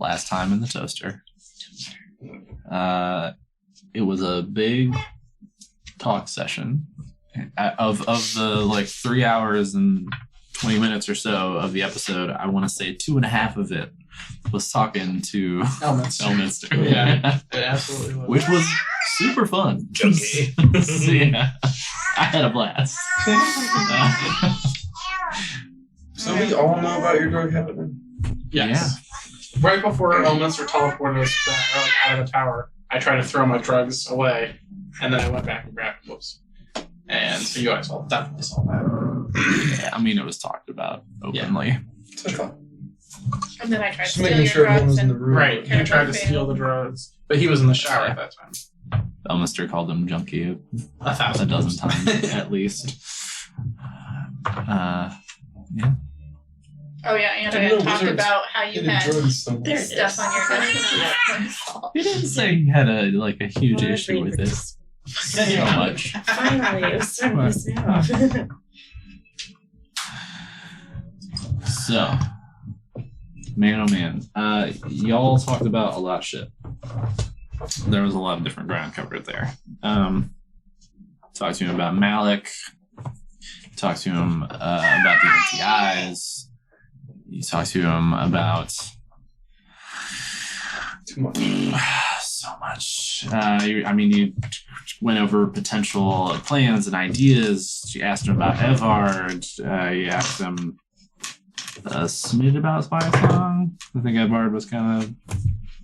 last time in the toaster. It was a big talk session. Of the 3 hours and 20 minutes or so of the episode, I want to say 2.5 of it was talking to Elminster. Yeah, it absolutely was. Which was super fun. Junkie. So, yeah, I had a blast. So we all know about your drug habit now? Yes. Yeah. Right before Elminster teleported us back out of the tower, I tried to throw my drugs away, and then I went back and grabbed them. And so you guys all definitely saw that. Yeah, I mean, it was talked about openly. Yeah. And then I tried to Just steal making your sure everyone drugs was in the and room. Right, you tried to steal the drugs, but he was in the shower at that time. Elminster called him junkie 1,000 a dozen times at least. Yeah. Oh yeah, and I know, I talked wizards about how you Hidden had drugs somewhere. There it stuff is. on your desk. He didn't say he had a huge Well, issue with it. just- So much. Finally, it was starting to piss me off. So, man oh man. Y'all talked about a lot of shit. There was a lot of different ground covered there. Talked to him about Malik. Talked to him about the NTIs. You talked to him about Too much. so much. You went over potential plans and ideas. You asked him about Evard. You asked him a smidge about Spy Song. I think Evard was kind of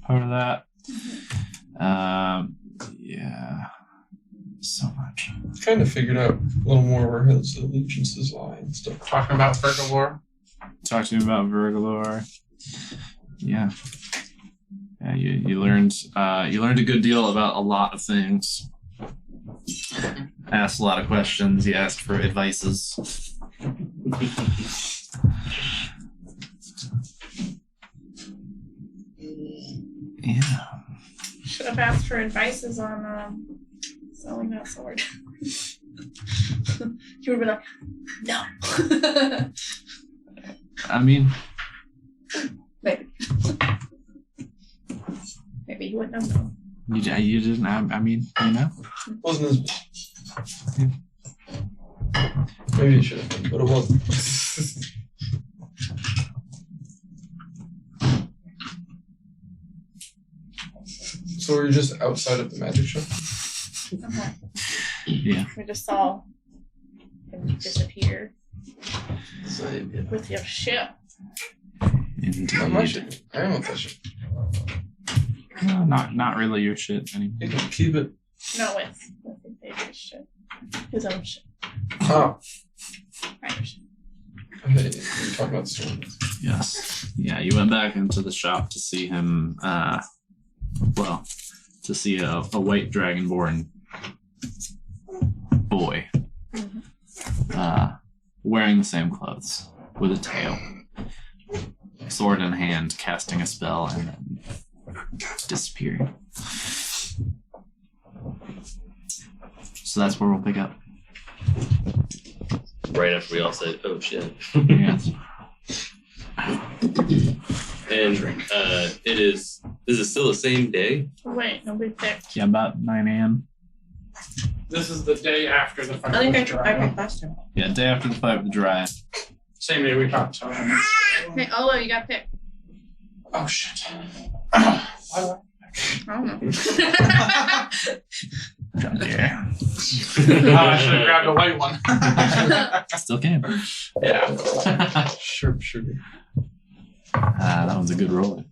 part of that. Yeah. So much. Kind of figured out a little more where his allegiances lie and stuff. Talking about Fergalore. Talked to him about Vergalore. Yeah. Yeah, you learned a good deal about a lot of things. Asked a lot of questions. You asked for advices. Yeah. Should have asked for advices on selling that sword. You would have been like, no. I mean, Maybe. Maybe you wouldn't have known. you didn't. I mean, you know. Wasn't his. Maybe it should have been, but it wasn't. So we're just outside of the magic shop? Okay. Yeah. We just saw him disappear with your ship. Not my Indeed. shit. I don't want that shit. No, not really your shit anymore. You can keep it. No, with David's ship. His own ship. Oh. Right, ship. Okay, you're talking about the storm. Yes. Yeah, you went back into the shop to see him, to see a white dragonborn boy wearing the same clothes with a tail, sword in hand, casting a spell and then disappearing. So that's where we'll pick up. Right after we all said, "Oh shit!" Yes. And this is still the same day. Wait, nobody picked. Yeah, about 9 a.m. This is the day after the fight. I think with I Dry. picked last time. Yeah, day after the fight with the Dryad. Same day we talked to him. Hey, Olo, you got picked. Oh shit. I don't know. Yeah. I should have grabbed a white one. Still can. Yeah. Sharpshooter. That was a good roll.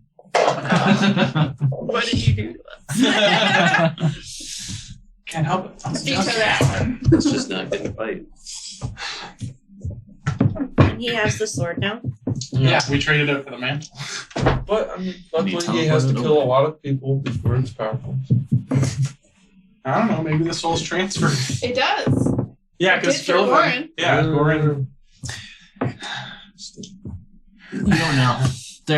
What did you do to us? Can't help it. Speak to that one. It's just not getting fight. And he has the sword now. Yeah, we traded it for the mantle. But, I mean, Can you luckily he has to teleport it kill a over? lot of people before it's powerful. I don't know. Maybe the soul's transferred. It does. Yeah, It because did for Goran. Yeah, Goran. You don't know.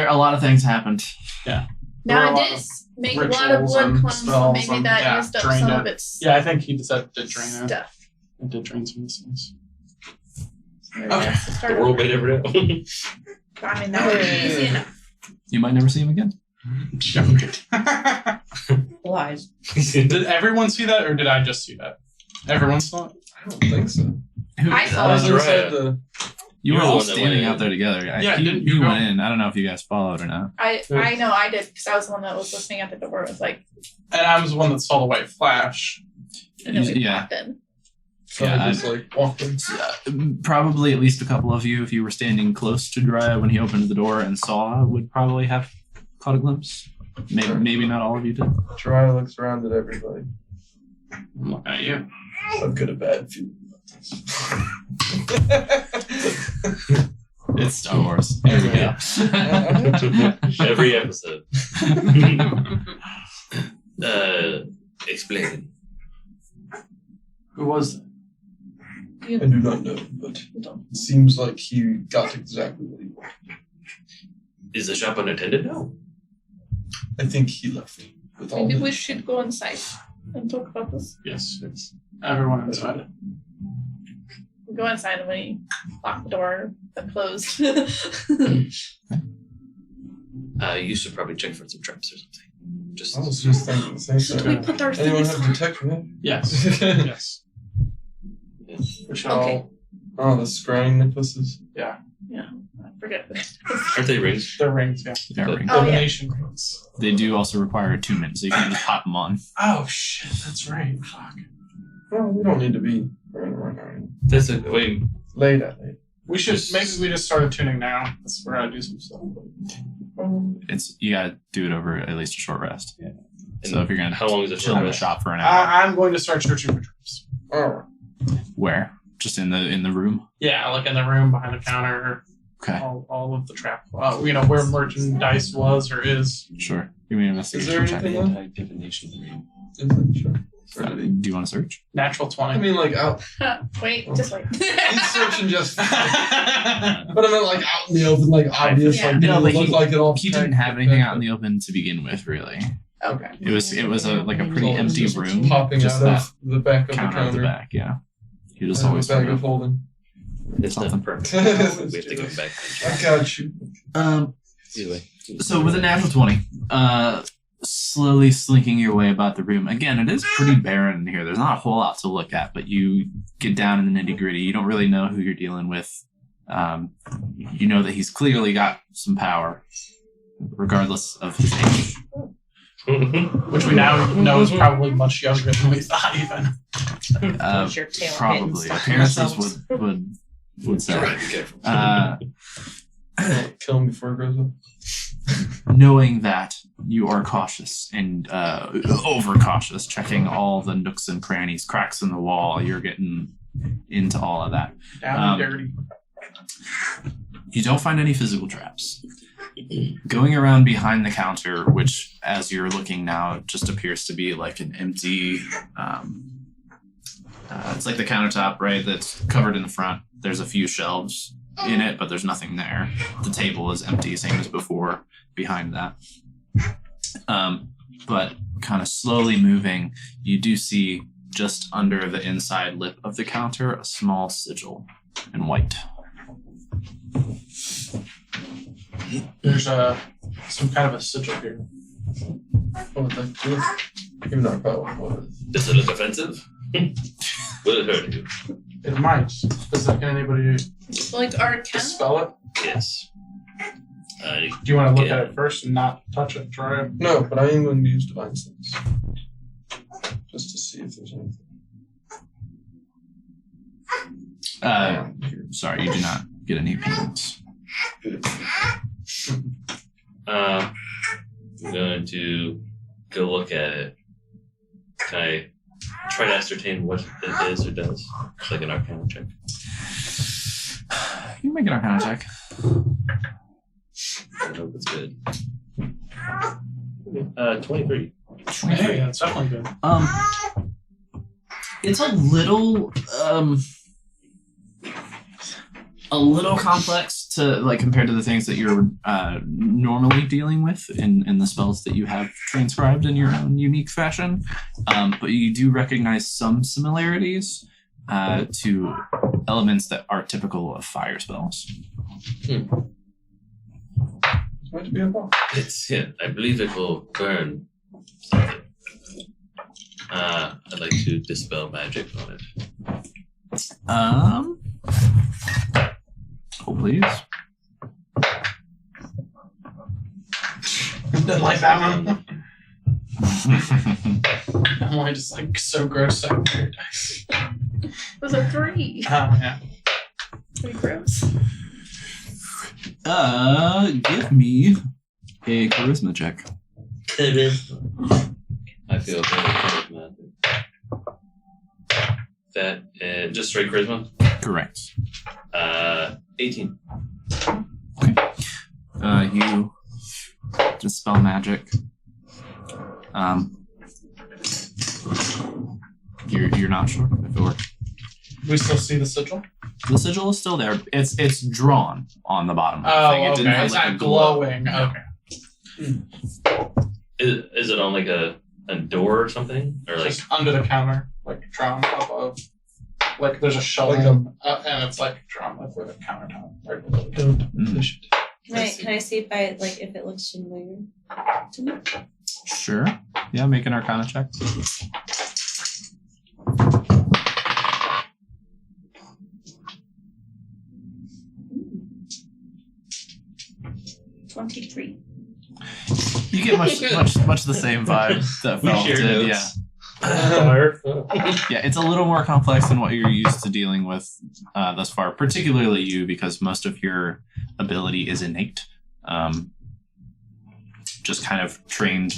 A lot of things happened. Now There it were a lot did of make a lot of rituals blood and clones, so spells maybe and, that yeah, used up drained some it. of its Yeah, I think he decided to drain it. stuff. It did drain some of his things. Maybe Okay. that's the start The of world it. may never know. I mean, that would be easy enough. You might never see him again. Joking. Lies. Did everyone see that, or did I just see that? Everyone saw it? I don't think so. I saw I was it. inside the. You You're were the all one that standing went out in. there together. Yeah, didn't you you go? went in. I don't know if you guys followed or not. I know I did because I was the one that was listening at the door. It was like, And I was the one that saw the white flash. and then we Yeah. walked in. So Yeah, I just like walked in. Probably at least a couple of you, if you were standing close to Dry when he opened the door and saw, would probably have caught a glimpse. Maybe not all of you did. Dry looks around at everybody. I'm looking at you. I've got a bad feeling. It's Star Wars. There we go. Every episode. Explain. Who was that? I do not know, but it seems like he got exactly what he wanted. Is the shop unattended now? I think he left with all Maybe the... we should go inside and talk about this. Yes, it's everyone inside. We go inside and we lock the door that closed. You should probably check for some traps or something. Just I was just thinking the same Should we thing. put our Anyone things have on? detection? Yes. Yes. We should Okay. all. Oh, the scrying necklaces. I forget. aren't they rings? Their rings, yeah. Yeah, ring. Oh, yeah. Divination rings. They do also require attunement, so you can't just pop them on. Oh shit, that's right. Fuck. Well, we don't need to be running around That's a wait. late at night. We should maybe we just started tuning now. That's where I do some stuff. You gotta do it over at least a short rest. Yeah. So if you're gonna How long is it chill in the for? shop for an hour, I'm going to start searching for traps. Oh, where? Just in the room? Yeah, like in the room behind the counter, Okay, all of the trap. Where merchandise was or is. sure. Give me an is there investigation check. anything on? Divination ring. Is it? Sure. Or did he- Do you want to search? Natural 20. I mean, like out. Wait, just wait. He's searching just. But I meant like out in the open, like obvious, Yeah. like No, but look like it all. He didn't have anything out in the open to begin with, really. Okay. It was a like a pretty So it's empty just room. popping just out that of the back of the counter at the counter. back, yeah. He just And a always bag sort of of, holding. It's not Something. permanent. That's We have to go true. back. I got you. Either way. So with a natural 20, slowly slinking your way about the room. Again, it is pretty barren in here. There's not a whole lot to look at, but you get down in the nitty gritty. You don't really know who you're dealing with. You know that he's clearly got some power, regardless of his age. Which we now know is probably much younger than we thought even. Uh, Your tail probably. hitting Appearances would say. Right, be careful. Kill him before it grows up. Knowing that you are cautious and overcautious, checking all the nooks and crannies, cracks in the wall, you're getting into all of that. Down and dirty. You don't find any physical traps. Going around behind the counter, which as you're looking now just appears to be like an empty it's like the countertop, right, that's covered in the front. There's a few shelves in it, but there's nothing there. The table is empty, same as before behind that. But kind of slowly moving, you do see just under the inside lip of the counter a small sigil in white. There's some kind of a sigil here. What would that do? Even though I probably wouldn't want it. Is it offensive? Will it hurt you? It might. Can anybody Like Arcana? dispel it? Yes. Do you want to look Yeah. at it first and not touch it? Try it. No, but I am going to use Divine Sense. Just to see if there's anything. Sorry, you do not get any opinions. I'm going to go look at it. Can I try to ascertain what it is or does? It's like an arcana check. You can make an arcana check. I hope it's good. 23. Hey, that's definitely good. It's a little complex to like compared to the things that you're normally dealing with in the spells that you have transcribed in your own unique fashion. But you do recognize some similarities to elements that are typical of fire spells. Might be a bomb. I believe it will burn something. I'd like to dispel magic on it. Oh, please. Didn't like that one. I'm only just like so gross out there. It was a 3. Oh, yeah. Pretty gross. Give me a charisma check. I feel very charismatic. That just straight charisma? Correct. 18. You dispel magic. You're not sure if it worked. We still see the sigil? The sigil is still there. It's drawn on the bottom of the thing. It Oh, didn't okay. have, It's like, a not glow. glowing. Okay. Is it on like a door or something? Or like Just under the counter, like drawn above. Like there's a shelf, Like and it's like drawn like with a countertop right below it. Don't Mm. push it. Can I see if if it looks familiar to me? Sure. Yeah, make an Arcana check. 23. You get much the same vibe that We Felth share did. notes. Yeah, it's a little more complex than what you're used to dealing with thus far. Particularly you, because most of your ability is innate, just kind of trained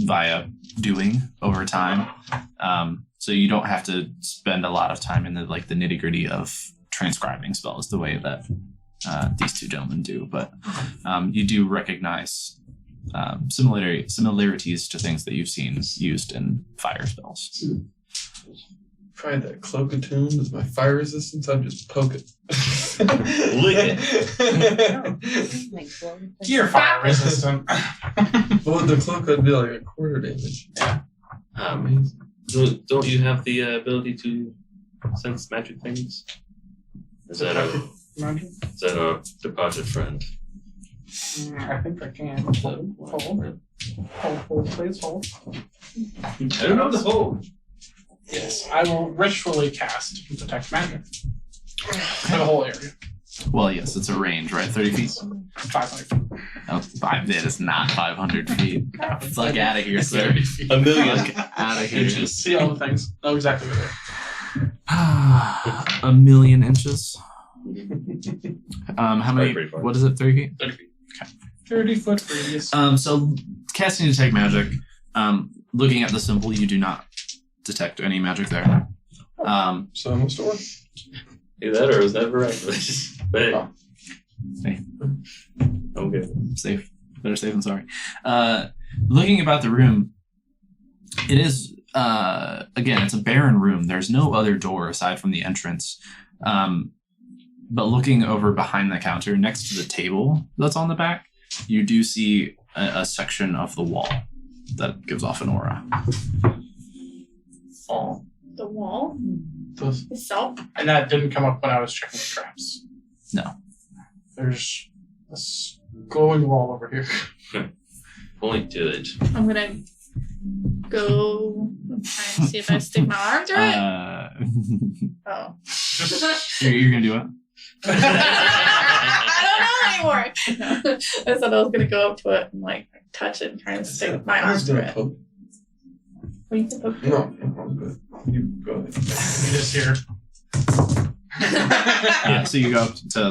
via doing over time. So you don't have to spend a lot of time in the nitty gritty of transcribing spells the way that these two gentlemen do. But you do recognize similarities to things that you've seen used in fire spells. If I had that cloak attuned as my fire resistance, I'd just poke it. Lick Like, well, You're fire resistant. Well, the cloak would be like a quarter damage. Amazing. Don't you have the ability to sense magic things? Is that a departed friend? I think I can. Hold, please hold. I don't know the whole. Yes, I will ritually cast Detect Magic for the whole area. Well, yes, it's a range, right? 30 feet? 500 feet. Oh, it is not 500 feet. It's like out of here, It's sir. 30 feet. A million. Out of here. Inches. See all the things. Know exactly where they are. A million inches. How many? Pretty far. What is it? 30 feet? 30 feet. Okay. 30-foot radius. So casting detect magic. Looking at the symbol, you do not detect any magic there. So it must work. Either that or it was never right. But hey, Oh. Hey, I'm good. safe. Better safe than sorry. Looking about the room, it is again, it's a barren room. There's no other door aside from the entrance. But looking over behind the counter, next to the table that's on the back, you do see a section of the wall that gives off an aura. Oh. The wall Those- itself. And that didn't come up when I was checking the traps. No. There's this glowing wall over here. Point to it. I'm gonna go try and see if I stick my arm through it. Oh. You're gonna do it? I don't know anymore. No. I said I was gonna go up to it and touch it and try and stick my I arm was through gonna it. poke. Well, you can poke No, I'm good. You go ahead. You just hear. So you go up to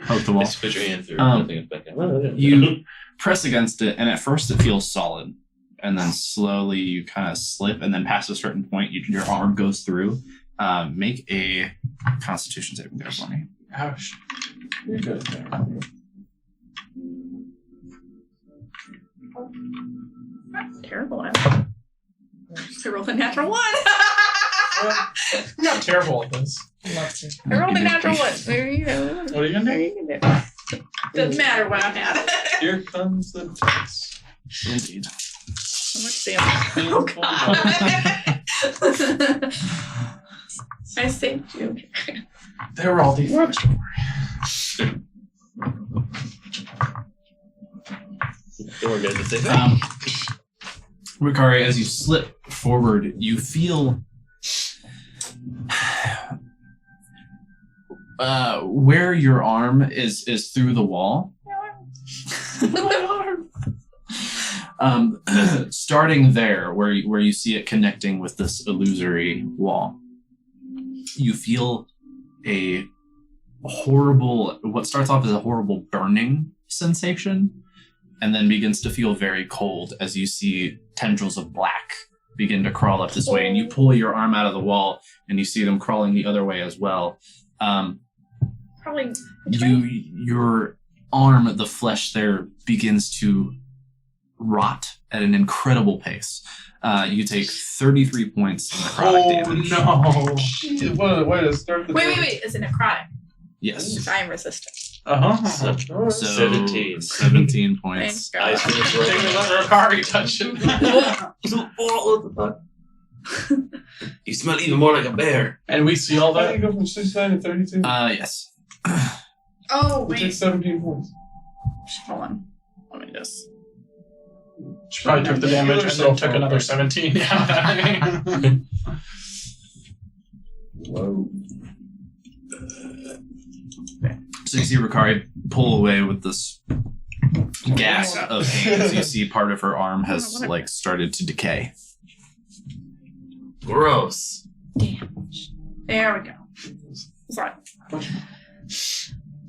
poke the wall. Just put your hand through. Nothing is back out. You press against it, and at first it feels solid, and then slowly you kind of slip, and then past a certain point, your arm goes through. Make a Constitution saving throw for me. Ouch. You're good at that. Terrible at it. I rolled a natural 1. I'm not terrible at this. I'm not terrible. I rolled a natural 1. There you go. What are you gonna There do? you go. Doesn't matter what I'm at. Here comes the test. Indeed. So much damage. Oh, God. I saved you. They were all defense. We're good to say Ricari, as you slip forward, you feel where your arm is through the wall. Starting there, where you see it connecting with this illusory wall, you feel a horrible, what starts off as a horrible burning sensation, and then begins to feel very cold as you see tendrils of black begin to crawl up this way, and you pull your arm out of the wall, and you see them crawling the other way as well. Probably. Your arm, the flesh there, begins to rot at an incredible pace. You take 33 points of necrotic damage. no. Way to start the day. Wait. Is it necrotic? Yes. Because I am resistant. Uh-huh. So 17. 17 points. Thanks, God. Ice cream Take me let Ricari touch it. You smell even more like a bear. And we see all How do you that. go from 69 to 32? Yes. Oh, You take wait. 17 points. Hold on. Let me just. She probably took the damage and then took another 17. Yeah. Whoa. So you see Ricari pull away with this gas of pain as you see part of her arm has like started to decay. Gross. Damage. There we go. Sorry.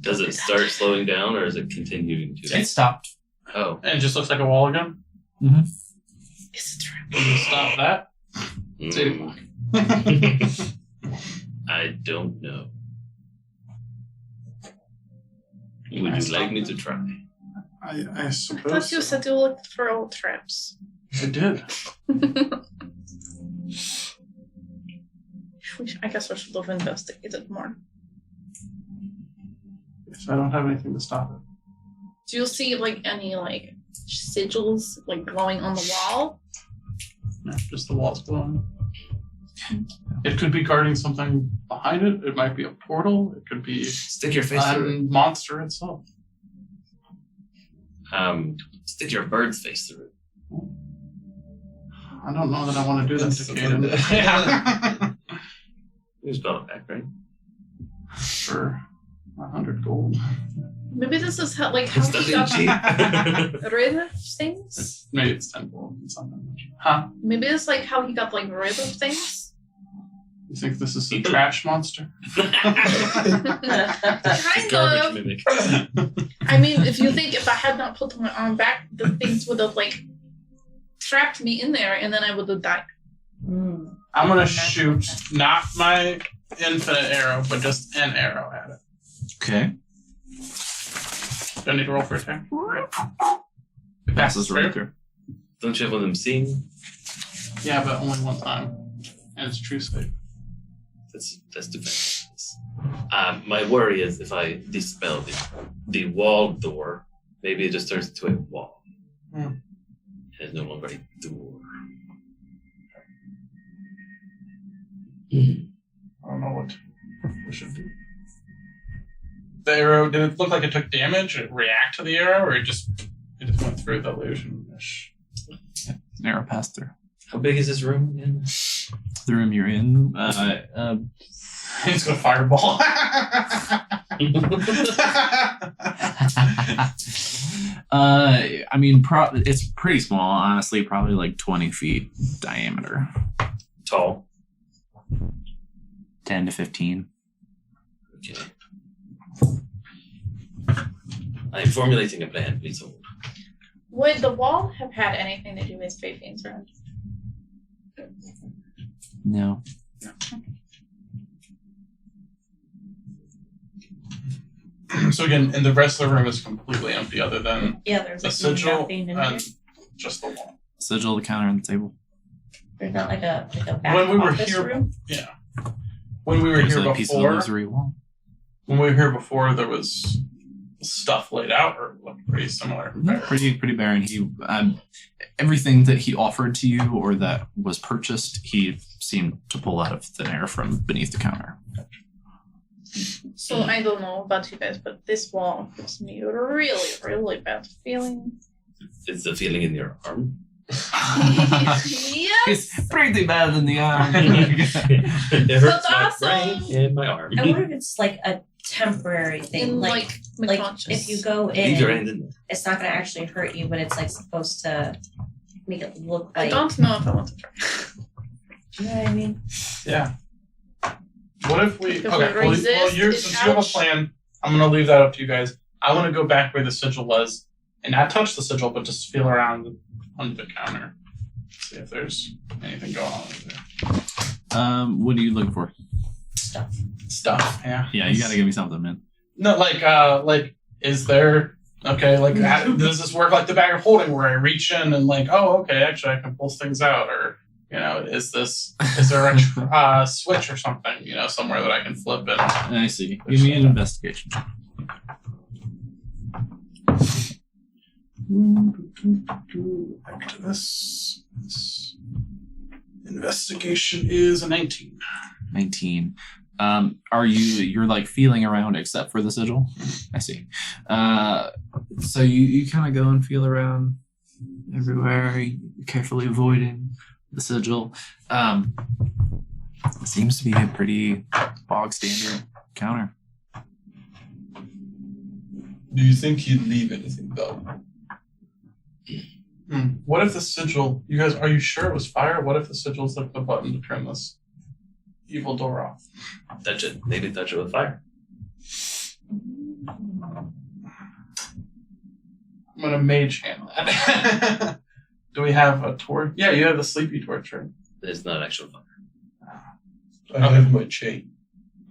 Does it start slowing down or is it continuing to? It stopped. Oh. And it just looks like a wall again. It's a trap. Will you stop that? It's 8 o'clock. I don't know. Would you like me to try? I I suppose. thought you said you looked for old traps. I did. I guess I should have investigated more. Yes, I don't have anything to stop it. Do you see like any like sigils like glowing on the wall? No, just the walls glowing. It could be guarding something behind it. It might be a portal. It could be Stick your face a through monster itself. it. Stick your bird's face through it. I don't know that I want to do that That's to so Kaden. good. Yeah. You just got it back, right? For 100 gold. Maybe this is how like how It's he nothing got cheap. rid of things. Maybe it's 10 gold. It's not that much. Huh? Maybe it's like how he got like rid of things. You think this is a trash monster? Kind Garbage of. mimic. I mean, if I had not put my arm back, the things would have like trapped me in there, and then I would have died. Mm. I'm going to shoot not my infinite arrow, but just an arrow at it. Okay. Do I need to roll for attack? It passes right through. Don't you have one of them seeing? Yeah, but only one time. And it's true save. That's defense. My worry is if I dispel the wall door, maybe it just turns into a wall. Hmm. It's no longer a door. I don't know what we should do. The arrow, did it look like it took damage? Did it react to the arrow, or it just went through the illusion-ish? An arrow passed through. How big is this room again? The room you're in. It's gonna fireball. I mean, it's pretty small, honestly. Probably like 20 feet diameter. Tall. 10 to 15. Okay. I'm formulating a plan, please hold. Would the wall have had anything to do with Fabian's room? No. So again, and the rest of the room is completely empty, other than Yeah, there's the like sigil nothing in here. and just the wall. Sigil, the counter, and the table. There's not like a back When we were office here- room. Yeah. When we were There's here a piece of before, illusory wall. when we were here before, there was stuff laid out, or looked pretty similar. No, pretty barren. He everything that he offered to you or that was purchased, he seemed to pull out of thin air from beneath the counter. So I don't know about you guys, but this wall gives me a really, really bad feeling. Is the feeling in your arm? Yes. It's pretty bad in the arm. It hurts my That's brain awesome. and my arm. I wonder if it's like a temporary thing. In Like like unconscious. if you go Leave your in, hand in there. it's not gonna actually hurt you, but it's like supposed to make it look I like. don't know if I want to try. Do you know what I mean? Yeah. What if we? If we Okay. Well, resist, since you have a ouch. plan, I'm gonna leave that up to you guys. I want to go back where the sigil was, and not touch the sigil, but just feel around under the counter, see if there's anything going on over there. What are you looking for? Stuff. Stuff. Yeah. Yeah, you gotta give me something, man. No, like, is there? Okay, like, does this work like the bag of holding where I reach in and like, oh, okay, actually I can pull things out, or is there a switch or something, somewhere that I can flip it? I see. Give me an investigation. Back to this. Investigation is a 19. 19. You're like feeling around except for the sigil? I see. So you kind of go and feel around everywhere, carefully avoiding the sigil. It seems to be a pretty bog standard counter. Do you think he'd leave anything though? What if the sigil, you guys, are you sure it was fire? What if the sigil's like the button to turn this evil door off? Touch it. Maybe touch it with fire. I'm gonna mage hand that. Do we have a torch? Yeah, you have the sleepy torch, right? It's not actual fire. I have my chain.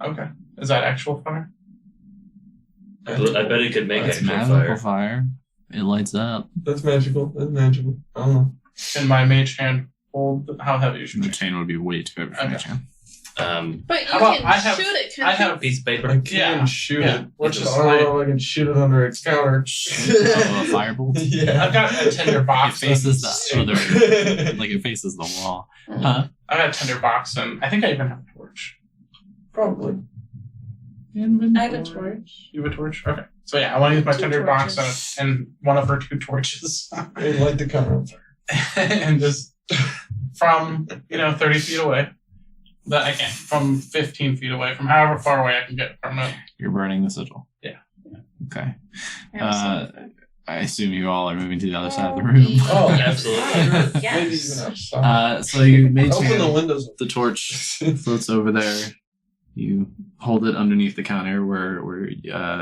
Okay. Is that actual fire? I bet it could make It's actual magical fire. fire. It lights up. That's magical. That's magical. I don't know. Can my mage hand hold? How heavy is your The chain? chain would be way too heavy for Okay. my chain. But you How about can I have- shoot it, I can't have- A piece of paper. I can Yeah, shoot yeah. it. Let's I just don't know if I can shoot it under its counter. Oh, a firebolt? Yeah. I've got a tinder It box. faces and- the other, like it faces the wall. Huh? I got a tinder box, and I think I even have a torch. Probably. I have a torch. You have a torch? Okay. So yeah, I want to use my 2 tinder box torches. and one of her 2 torches. Hey, light the counter on fire. And just from 30 feet away. That I can't. From 15 feet away, from however far away I can get from it. You're burning the sigil. Yeah. Okay. Absolutely. I assume you all are moving to the other side of the room. Oh, Absolutely. Yes. Maybe even outside. So you made Open the sure windows. the torch floats over there. You hold it underneath the counter where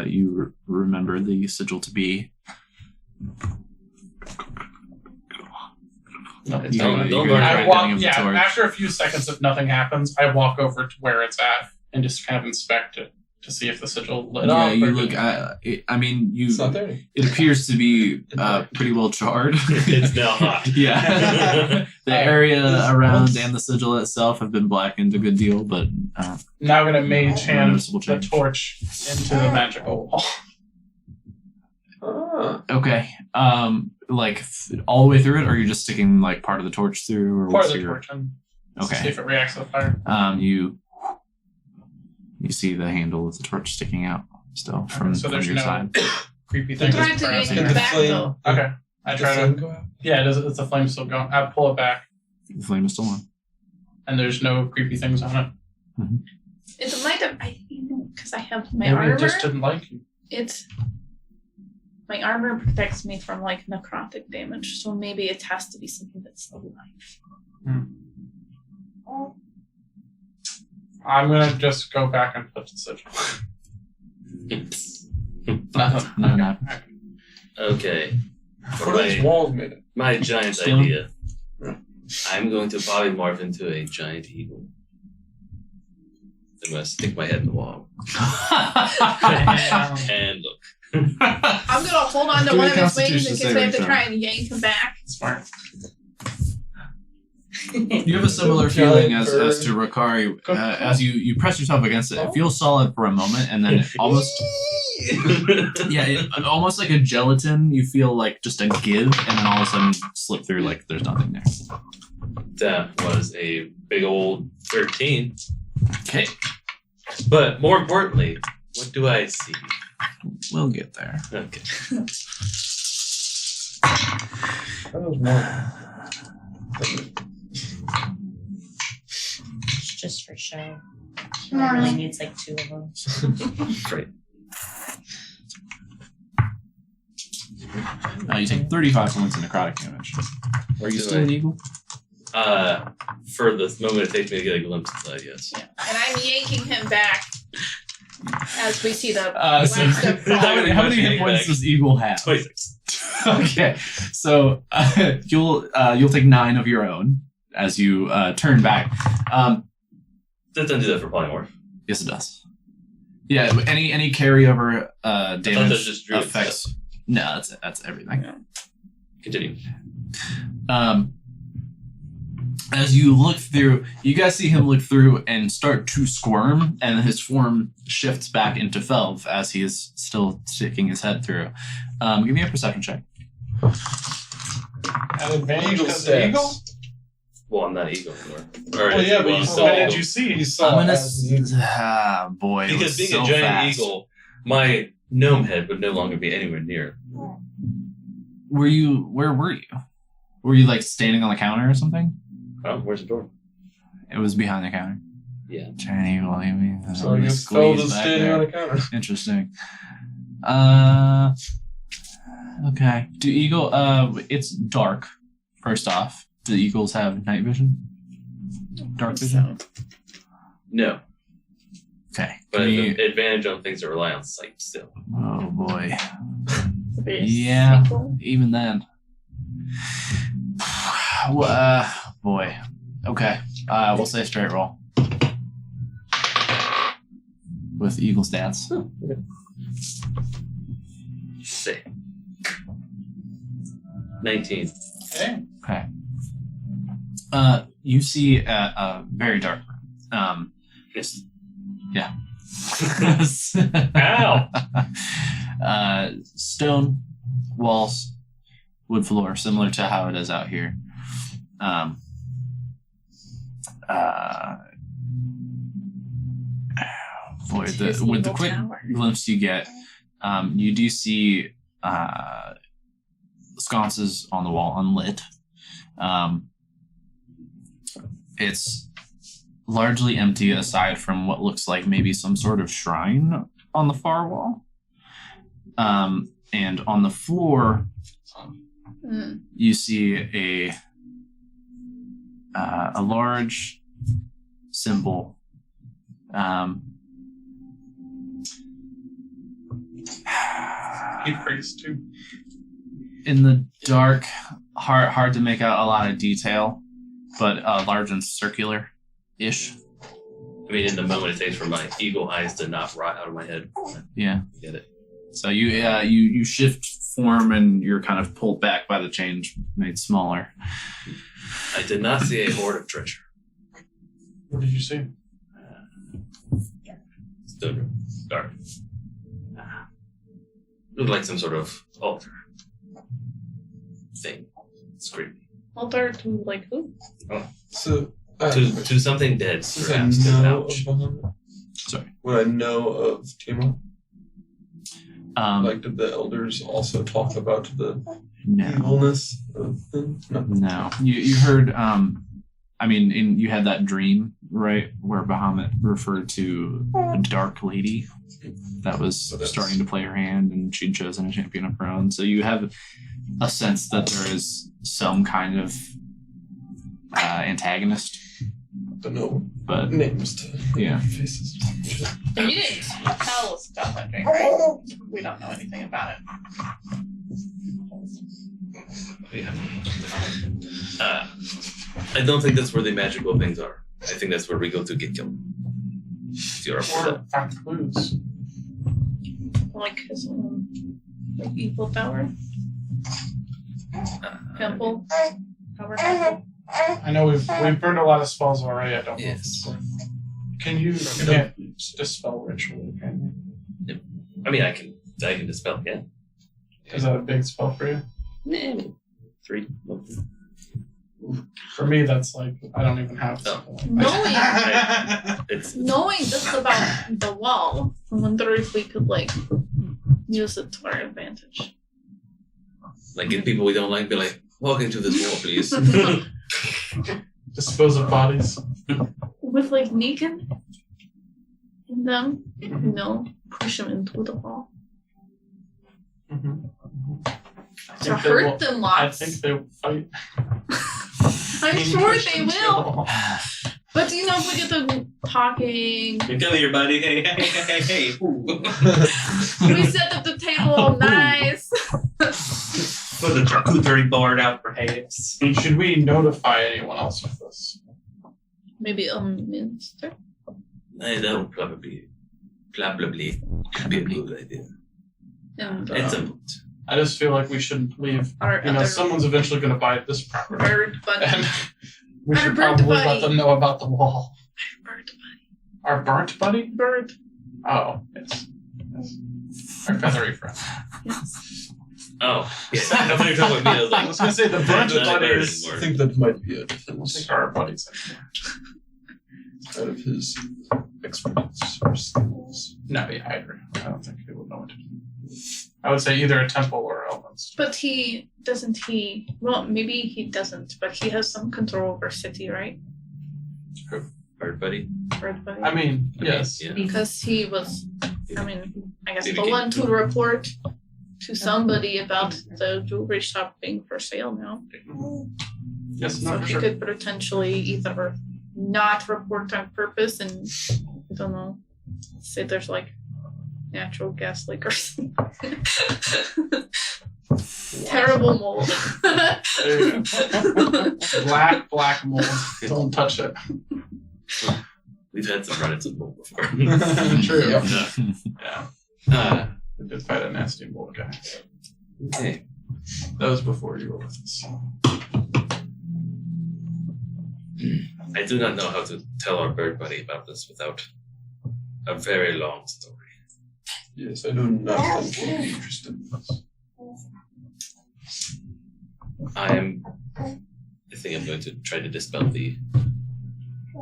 you remember the sigil to be. No, it's You- not. you don't go burn right I down walk. of the Yeah. torch. After a few seconds, if nothing happens, I walk over to where it's at and just kind of inspect it to see if the sigil lit Yeah, up. you or look. didn't. I mean, It's not there. it appears to be pretty well charred. It's now hot. Yeah. The area around and the sigil itself have been blackened a good deal, but Now I'm gonna mage hand noticeable the change. torch into the magical wall. Ah. Okay. All the way through it, or are you just sticking like part of the torch through, or Part what's of the your? torch and see Okay. if it reacts to the fire. You see the handle of the torch sticking out still from, so from there's your no side. creepy I'm things. trying to around get here. it back flame- though. Okay. I Does try the flame to. go out? Yeah, it's a flame still going. I pull it back, The flame is still on. and there's no creepy things on it. It might have, because I have my Maybe armor. it just didn't like you. My armor protects me from like necrotic damage, so maybe it has to be something that's alive. I'm gonna just go back and touch the sigil. Nothing. No, no. Okay. What are these walls made of? My giant Still? idea. I'm going to polymorph into a giant eagle. I'm going to stick my head in the wall. And look. I'm gonna hold on to Do one a of his wings in Constitution case we have to saving try and yank him back. Smart. You have a similar Giant feeling as bird. to Rikari. As you press yourself against it, it feels solid for a moment, and then it almost almost like a gelatin. You feel like just a give, and then all of a sudden slip through like there's nothing there. That was a big old 13. Okay, But more importantly, what do I see? we'll get there. Okay. That was more. It's just for show. He really needs like 2 of them. Great. You take 35 points of necrotic damage. Are you still an eagle? For the moment it takes me to get a glimpse inside, yes. Yeah. And I'm yanking him back as we see the So blast of fall. how many hit points does eagle have? 26. Okay, so you'll take 9 of your own as you turn back. That doesn't do that for polymorph. Yes, it does. Yeah, any carryover that damage just druid affects. No, that's everything. Continue. As you look through, you guys see him look through and start to squirm, and his form shifts back into Felv as he is still sticking his head through. Give me a perception check. At advantage Eagle because stats. eagle? Well, I'm not eagle anymore. Or Well, yeah, but you still what did eagle. you see? He saw I'm gonna. as the eagle. Boy, it Because was being so a giant fast. eagle, my gnome head would no longer be anywhere near. Where were you? Were you like standing on the counter or something? Oh, where's the door? It was behind the counter. Yeah. Giant eagle, you mean? So I guess Phil is standing on a counter. Interesting. Okay. Do eagle? It's dark. First off, do eagles have night vision? Dark vision. No. Okay. But Give me- the advantage on things that rely on sight still. oh boy. Pretty Yeah. simple. Even then. Boy. Okay. We'll say straight roll. With eagle stats. Say. 19. Okay. Okay. You see very dark. Yes. Yeah. Ow! Stone walls, wood floor, similar to how it is out here. Boy, with the Eagle quick Tower. glimpse you get, you do see sconces on the wall unlit. It's largely empty aside from what looks like maybe some sort of shrine on the far wall. And on the floor, Mm. you see a large symbol. He priest too. In the dark, hard to make out a lot of detail, but large and circular-ish. I mean, in the moment it takes for my eagle eyes to not rot out of my head. Yeah. Get it? So you shift form and you're kind of pulled back by the change, made smaller. I did not see a hoard of treasure. What did you see? Stone room. Dark. Looked like some sort of altar thing. It's creepy. Altar to like who? So, To something dead, since I perhaps. know Ouch. of Bahamut, Sorry. would I know of Tiamat? Like Did the elders also talk about the no. evilness of them? No. No, you heard. You had that dream, right, where Bahamut referred to a dark lady that was So that's- starting to play her hand, and she'd chosen a champion of her own. So you have a sense that there is some kind of antagonist, But no but names to yeah. faces. And you didn't tell us about that drink, right? We don't know anything about it. Yeah. I don't think that's where the magical things are. I think that's where we go to get killed. If you're up for Or that. find clues. Like his like evil tower, temple, tower temple. I know we've burned a lot of spells already. I don't know. Yes. Can you can't dispel ritual? Can I mean, I can dispel again. you? Is that a big spell for you? Nah, 3. For me, that's like I don't even have. Oh. Knowing It's knowing this about the wall, I wonder if we could like use it to our advantage. Like if people we don't like, be like, walk into this wall, please. Dispose of bodies. With like Negan in them, push them into the wall. Mm-hmm. To hurt them I lots. think they will fight. I'm Being sure pushed they into the will. wall. But if we get them talking, Come here, buddy. Hey. Ooh. we set up the table all nice. Put the charcuterie board out for Hayes. Should we notify anyone else of this? Maybe Minster. That would probably could be a good idea. And It's a moot. I just feel like we shouldn't leave. our You know, other someone's eventually going to buy this property. bird buddy. And we Our should bird probably buddy. let them know about the wall. Bird Our burnt buddy? buddy. Bird. Oh, yes. Our feathery friend. Yes. Oh, yeah. I thought you were talking about me. I was I like, was going to say the burnt Not buddy bird is. anymore. I think that might be a I defense think our buddies. out of his expertise or skills. No, yeah, I agree. I don't think he would know what to do. I would say either a temple or elements. But well, maybe he doesn't, but he has some control over city, right? bird buddy. Bird buddy. I mean, yes. Yeah. Because he was, I guess Maybe the one to report to somebody about the jewelry shop being for sale now. Yes, So no, for he sure. could potentially either not report on purpose and, I don't know, say there's like natural gas leak or something. Terrible mold. There you go. Black mold. Don't touch it. We've had some run-ins with mold before. True. Yep. Yeah. We did fight a nasty mold guy. Okay. That was before you were with us. I do not know how to tell our bird buddy about this without a very long story. Yes, I do not think he'll be interested in this. I think I'm going to try to dispel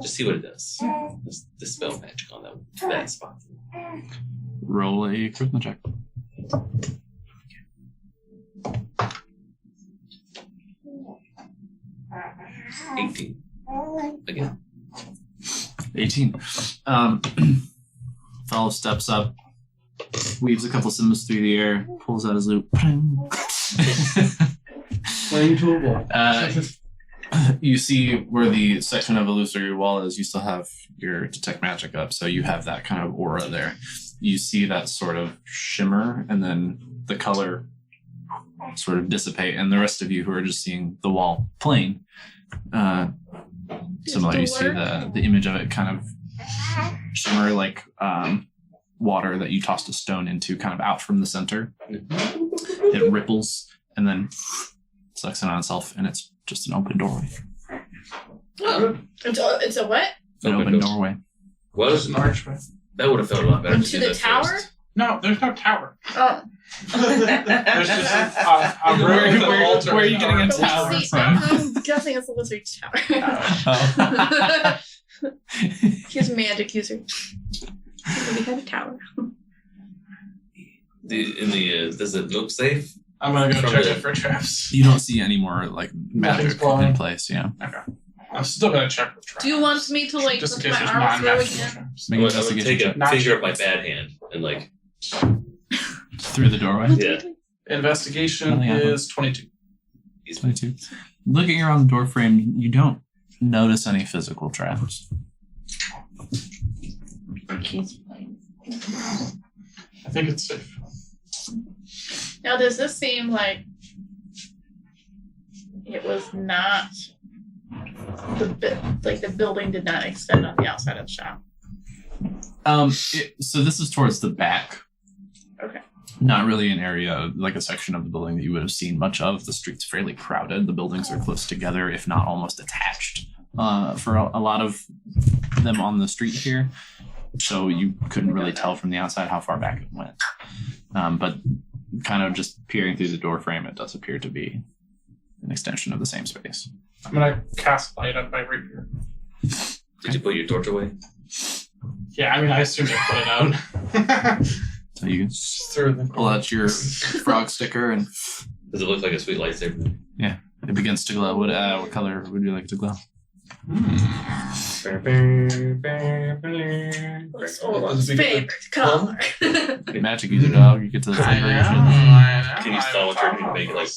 just see what it does. Just dispel magic on that spot. Roll a charisma check. 18. Again. 18. Fellow steps up, weaves a couple symbols through the air, pulls out his loop. Playing to a ball. You see where the section of illusory wall is, you still have your detect magic up, so you have that kind of aura there. You see that sort of shimmer, and then the color sort of dissipate, and the rest of you who are just seeing the wall plain, similar, you see the image of it kind of shimmer like water that you tossed a stone into, kind of out from the center. It ripples and then sucks in on itself, and it's just an open doorway. It's a what? An open doorway. Well, Just an archway. that would have felt a lot better. Into to do the that tower? first. No, there's no tower. Oh. There's just a room with an altar. where are you getting a and But tower we see, from? I'm guessing it's a lizard tower. Oh. He's a magic user. We had a tower. Does it look safe? I'm gonna go From check the- it for traps. You don't see any more like Nothing's magic glowing. in place, yeah. Okay. I'm still gonna check for traps. Do you want me to like just in put case my there's arm through non-magical again? traps? Make I an would investigation take a Not finger check. of my bad hand and like, through the doorway. yeah. Investigation Oh, yeah. is 22. 22. Looking around the door frame, you don't notice any physical traps. I think it's safe. Now, does this seem like it was not the building did not extend on the outside of the shop? So this is towards the back. Okay. Not really an area, like a section of the building that you would have seen much of. The street's fairly crowded. The buildings are close together, if not almost attached, for a lot of them on the street here. So you couldn't really tell from the outside how far back it went. But kind of just peering through the door frame, it does appear to be an extension of the same space. I'm gonna cast light on my rapier. Did you put your torch away? Yeah, I mean, I assume I put it out. So you Just throw the pull out your frog sticker and Does it look like a sweet lightsaber? It begins to glow. What color would you like it to glow? What's Olaf's favorite color? Magic user dog. You get to I flavor know, your shit. I know. Can you style it to make it like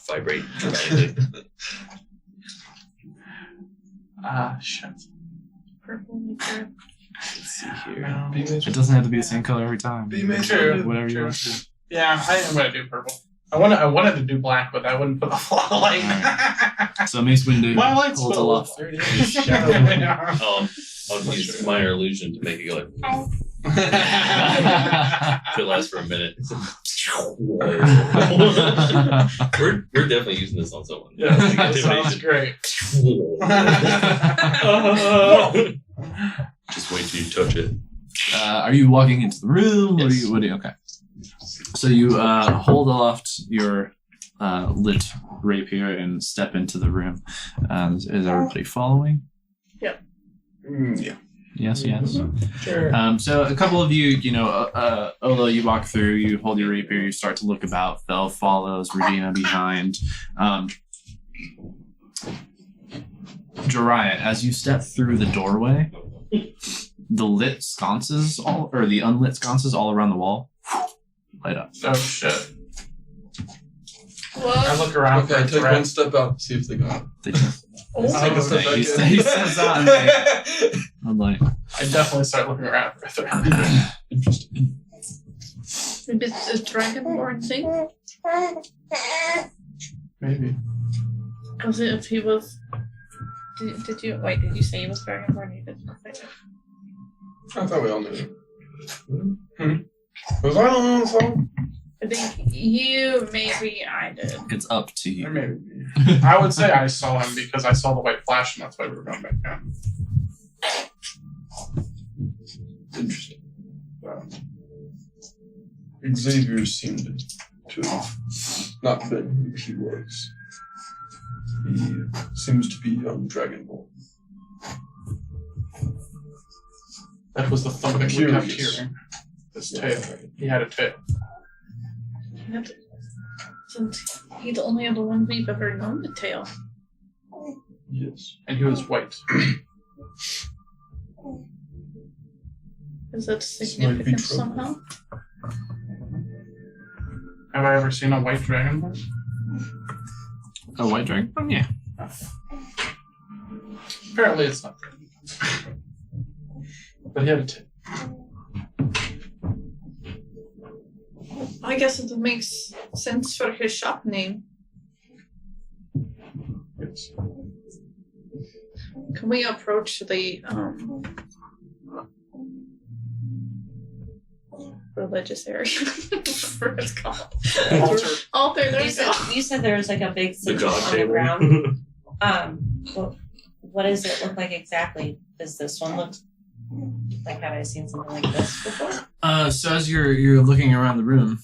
vibrate dramatically? Shit. Purple maker. Let's see here. No. It doesn't have to be the same color every time. Be made True. Whatever you True. want to do. Yeah, I am gonna do purple. I wanted to do black, but I wouldn't put the light. So Mace Windu My light's holds full. aloft. There it is. Shadow. I'll use minor illusion to make it go like. Could last for a minute. we're definitely using this on someone. Yeah, that sounds great. Just wait till you touch it. Are you walking into the room? Yes. What do you? Okay. So you hold aloft your lit rapier and step into the room. Is everybody following? Yeah. Yes, yes. Sure. So a couple of you, Olo, you walk through, you hold your rapier, you start to look about. Fel follows, Regina behind. Jariah, as you step through the doorway, the lit sconces, the unlit sconces all around the wall, light up. Oh shit. I What? look around Okay, for a take threat. one step out, see if they got it. They just, Take a step okay, back he in. steps out and I'm like, I definitely start looking around for a threat. Interesting. Maybe it's a dragonborn thing? Maybe. Because if he was. Did you say he was dragonborn? You didn't say that. I thought we all knew. Hmm. Was I the one that saw? I think you, maybe I did. it's up to Or you. maybe. I would say I saw him because I saw the white flash and that's why we were going back down. Interesting. Xavier seemed to have not been who he was. He seems to be young Dragonborn. That was the thump that we kept Curious. hearing. His tail. He had a tail. Since he's the only other one we've ever known the tail. Yes. And he was white. Is that This might be significant trouble. somehow? Have I ever seen a white dragonborn? A white dragon? Yeah. Apparently it's not. But he had a tail. I guess it makes sense for his shop name. Yes. Can we approach the religious area? Whatever it's called. Altar. Altar, there you go. You said there was like a big The sigil god on the table. ground. What does it look like exactly? Does this one look like, have I seen something like this before? So as you're looking around the room,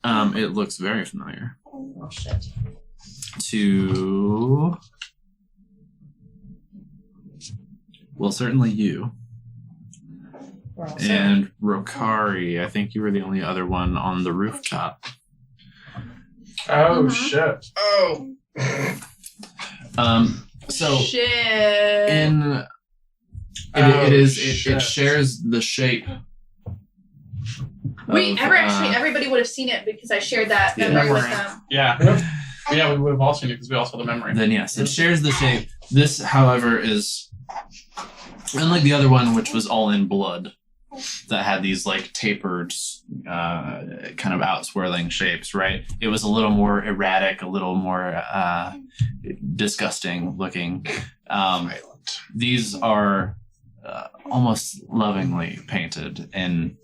it looks very familiar Oh shit. to, well, certainly you We're all set. and Rokari. I think you were the only other one on the rooftop. Oh Mhm. shit. Oh! So Shit. in Oh, it shit. shares the shape. We of, everybody would have seen it because I shared that Yeah. memory with Memory. them. Yeah. Yeah, we would have all seen it because we all saw the memory. Then yes, it shares the shape. This, however, is unlike the other one, which was all in blood, that had these like tapered, kind of outswirling shapes. Right? It was a little more erratic, a little more disgusting looking. Violent. These are almost lovingly painted in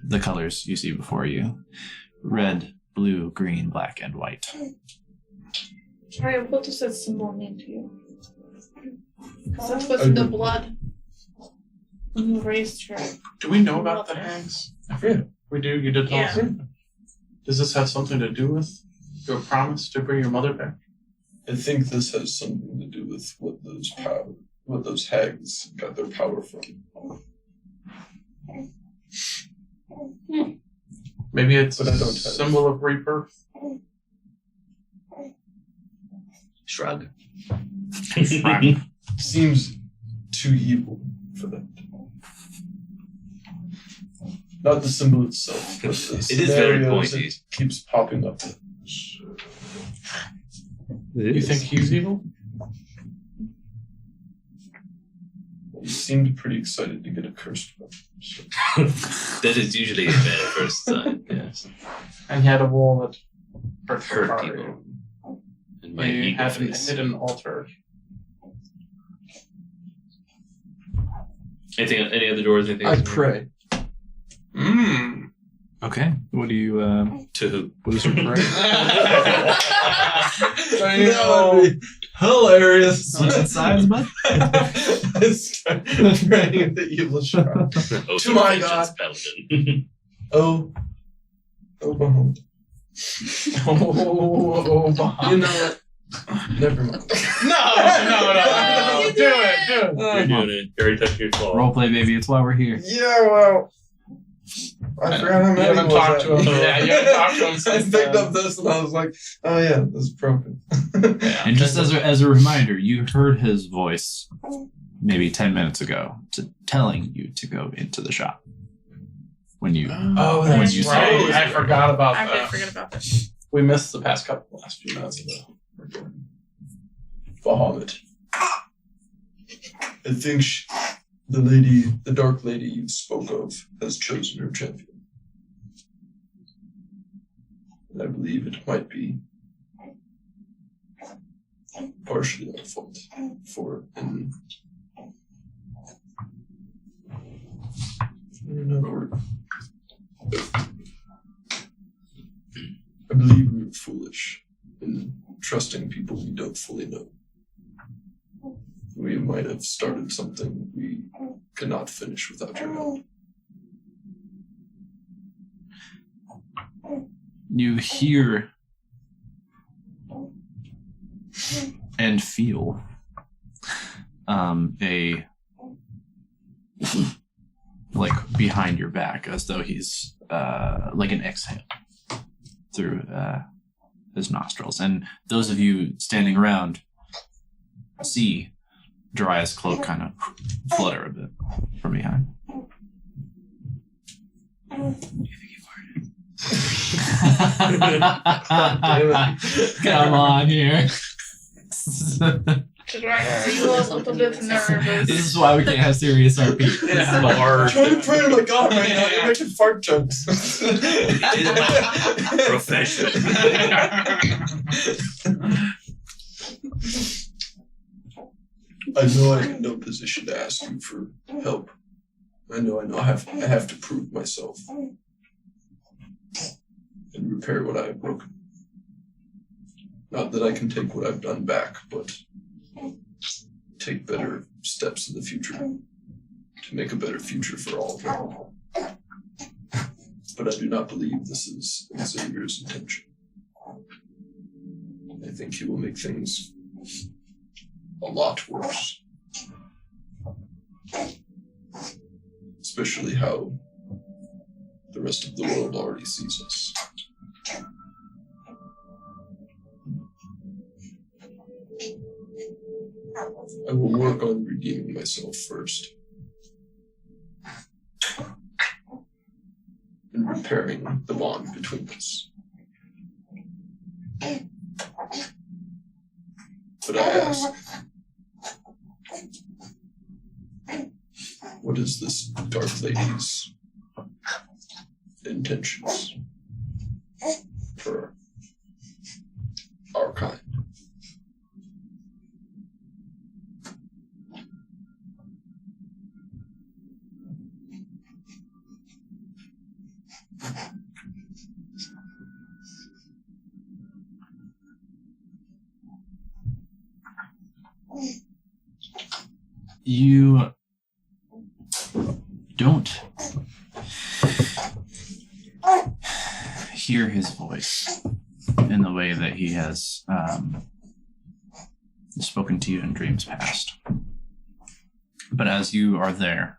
the colors you see before you: red, blue, green, black, and white. Sorry, what does that symbol mean to you? Because that's what's in the blood. When you raised her. Do we know about the hags? Yeah. We do. You did tell us. Yeah. Does this have something to do with your promise to bring your mother back? I think this has something to do with what those hags got their power from. Maybe it's But I a don't have it. symbol of rebirth. Shrug. Seems too evil for that. Not the symbol itself, but the It is very scenarios pointy. it keeps popping up. You think he's evil? He seemed pretty excited to get a cursed one. So. That is usually a bad first sign, yes. And he had a wall that hurt Hurt people. And my He ego had an face. hidden altar. Any other doors? Anything I else? pray. Mmm. Okay. What do you? To who? What is your prayer? That would be hilarious. Switching sides, bud. I start praying the evil shroud. Oh, To my Vengeance God. Paladin. Oh, behold. Oh, Bahamut. You know what? Never mind. No. You Do it. You're doing it. You're already touching your claw. Roleplay, baby. It's why we're here. Yeah, well, I forgot how You many haven't was talked to that? him. Yeah, you haven't talked to him I since picked then. up this and I was like, oh yeah, this is broken. And just as a reminder, you heard his voice maybe 10 minutes ago telling you to go into the shop. When you Oh, When that's you saw right. it. I forgot about I did that. forget about that. We missed the last few minutes of the recording. Bahamut. I think the dark lady you spoke of, has chosen her champion. And I believe it might be partially our fault for another word. I believe we were foolish in trusting people we don't fully know. We might have started something we cannot finish without your help. you hear and feel a like behind your back, as though he's like an exhale through his nostrils. And those of you standing around see Darius' cloak kind of flutter a bit from behind. Come on here. He was a little bit nervous. This is why we can't have serious RP. This is why- Hard. Trying to pray to my God right now. You're making fart jokes. Profession. I know I'm in no position to ask you for help. I know I have to prove myself and repair what I have broken. Not that I can take what I've done back, but take better steps in the future to make a better future for all of them. But I do not believe this is Xavier's intention. I think he will make things a lot worse. Especially how the rest of the world already sees us. I will work on redeeming myself first. And repairing the bond between us. But I ask, what is this dark lady's intentions for our kind? You don't hear his voice in the way that he has spoken to you in dreams past. But as you are there,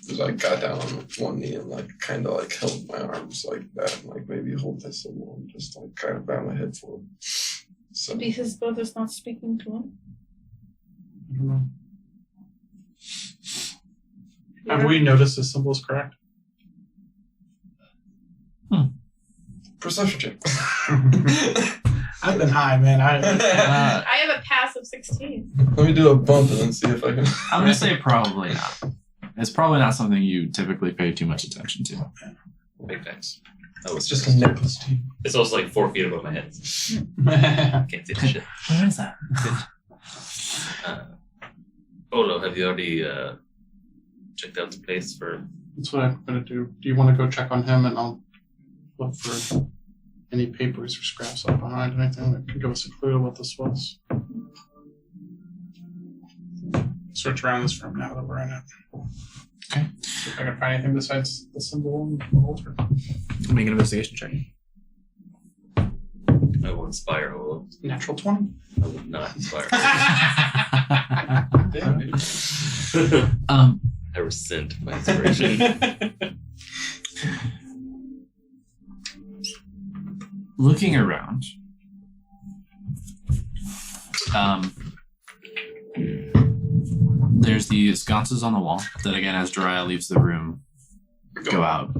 Because I got down on one knee and like kind of like held my arms like that and like maybe hold this symbol and just like kind of bow my head forward. So Maybe his brother's not speaking to him. I don't know. Have we noticed the symbol is correct? perception check. I've been high, man. I have a pass of 16. Let me do a bump and then see if I can. I'm gonna say probably not. It's probably not something you typically pay too much attention to. Big thanks. It's just a necklace to It's also like 4 feet above my head. you. Can't see the shit. What is that? Olo, have you already checked out the place for? That's what I'm going to do. Do you want to go check on him and I'll look for any papers or scraps left behind, anything that could give us a clue what this was? Search around this room now that we're in it. Okay. See if I can find anything besides the symbol and the altar. Make an investigation check. I will inspire Olo. Natural 20. I will not inspire. Damn, dude. I rescind my inspiration. Looking around, there's the sconces on the wall that, again, as Jiraiya leaves the room, go out.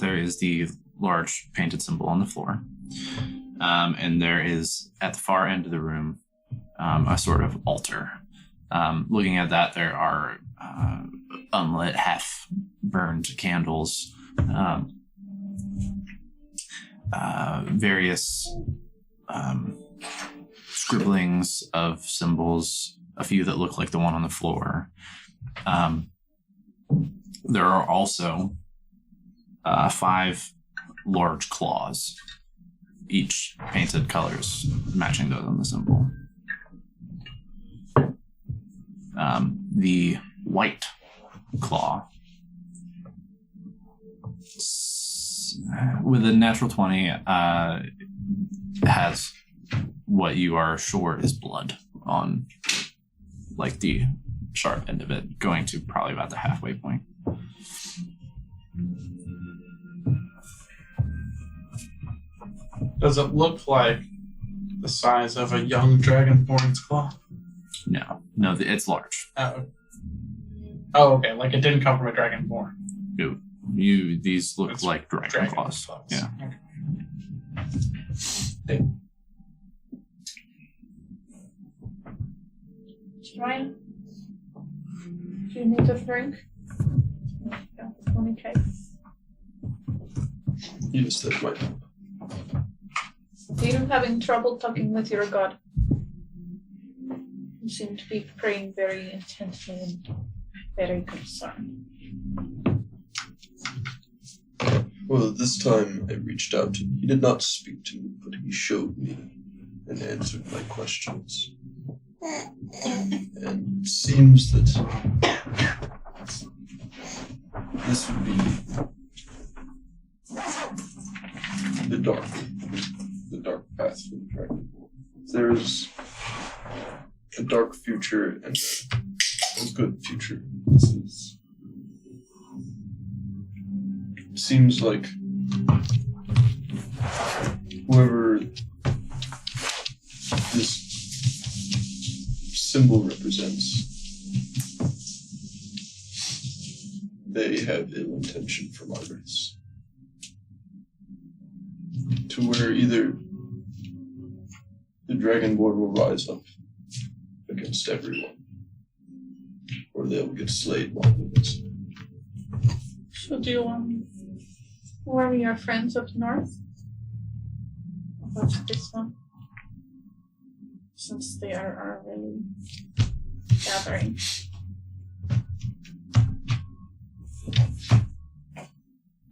There is the large painted symbol on the floor. And there is, at the far end of the room, a sort of altar. Looking at that, there are unlit, half-burned candles, various scribblings of symbols, a few that look like the one on the floor. There are also 5 large claws, each painted colors matching those on the symbol. The white claw, with a natural 20, has what you are sure is blood on, like, the sharp end of it, going to probably about the halfway point. Does it look like the size of a young dragonborn's claw? No, it's large. Oh, okay. Like it didn't come from a dragonborn. These look It's like dragon claws. Yeah. Okay. Ryan, do you need a drink? Yeah, okay. Yes, that might help. Are you having trouble talking with your god? You seem to be praying very intently and very concerned. Well, this time I reached out to him. He did not speak to me, but he showed me and answered my questions. And it seems that this would be the dark path for the dragon. There's a dark future and a good future. Seems like whoever this symbol represents, they have ill intention for my race. To where either the Dragonborn will rise up against everyone, or they'll get slayed while they listen. So do you warn your friends up north about this one? Since they are really gathering.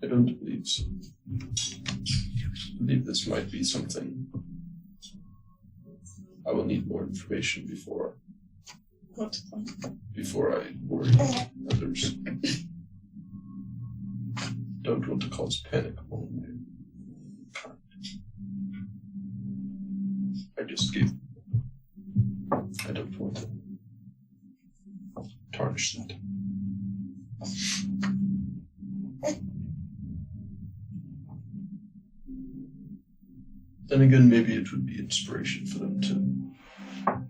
I don't believe so. I believe this might be something. I will need more information before I worry others. Don't want to cause panic among my kind. I just gave. I don't want tarnish that. Then again, maybe it would be inspiration for them to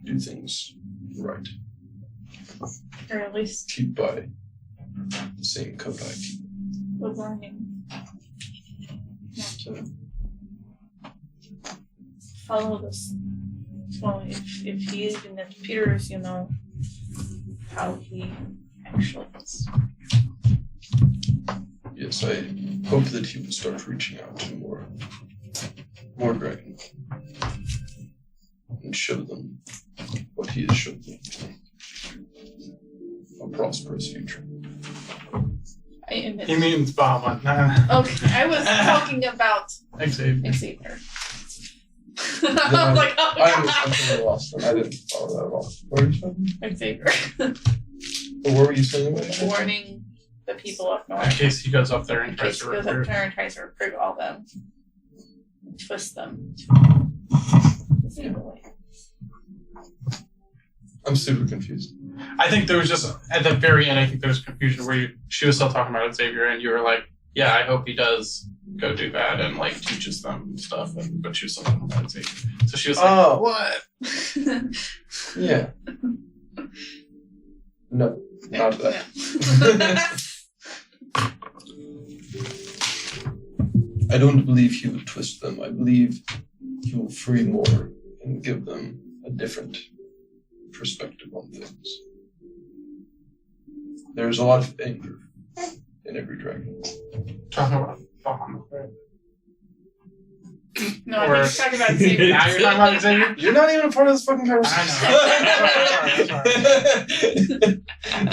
do things right. Or at least Keep by the same code I keep. the warning. Not to follow this. Well, if he even appears, how he actually is. Yes, I hope that he will start reaching out to more dragons and show them what he has shown them. A prosperous future. I admit. He means Bahamut. Nah. Okay, I was talking about Xavier. Xavier. I was like, oh I'm god. totally lost. I didn't follow that at all. What were you saying? Xavier. What were you saying about that? Warning the people of In North. case he goes up there and In tries case to he goes up recruit. there and tries to recruit all them. Twist them. I'm super confused. I think there was just, at the very end, I think there was confusion where she was still talking about Xavier and you were like, yeah, I hope he does go do that and like teaches them stuff, but she was still talking about Xavier. So she was like, Oh. what? Yeah. No, not that. I don't believe he will twist them. I believe he will free more and give them a different perspective on things. There's a lot of anger in every dragon. Talking about Bahamut, right? No, I think you're talking about Xavier. Now you're talking about Xavier? You're not even a part of this fucking conversation.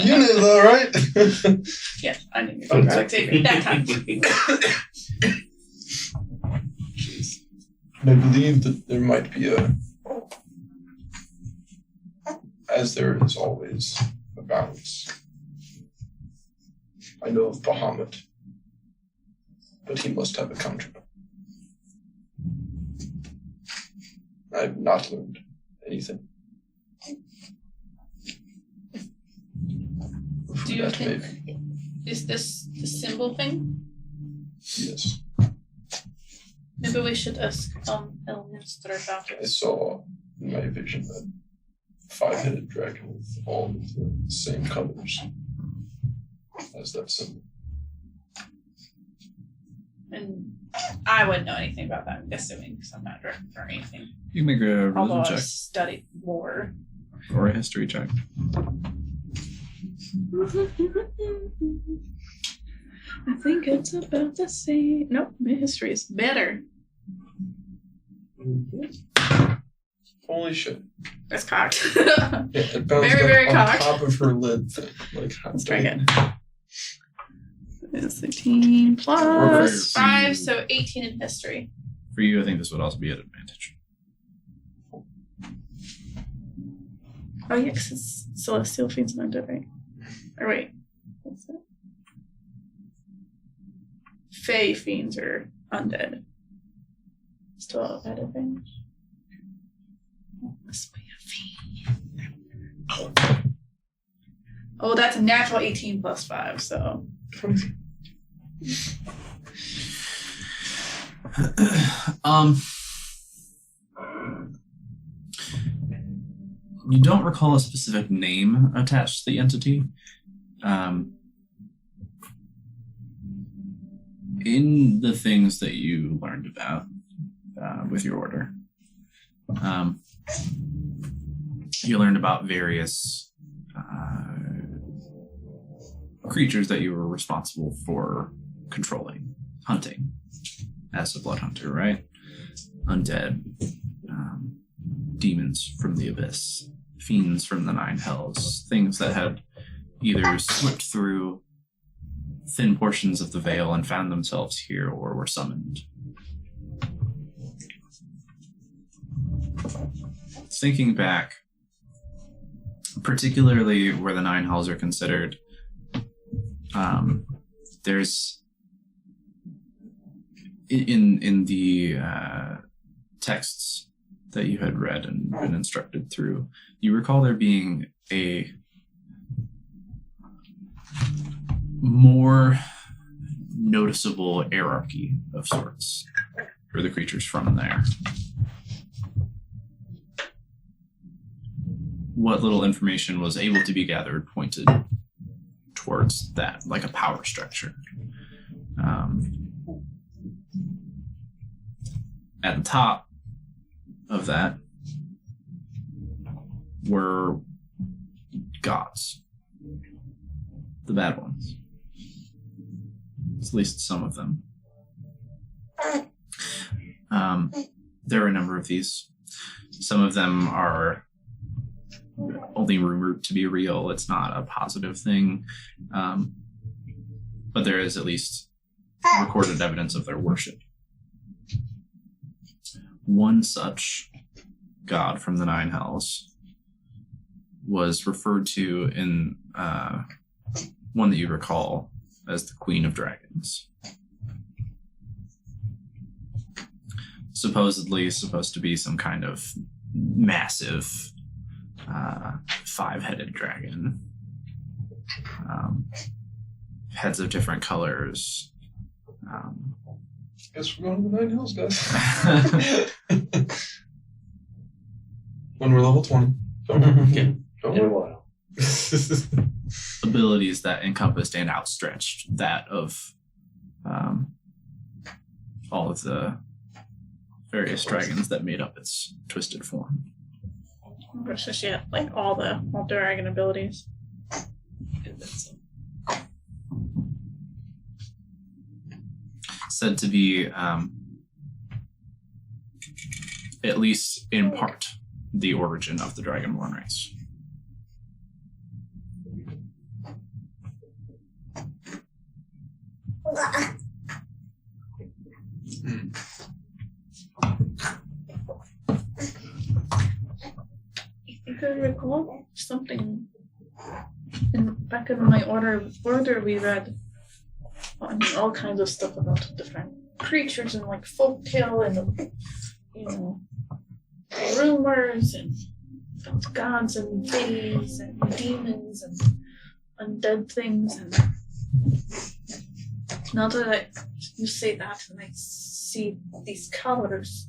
You knew though, right? Yes, I knew you were talking about Xavier that time. And I believe that there might be as there is always, a balance. I know of Bahamut, but he must have a counterpart. I have not learned anything. Do you That think maybe. is this the symbol thing? Yes. Maybe we should ask Elminster about I it. saw in my vision that 5-headed dragon with all of the same colors as that symbol. And I wouldn't know anything about that, I'm assuming, because I'm not a director or anything. You can make a Although religion I've check studied war. or a history check. I think it's about the same. Nope, my history is better. Holy shit. That's cocked. Yeah, it bounced Very, up very on cocked. top of her lid thing. Like, Let's try again. It's 13 plus For 5, you. so 18 in history. For you, I think this would also be an advantage. Oh, yeah, because it's Celestial Fiends and Undead, right? Or wait, what's that? Fey Fiends are undead. Still at advantage. This way a fiend. Oh, that's a natural 18 plus 5, so. You don't recall a specific name attached to the entity. In the things that you learned about with your order, you learned about various creatures that you were responsible for controlling, hunting, as a blood hunter, right? Undead, demons from the abyss, fiends from the nine hells, things that had either slipped through thin portions of the veil and found themselves here or were summoned. Thinking back, particularly where the nine hells are considered, there's in the texts that you had read and been instructed through, you recall there being a more noticeable hierarchy of sorts for the creatures from there. What little information was able to be gathered pointed towards that, like a power structure. At the top of that were gods, the bad ones. At least some of them. There are a number of these. Some of them are only rumored to be real. It's not a positive thing. But there is at least recorded evidence of their worship. One such god from the Nine Hells was referred to in one that you recall as the Queen of Dragons. Supposedly supposed to be some kind of massive five-headed dragon. Heads of different colors. Guess we're going to the Nine Hills, guys. When we're level 20. Okay. Don't In a worry. while. Abilities that encompassed and outstretched that of all of the various dragons that made up its twisted form. Versus yeah, like all dragon abilities. And then some. Said to be at least in part the origin of the Dragonborn race. I think I recall something back in my order we read all kinds of stuff about different creatures and like folktale and rumors and about gods and deities and demons and undead things. And now that you say that and I see these colors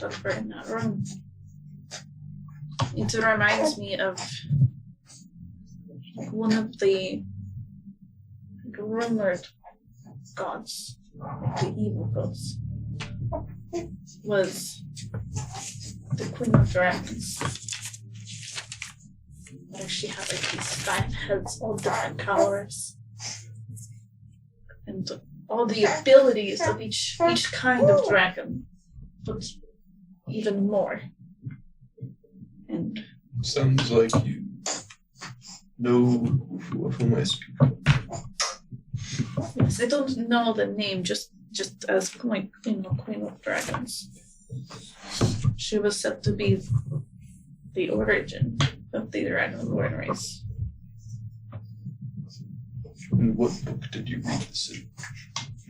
that were in that room, it reminds me of one of the rumored gods, the evil gods, was the Queen of Dragons. Where she had like these 5 heads, all different colors, and all the abilities of each kind of dragon, but even more. And Sounds like you know of whom I speak of. yes, I don't know the name, just as Queen of Dragons. She was said to be the origin of the Dragonborn race. In what book did you read this in?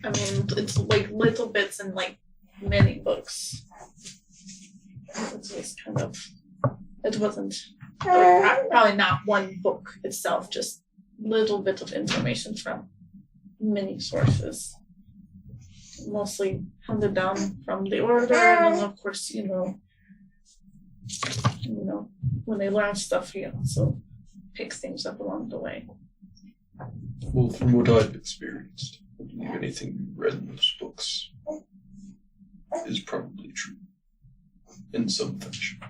I mean, it's like little bits in like many books. It's just kind of, it wasn't probably not one book itself, just little bit of information from many sources. Mostly handed down from the order, and then of course, when they learn stuff, he also picks things up along the way. Well, from what I've experienced, I believe anything you read in those books is probably true. In some fashion.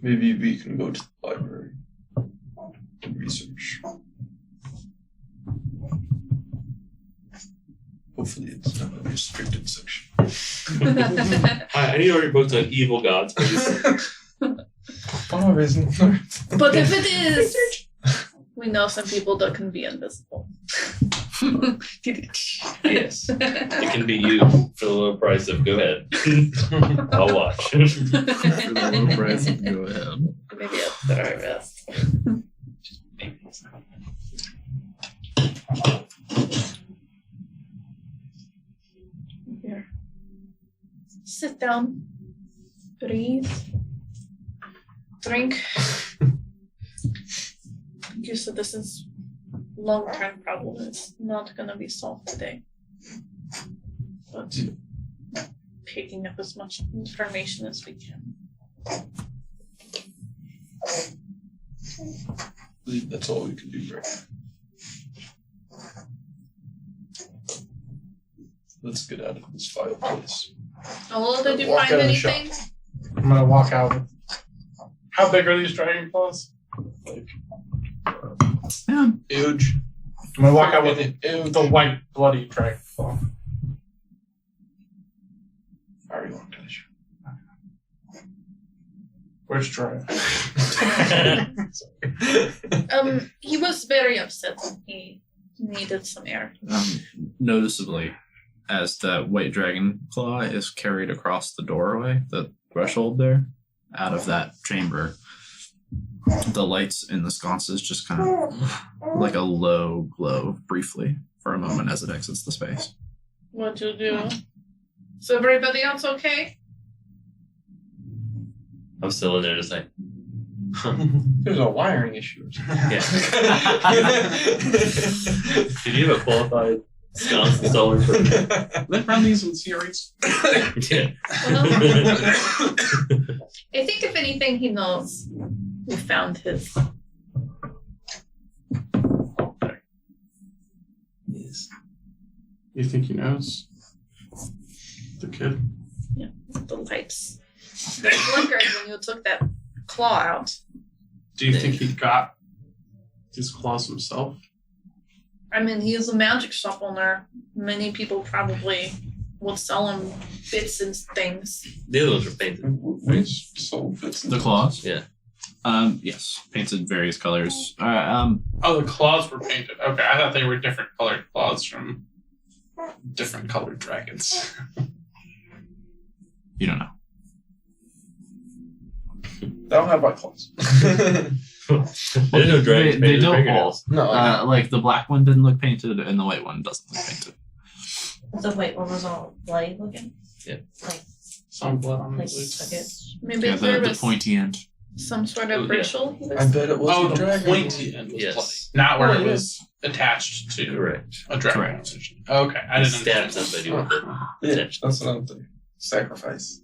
Maybe we can go to the library and research. Hopefully it's not a restricted section. Hi, I need all your books on evil gods, please. For no reason. But if it is, we know some people that can be invisible. Yes. It can be you for the low price of go ahead. I'll watch. For the low price, go ahead. Maybe I'll put our best. Here. Sit down. Breathe. Drink. you said, this is long-term problem. It's not gonna be solved today. But picking up as much information as we can. I believe that's all we can do right now. Let's get out of this fireplace. Oh, did you Walk find out of the shop. anything? I'm gonna walk out. How big are these dragon claws? Yeah. Huge. I'm gonna walk out with Huge. the white bloody dragon claw. Very long finish. Where's Troy? He was very upset. He needed some air. Noticeably, as the white dragon claw is carried across the doorway, the threshold there, out of that chamber, the lights in the sconces just kind of like a low glow briefly for a moment as it exits the space. What'd you do? So everybody else okay? I'm still in there just like, There's a wiring issue. Or something. yeah. Did you have a qualified sconce installer for Let's run these in series. Yeah. Well, I think if anything, he knows who found his. Yes. You think he knows? The kid? The lights. They flickered when you took that claw out. Do you think he got these claws himself? I mean, he is a magic shop owner. Many people probably would sell him bits and things. The other ones were painted. We sold bits. The claws? Yeah. Yes, painted various colors. Oh, the claws were painted. Okay, I thought they were different colored claws from different colored dragons. You don't know. I don't have white claws. There's no dragons They painted don't fingernails. No, Like the black one didn't look painted, and the white one doesn't look painted. The white one was all bloody looking. Yeah. Like Some blood on like his boots. took it. Maybe Yeah, there the was pointy end. some sort Oh, of yeah. ritual. He I was bet it was Oh, the the dragon. pointy end was Yes. bloody. Not where Oh, it yeah. was attached to Correct. a dragon. Correct. Okay, I I didn't stabbed understand. somebody with it. Yeah, Attention. that's what I'm thinking. Sacrifice.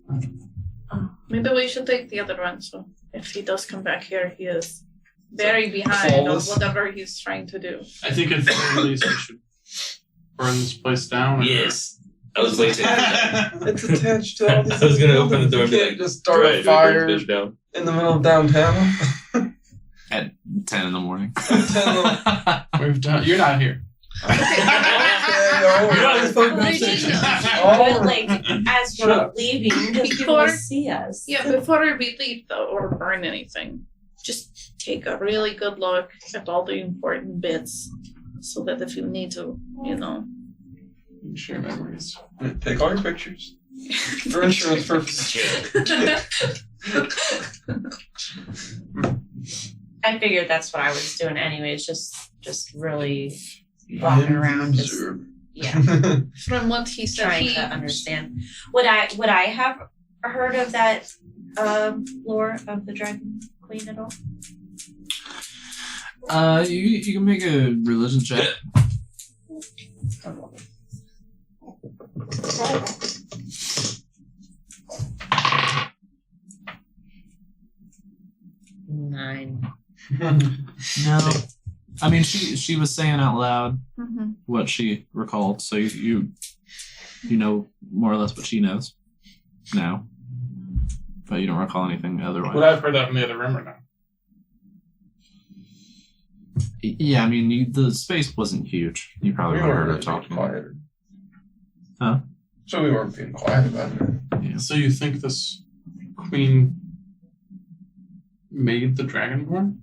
Maybe we should take the other one. So if he does come back here, he is very behind on flawless. whatever he's trying to do. I think at the very least we should burn this place down. Yes. I was waiting. I It's attached to all these. was gonna open the door and You be can't like, just start right, a fire fish down. in the middle of downtown. At 10 in the morning. We've done. You're not here. You're not this fucking conversation. But like as Shut we're up. leaving, just people Before- will see us. Yeah, before we leave though, or burn anything, just take a really good look at all the important bits, so that if you need to, Share memories. Take all your pictures for insurance purposes. I figured that's what I was doing anyways, just really walking around, just Observe. yeah, From what he said, trying to understand. Would I have heard of that lore of the Dragon Queen at all? You can make a religion check. Nine. No. I mean, she was saying out loud Mm-hmm. what she recalled, so you know more or less what she knows now, but you don't recall anything otherwise. Would I have heard that from the other room or not? Yeah, I mean, the space wasn't huge. You probably We would have weren't heard her really being talking. quieter. Huh? So we weren't being quiet about it. Yeah. So you think this queen made the dragonborn?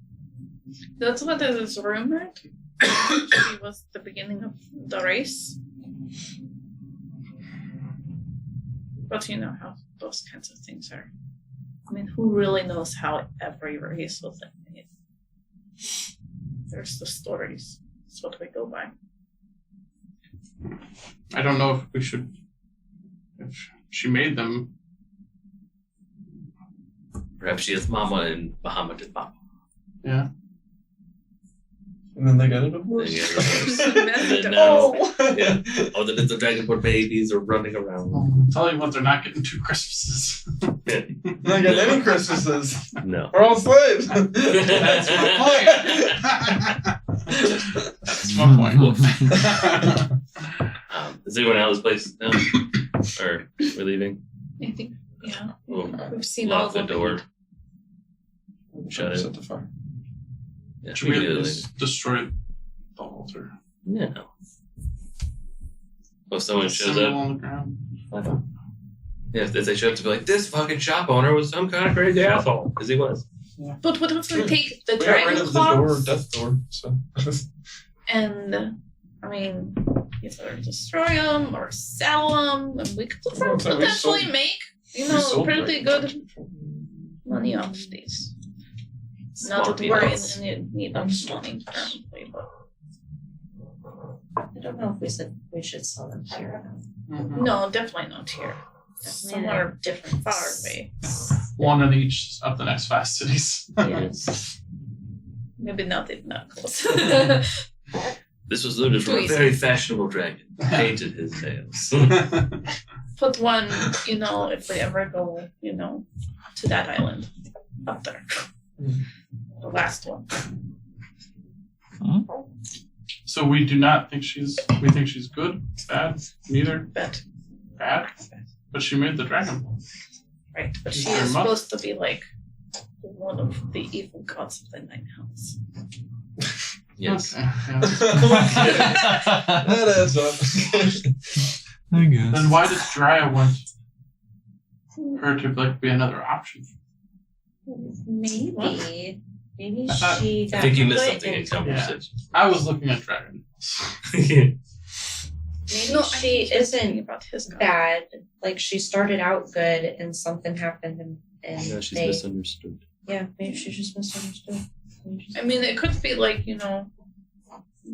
That's what it is rumored. She was the beginning of the race. But you know how those kinds of things are. I mean, who really knows how every race was made? There's the stories. That's what we go by. I don't know if we should. If she made them, Perhaps she is Mama and Muhammad is Papa. yeah. And then they got it a They horse. get a horse. That's then the- now- oh. Yeah. All the little dragonborn babies are running around. I'll tell you what, they're not getting 2 Christmases. Not got any Christmases. No. We're all slaves. That's my point. That's my point. Is anyone out of this place now? Or we're leaving? I think, yeah. We'll We've seen all lock the of door. Shut it. Set the fire. Yeah, Should we we can do at it least destroy the altar? later. Yeah. Well, if someone shows Symbol up, on the ground. yeah, if they show up to be like, this fucking shop owner was some kind of crazy asshole, because he was. But what if we take the We got rid dragon of the door, claws death door. So and, I mean, either destroy them or sell them, and we could Well, so we potentially sold- make, you we know, sold pretty dragons. good money off these. Small Not that we're peanuts. in need of money currently, but I don't know if we said we should sell them here. Mhm. no, definitely not here. Somewhere different, far away. One in each of the next 5 cities. Yes. Maybe not even that close. This was looted from Too a easy. very fashionable dragon. Painted his nails. Put one, you know, if we ever go, you know, to that island up there. The last one. So we do not think we think she's good, bad, neither, But bad. But she made the dragon. right, but she Very is much. supposed to be like one of the evil gods of the Nine Hells. Yes. Okay. Yeah. that adds up. I guess. Then why did Drea want her to like be another option? Maybe. Maybe I thought- she I got think you missed put something in into- conversation. I was looking at dragon. Maybe No, she thinking isn't about his god. bad. Like she started out good and something happened and No, she's they, misunderstood. yeah, maybe she just misunderstood. Maybe she- I mean, it could be like, you know,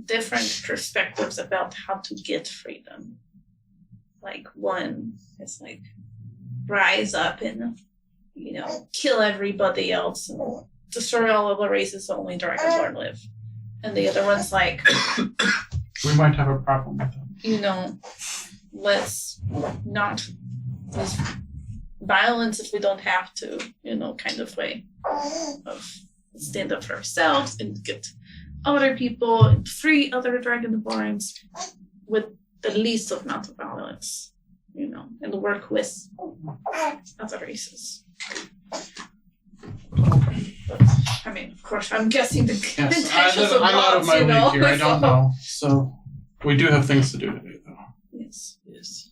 different perspectives about how to get freedom. Like, one is like, rise up and, you know, kill everybody else and destroy all of the races so only Dragonborn live. And the other one's like, We might have a problem with that. you know, let's not use violence if we don't have to, you know, kind of way of stand up for ourselves and get other people and free other Dragonborns with the least amount of violence, you know, and work with other races. But, I mean, of course, I'm guessing the Yes, intentions of I'm out of gods, my you league know. here. I don't so- know. So we do have things to do today, though. Yes. Yes.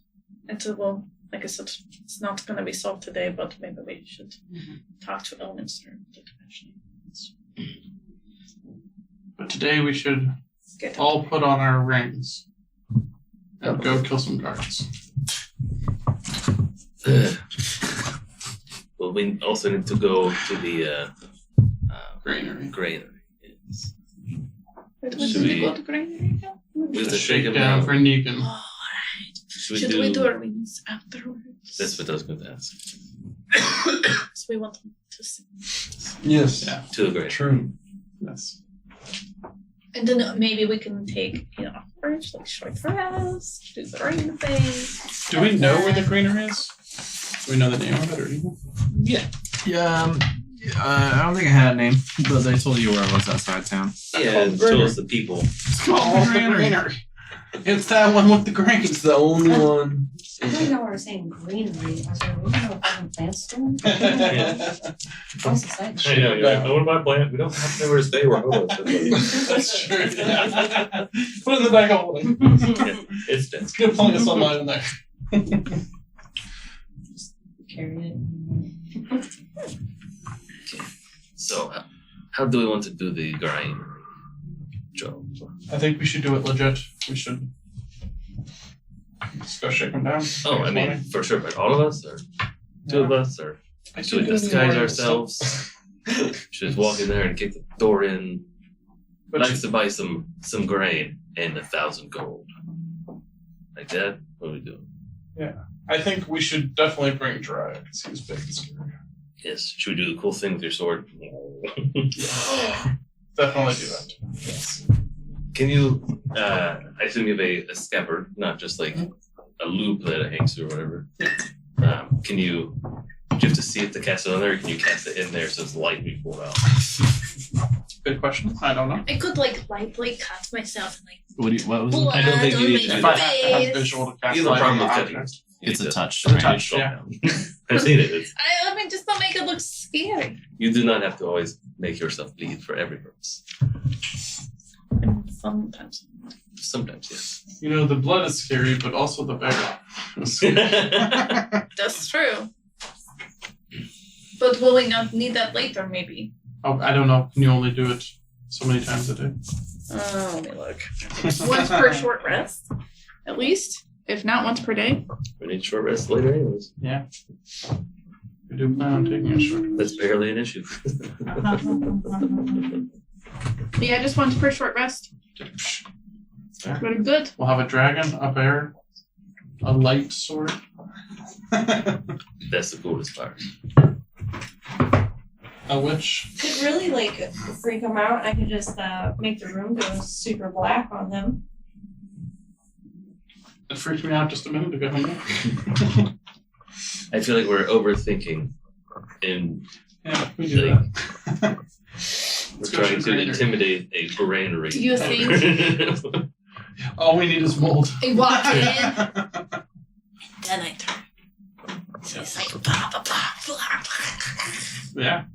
And so, well, like I said, it's not going to be solved today, but maybe we should talk to Elminster. But today we should Get all put on our rings and go kill some guards. Well, we also need to go to the Granary. granary. Yes. Wait, we Should need to we- go to Granary now? We have The to shake him shakedown down. for Negan. Oh, alright. Should Should we do our rings afterwards? That's what I was going to ask. So we want them to see. Yes. Yeah. To the granary. True. Yes. And then maybe we can take, you know, orange, like short rest, do the ring thing. Do we know where the Granary is? Do we know the name of it or anything? Yeah, I don't think I had a name, but they told you where it was outside town. Yeah, it shows the people. It's called the Granary. It's that one with the grains. It's the only one. I don't know why we're saying greenery. I was like, we don't know what plants still. What's the site? I know, you're like, I want to buy a plant. We don't have to know where to stay. We're homeless. That's true. Yeah. Put it in the bag of holding. It's dense. It's gonna plant us online in there. Carry it. So, how do we want to do the granary, Joe? I think we should do it legit. We should just go shake them down. Oh, I mean, for sure, but all of us, or two of us, or should we disguise ourselves? Should just walk in there and kick the door in. But Likes to buy some grain and 1,000 gold. Like that? What are we doing? I think we should definitely bring Dry because he was big and scary. Yes. Should we do the cool thing with your sword? Definitely do that. Yes. Can you? I assume you have a scabbard, not just like a loop that it hangs through or whatever. Can you? Do you have to see it to cast it on there, or can you cast it in there so it's light when you pull it out? Good question. I don't know. I could like lightly cut myself and like What was blood it? I don't think you on need to my do If I that. have face. visual to cast You have a light on problem the with cutting. object. It's a touch. It's a right? touch, yeah. I've seen it. It's, I mean, just to make it look scary. you do not have to always make yourself bleed for every purpose. And sometimes. Sometimes, yes. You know, the blood is scary, but also the bear. That's true. But will we not need that later, maybe? Oh, I don't know. Can you only do it so many times a day? Let me look. Once per short rest, at least. If not, once per day. We need short rest later, anyways. Yeah. We do plan on taking a short rest. That's barely an issue. Yeah, just once per short rest. Yeah. Very good. We'll have a dragon, a bear, a light sword. That's the coolest part. A witch. Could really like freak them out. I could just make the room go super black on them. It freaked me out just a minute ago. I feel like we're overthinking in Yeah, we do that. we're trying to intimidate a granary. Do you think- All we need is mold. I walk in, then I turn. It's like blah, blah, blah, blah, blah. Yeah.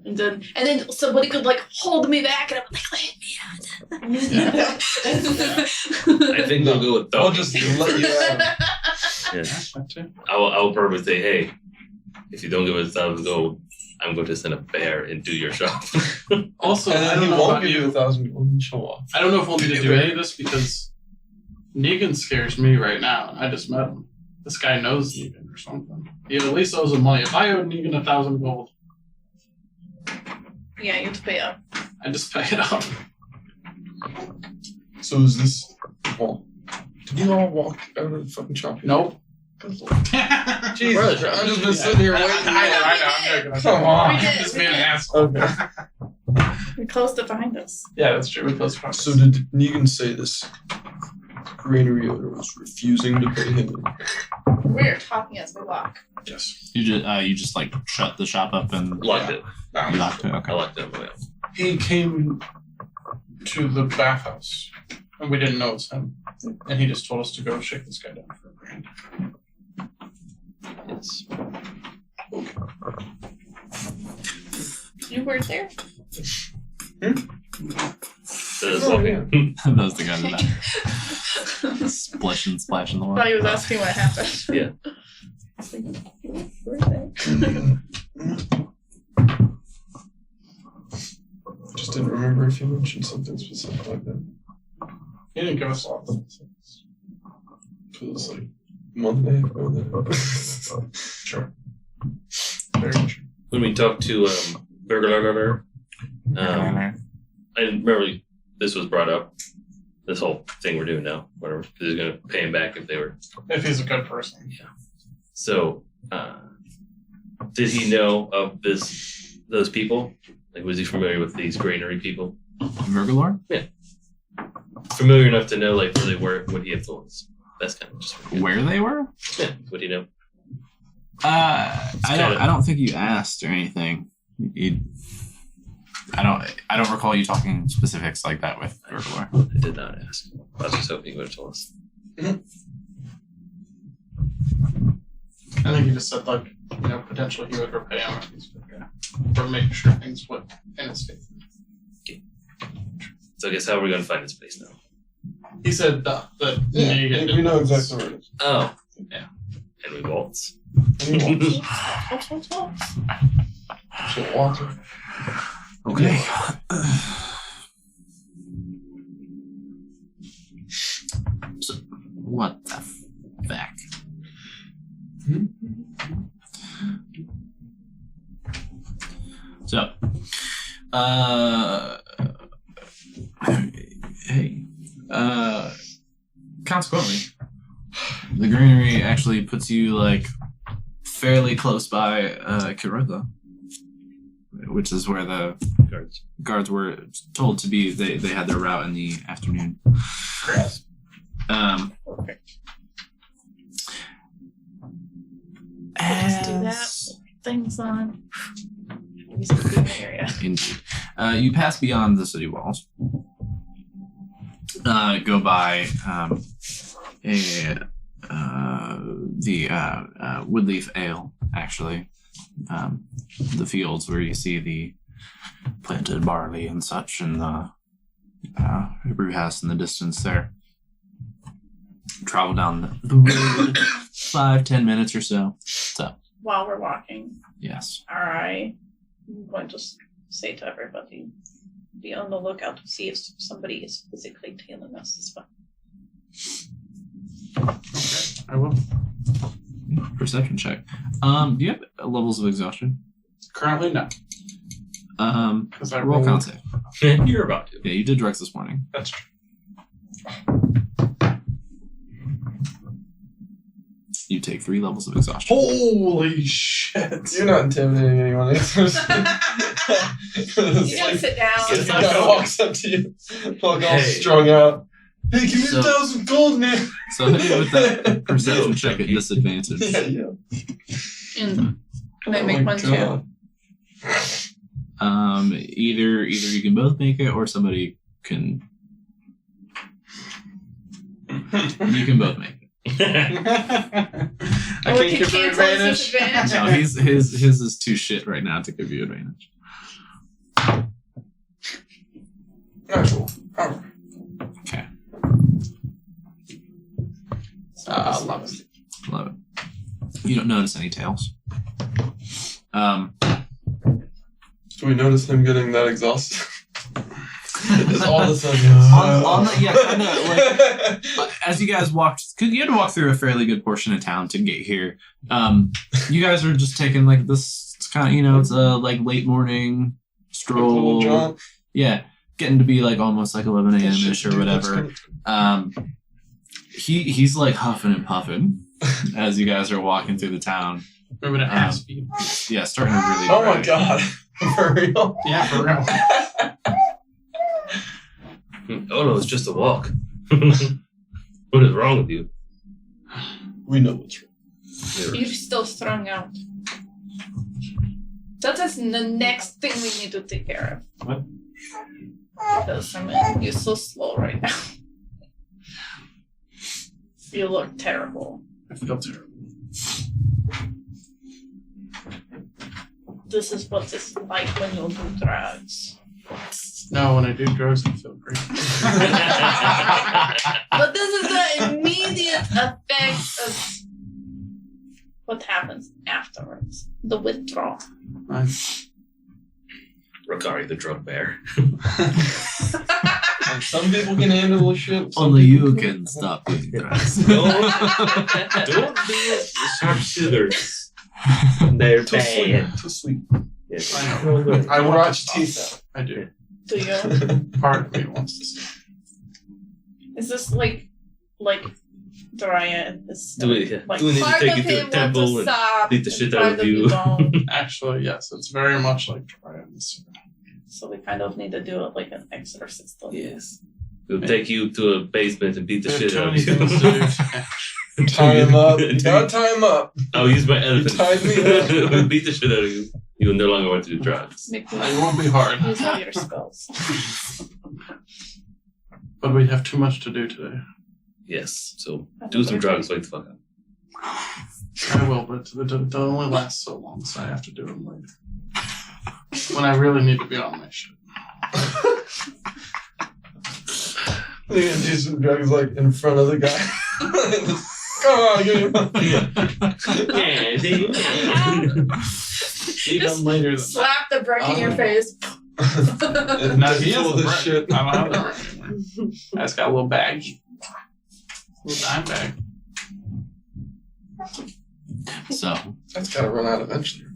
And then somebody could like hold me back and I'm like, let me out. I think they'll go with I'll dog. just let you out. Yes. That too. I will probably say, hey, if you don't give us 1,000 gold, I'm going to send a bear and do your shop. Also, And I then don't he know won't about give you you. 1,000 gold and show off. I don't know if we'll need to do any of this because Negan scares me right now. I just met him. This guy knows Negan or something. He at least owes him money. If I owed Negan 1,000 gold, Yeah, you have to pay up. I just pay it up. So is this... Well, did you all walk out of the fucking shop? Nope. Good lord. Jesus, Brother, I've just been sitting here waiting. I know. Come on. We did, This we man an did. asshole. Okay. We closed it behind us. Yeah, that's true. We close friends. So did Negan say this granary owner was refusing to pay him? We're talking as we walk. Yes. You just like shut the shop up and Locked it. you locked it. I Okay. locked it on my way out. He came to the bathhouse, and we didn't know it's him. And he just told us to go shake this guy down for $1,000. Yes. You weren't there? So it's walking. Those the guys that splish and splash in the I water. thought he was asking what happened. Yeah. It's like, you were there. Just didn't remember if you mentioned something specific like that. He didn't give us a lot of things. It was like Monday or the... Sure. Very true. When we talked to Burger, I remember this was brought up. This whole thing we're doing now, whatever. Because he's going to pay him back if they were. If he's a good person. So, did he know of those people? Like, was he familiar with these granary people? Vergalore? Familiar enough to know like where they were when he had told us. That's kind of just Where they were? Yeah, would he know? I don't think you asked or anything. I don't recall you talking specifics like that with Vergalore. I did not ask. I was just hoping he would have told us. I think he just said, like, potentially he would repay him if he's a good guy. For making sure things went in his favor. So I guess how are we going to find this place now? He said that Yeah, Negan we know exactly where it is. Oh, Yeah. And we waltz. And he wants What? to walk it. Okay. So, what the fuck? So, consequently, the granary actually puts you like fairly close by Kirotha, which is where the Guards. Guards were told to be. They had their route in the afternoon. Perfect. Let's do that. Things on. Use the green area. Indeed. You pass beyond the city walls. Go by the Woodleaf Ale, actually. The fields where you see the planted barley and such, and the brew house in the distance there. Travel down the road 5-10 minutes or so. While we're walking, Yes. I'm going to say to everybody, be on the lookout to see if somebody is physically tailing us as well. Okay, I will. Perception check. Do you have levels of exhaustion? Currently, no. Because I Roll rolled. con save. You're about to. Yeah, you did drugs this morning. That's true. You take 3 levels of exhaustion. Holy shit! You're not intimidating anyone. You gotta sit down. Yes, Some guy walks up to you, walk all Hey. strung out. Hey, give me So- 1,000 gold, man. So hit me with that perception No, check at Chucky. disadvantage. Yeah. And can I Oh make my one too? God. Either you can both make it, or somebody can. You can both make it. I Or can't we can give her cancel advantage. this advantage. No, his is too shit right now to give you advantage. Alright, cool. Alright. Okay, 11. love it. You don't notice any tails. Do we notice him getting that exhausted? It's all of a sudden. on the, yeah, kind of like as you guys walked, because you had to walk through a fairly good portion of town to get here. You guys are just taking like this. It's kind of, it's a like late morning stroll. John. Yeah, getting to be like almost like 11 a.m. ish or whatever. He's like huffing and puffing as you guys are walking through the town. Moving at half speed. Yeah, starting to really. Oh my drag. god. For real? Yeah, for real. Oh no, it's just a walk. What is wrong with you? We know what's wrong. You're still strung out. That is the next thing we need to take care of. What? Because you're so slow right now. You look terrible. I feel terrible. This is what it's like when you do drugs. No, when I do drugs, I feel great. But this is the immediate effect of what happens afterwards. The withdrawal. Rakari the drug bear. And some people can handle the shit. some Only people you can't. can stop doing drugs. Don't be a sharpshooters. They're Too sweet. bad. Too sweet. Yes. I know. I watch teeth. Teeth I do. Do you? Part of me wants to see. Is this like Daria is Do we, like do we need to part take of you to a him temple wants to and stop, beat the shit part out of you? don't. Actually, yes, it's very much like Triumphs. So we kind of need to do it like an exorcist. Yes. We'll take you to a basement and beat the There's shit too out many of you. things to do. Tie him up. You gotta tie him up. I'll use my elephant. tied me up. We'll beat the shit out of you. You will no longer want to do drugs. Make It won't be hard, use all your spells. but we have too much to do today. Yes. So do some drugs. Wake the fuck up. I will, but it only lasts so long, so I have to do them later. When I really need to be on my shit. They're gonna do some drugs like in front of the guy. Come on, give me money. Yeah, see? Even later than Slap the brick in your face. that. Now he has Full the of brick. shit. I don't have the brick anymore. I just got a little bag. Little dime bag. So That's gotta run out eventually.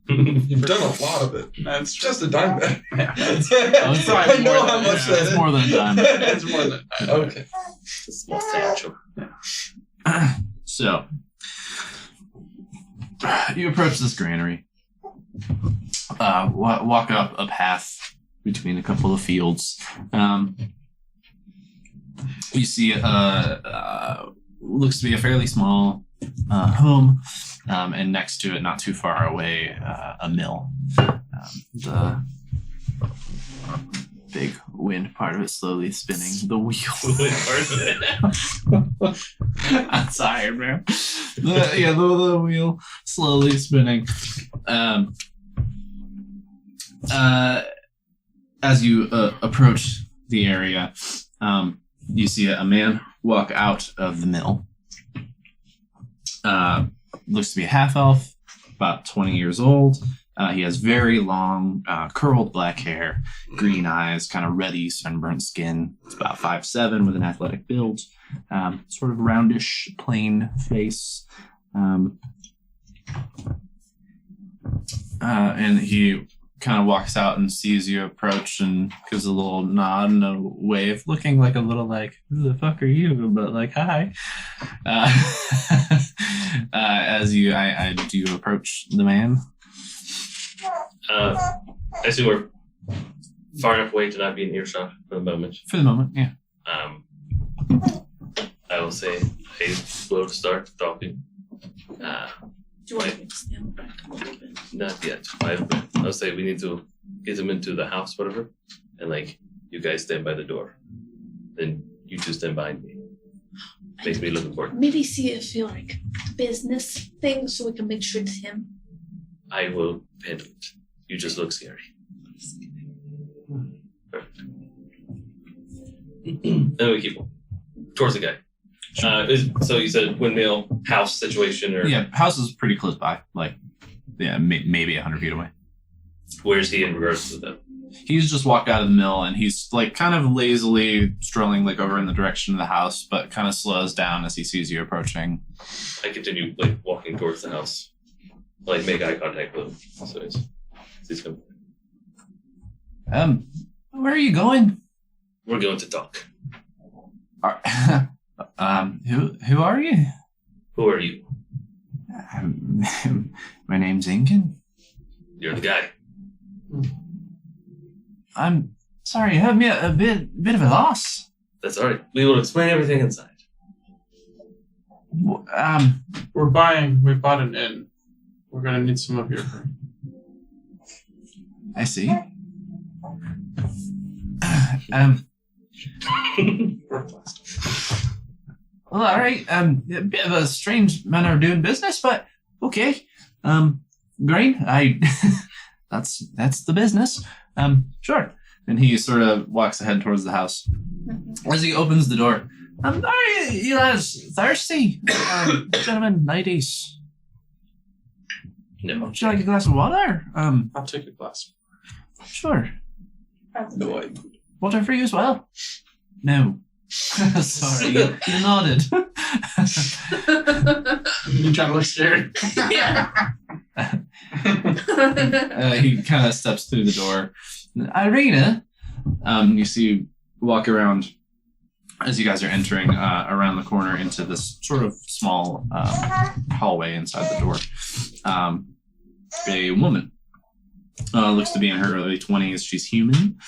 You've done a lot of it. That's It's just a dime bag. Yeah. it's I know more how than- much yeah, that it's is. more than a dime. It's more than that. Okay. It's a small satchel. So you approach this granary. walk up a path between a couple of fields. You see looks to be a fairly small home, and next to it, not too far away, a mill. The big wind part of it slowly spinning. The wheel. I'm tired, man. The wheel slowly spinning. As you approach the area, you see a man walk out of the mill. Looks to be a half-elf, about 20 years old. He has very long, curled black hair, green eyes, kind of reddy, sunburnt skin. It's about 5'7" with an athletic build, sort of roundish, plain face. And he kind of walks out and sees you approach and gives a little nod and a wave, looking like a little like, who the fuck are you? But like, hi. As I do approach the man. I assume we're far enough away to not be in earshot for the moment. For the moment, yeah. I will say, hey, slow to start talking. Do you want me to stand back a little bit? Not yet. I'll say we need to get him into the house, whatever, and like you guys stand by the door, then you two stand behind me. Makes me look important. Maybe see if you like business thing, so we can make sure it's him. I will handle it. You just look scary. Perfect. And we keep towards the guy. So you said windmill house situation, or Yeah, house is pretty close by. Like, yeah, maybe 100 feet away. where's he in regards to that? He's just walked out of the mill and he's like kind of lazily strolling like over in the direction of the house, but kind of slows down as he sees you approaching. I continue like walking towards the house, like make eye contact with him. So he's coming. Where are you going? We're going to talk. Who are you? Who are you? My name's Inkin. You're the guy. I'm sorry, you have me a bit of a loss. That's all right. We will explain everything inside. We bought an inn. We're gonna need some of your grain. I see. Well, all right. A bit of a strange manner of doing business, but okay. Grain, that's the business. Sure. And he sort of walks ahead towards the house. As he opens the door, are you lads thirsty? Gentlemen, ladies, No. would you like a glass of water? I'll take a glass. Sure. No, I Water for you as well? No. Sorry, you nodded. You trying to look scared? He kind of steps through the door. Irina, you see walk around as you guys are entering around the corner into this sort of small hallway inside the door. A woman looks to be in her early 20s. She's human,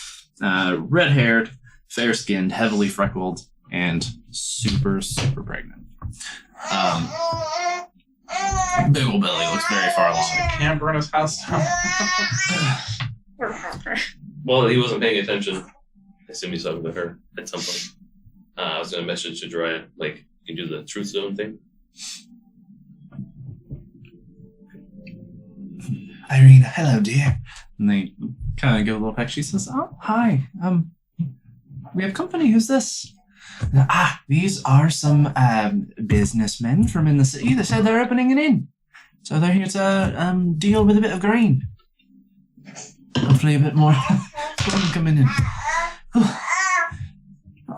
red-haired, fair-skinned, heavily freckled, and super, super pregnant. Big ol' belly looks very far along. Can't burn his house down. Well, he wasn't paying attention. I assume he's talking to her at some point. I was going to message to Jiraiya, like, you can do the truth zone thing. Irina, hello, dear. And they kind of give a little peck. She says, "Oh, hi. We have company. Who's this?" These are some businessmen from in the city. They said they're opening an inn, so they're here to deal with a bit of grain. Hopefully, a bit more grain coming in.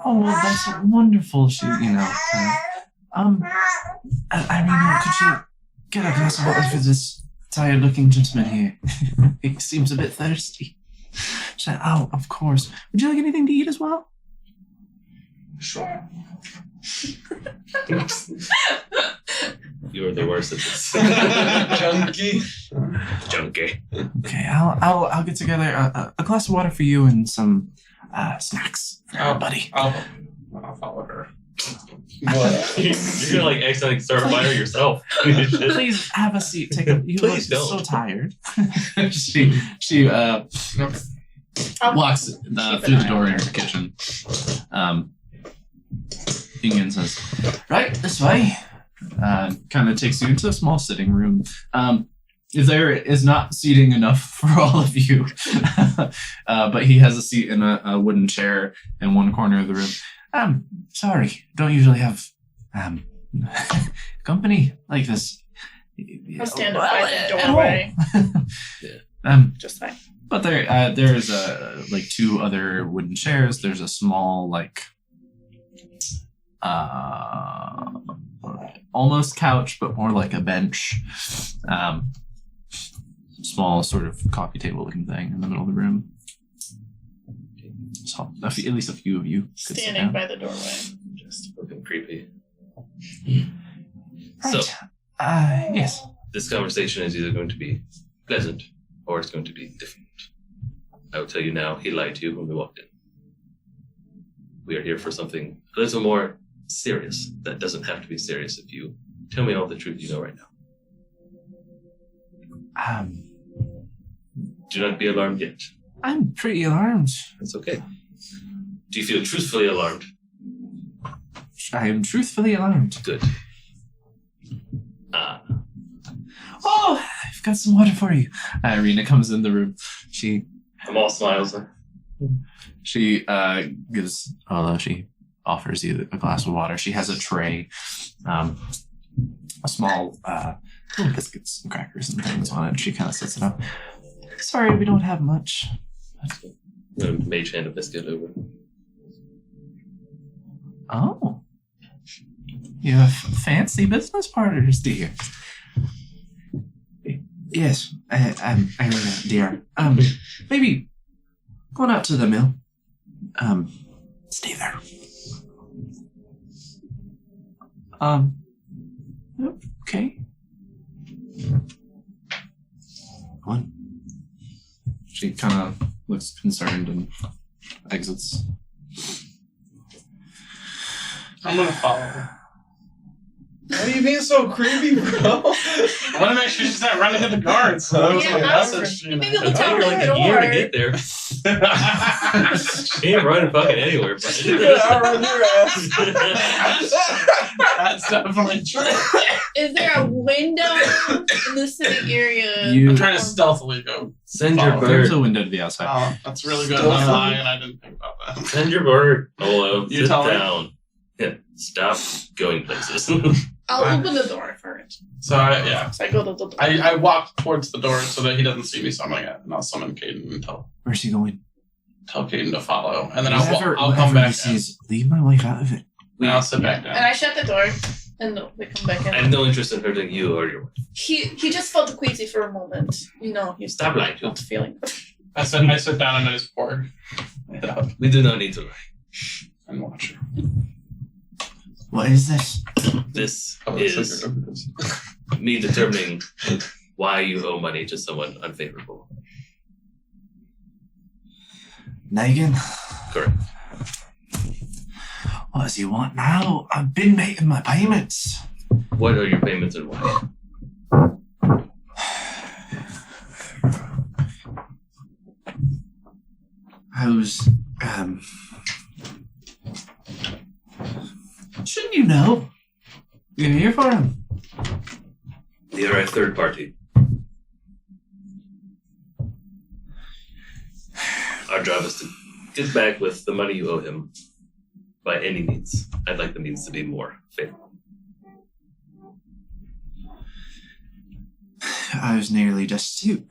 Oh, well, that's wonderful. She, Irina, could you get a glass of water for this tired-looking gentleman here? He seems a bit thirsty. She said, "Oh, of course. Would you like anything to eat as well?" Sure. You're they're worse at this. Junkie. Junkie. Okay, I'll get together a glass of water for you and some snacks for Oh. everybody. I'll follow her. What? You're gonna like accidentally start a fire yourself. Please have a seat. Take a. You Please look so don't. tired. she walks Keep through an the eye door on into the kitchen. Ingen says, "Right, this way." Kind of takes you into a small sitting room. There is not seating enough for all of you, but he has a seat in a wooden chair in one corner of the room. Sorry, don't usually have company like this. I'll stand by the at all. doorway. Just fine. But there's like two other wooden chairs. There's a small almost couch, but more like a bench. Small sort of coffee table looking thing in the middle of the room. So at least a few of you could sit Standing down. by the doorway. Just looking creepy. Right. So Yes. this conversation is either going to be pleasant or it's going to be difficult. I will tell you now, he lied to you when we walked in. We are here for something a little more serious. That doesn't have to be serious if you tell me all the truth you know right now. Do not be alarmed yet. I'm pretty alarmed. That's okay. Do you feel truthfully alarmed? I am truthfully alarmed. Good. Oh, I've got some water for you. Irina comes in the room. I'm all smiles. She offers you a glass of water. She has a tray, a small little biscuits and crackers and things on it. She kind of sets it up. Sorry, we don't have much. The mage hand a biscuit over. Oh, you have fancy business partners, dear. Yes, Irina, dear. Maybe going out to the mill. Stay there. Okay. Go on. She kind of looks concerned and exits. I'm gonna follow her. Why are you being so creepy, bro? I want to make sure she's not running to the guards. Yeah, Maybe I we'll thought tell you were her like the a year to door. get there. She ain't running fucking anywhere. Outrun your ass. That's definitely true. Is there a window in the city area? I'm trying to stealthily go. Send your There's bird. a window to the outside. Oh, that's really good. I'm lying. I didn't think about that. Send your bird. Olo, You sit tell her. down. Yeah, stop going places. I'll open the door for it. So yeah, So I go to the door. I walk towards the door so that he doesn't see me summoning it, and I'll summon Caden and tell Where's he going? Caden to follow, and then Whatever- I'll whatever come he back in. sees, leave my wife out of it. And I'll sit back And down. I shut the door, and we come back in. I have no interest in hurting you or your wife. He just felt queasy for a moment. You know, he's Stop lying to not feeling. I sit down and I just pour it up We do not need to lie. and watch her. What is this? This Oh, is me determining why you owe money to someone unfavorable. Nagin? Correct. What does he want now? I've been making my payments. What are your payments and why? I was, shouldn't you know? You're here for him. We are a third party. Our job is to get back with the money you owe him by any means. I'd like the means to be more favorable. I was nearly destitute.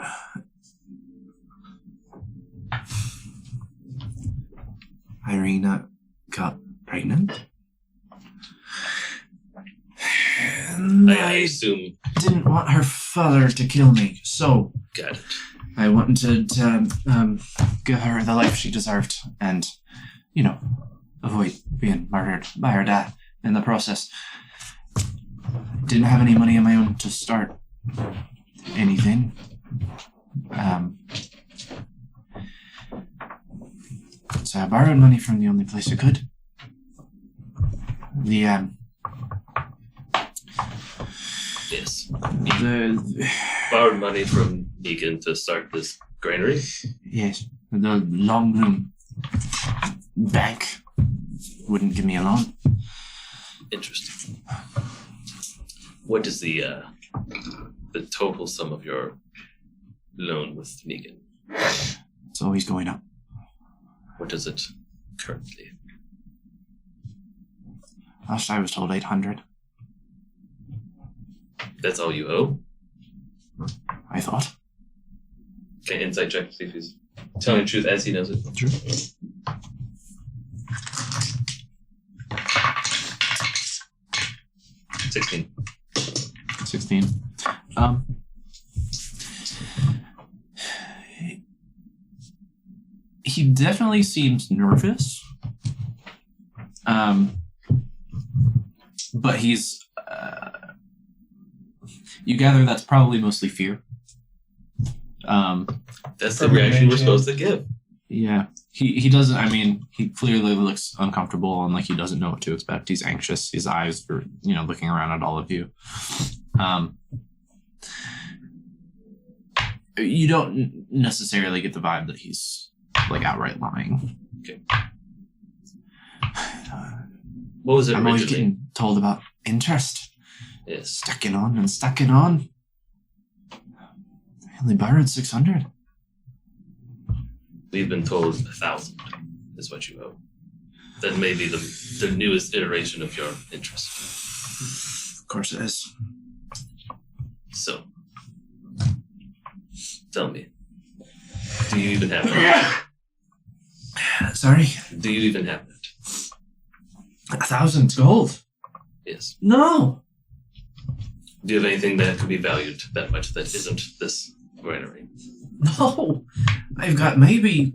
Irina got pregnant. And I assume. didn't want her father to kill me, so Got it. I wanted to give her the life she deserved and, avoid being murdered by her dad in the process. didn't have any money of my own to start anything. So I borrowed money from the only place I could. Yes. The Borrowed money from Negan to start this granary. yes, the Longbloom bank wouldn't give me a loan. Interesting. What is the total sum of your loan with Negan? It's always going up. What is it currently? Last I was told 800. That's all you owe? I thought. Okay, insight check, see if he's telling the truth as he knows it. True. 16. 16. He definitely seems nervous. But he's you gather that's probably mostly fear. That's the reaction we're supposed to give. Yeah. He doesn't, I mean, he clearly looks uncomfortable and like he doesn't know what to expect. He's anxious. His eyes are, looking around at all of you. You don't necessarily get the vibe that he's like outright lying. Okay. What was it I'm always originally? getting told about interest. Yes. Stacking on and stacking on. I only borrowed 600. We've been told 1,000 is what you owe. That may be the newest iteration of your interest. Of course it is. So, tell me, do you even have that? Sorry? Do you even have that? 1,000 gold? Yes. No! Do you have anything that could be valued that much that isn't this granary? No! I've got maybe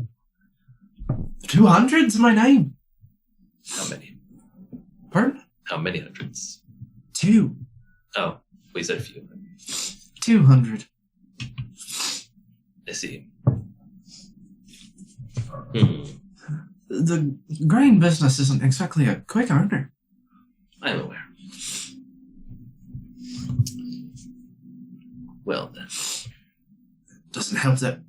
200 to my name. How many? Pardon? How many hundreds? 2. Oh, we said few. 200. I see. The grain business isn't exactly a quick earner. I'm aware. Well then. Doesn't help that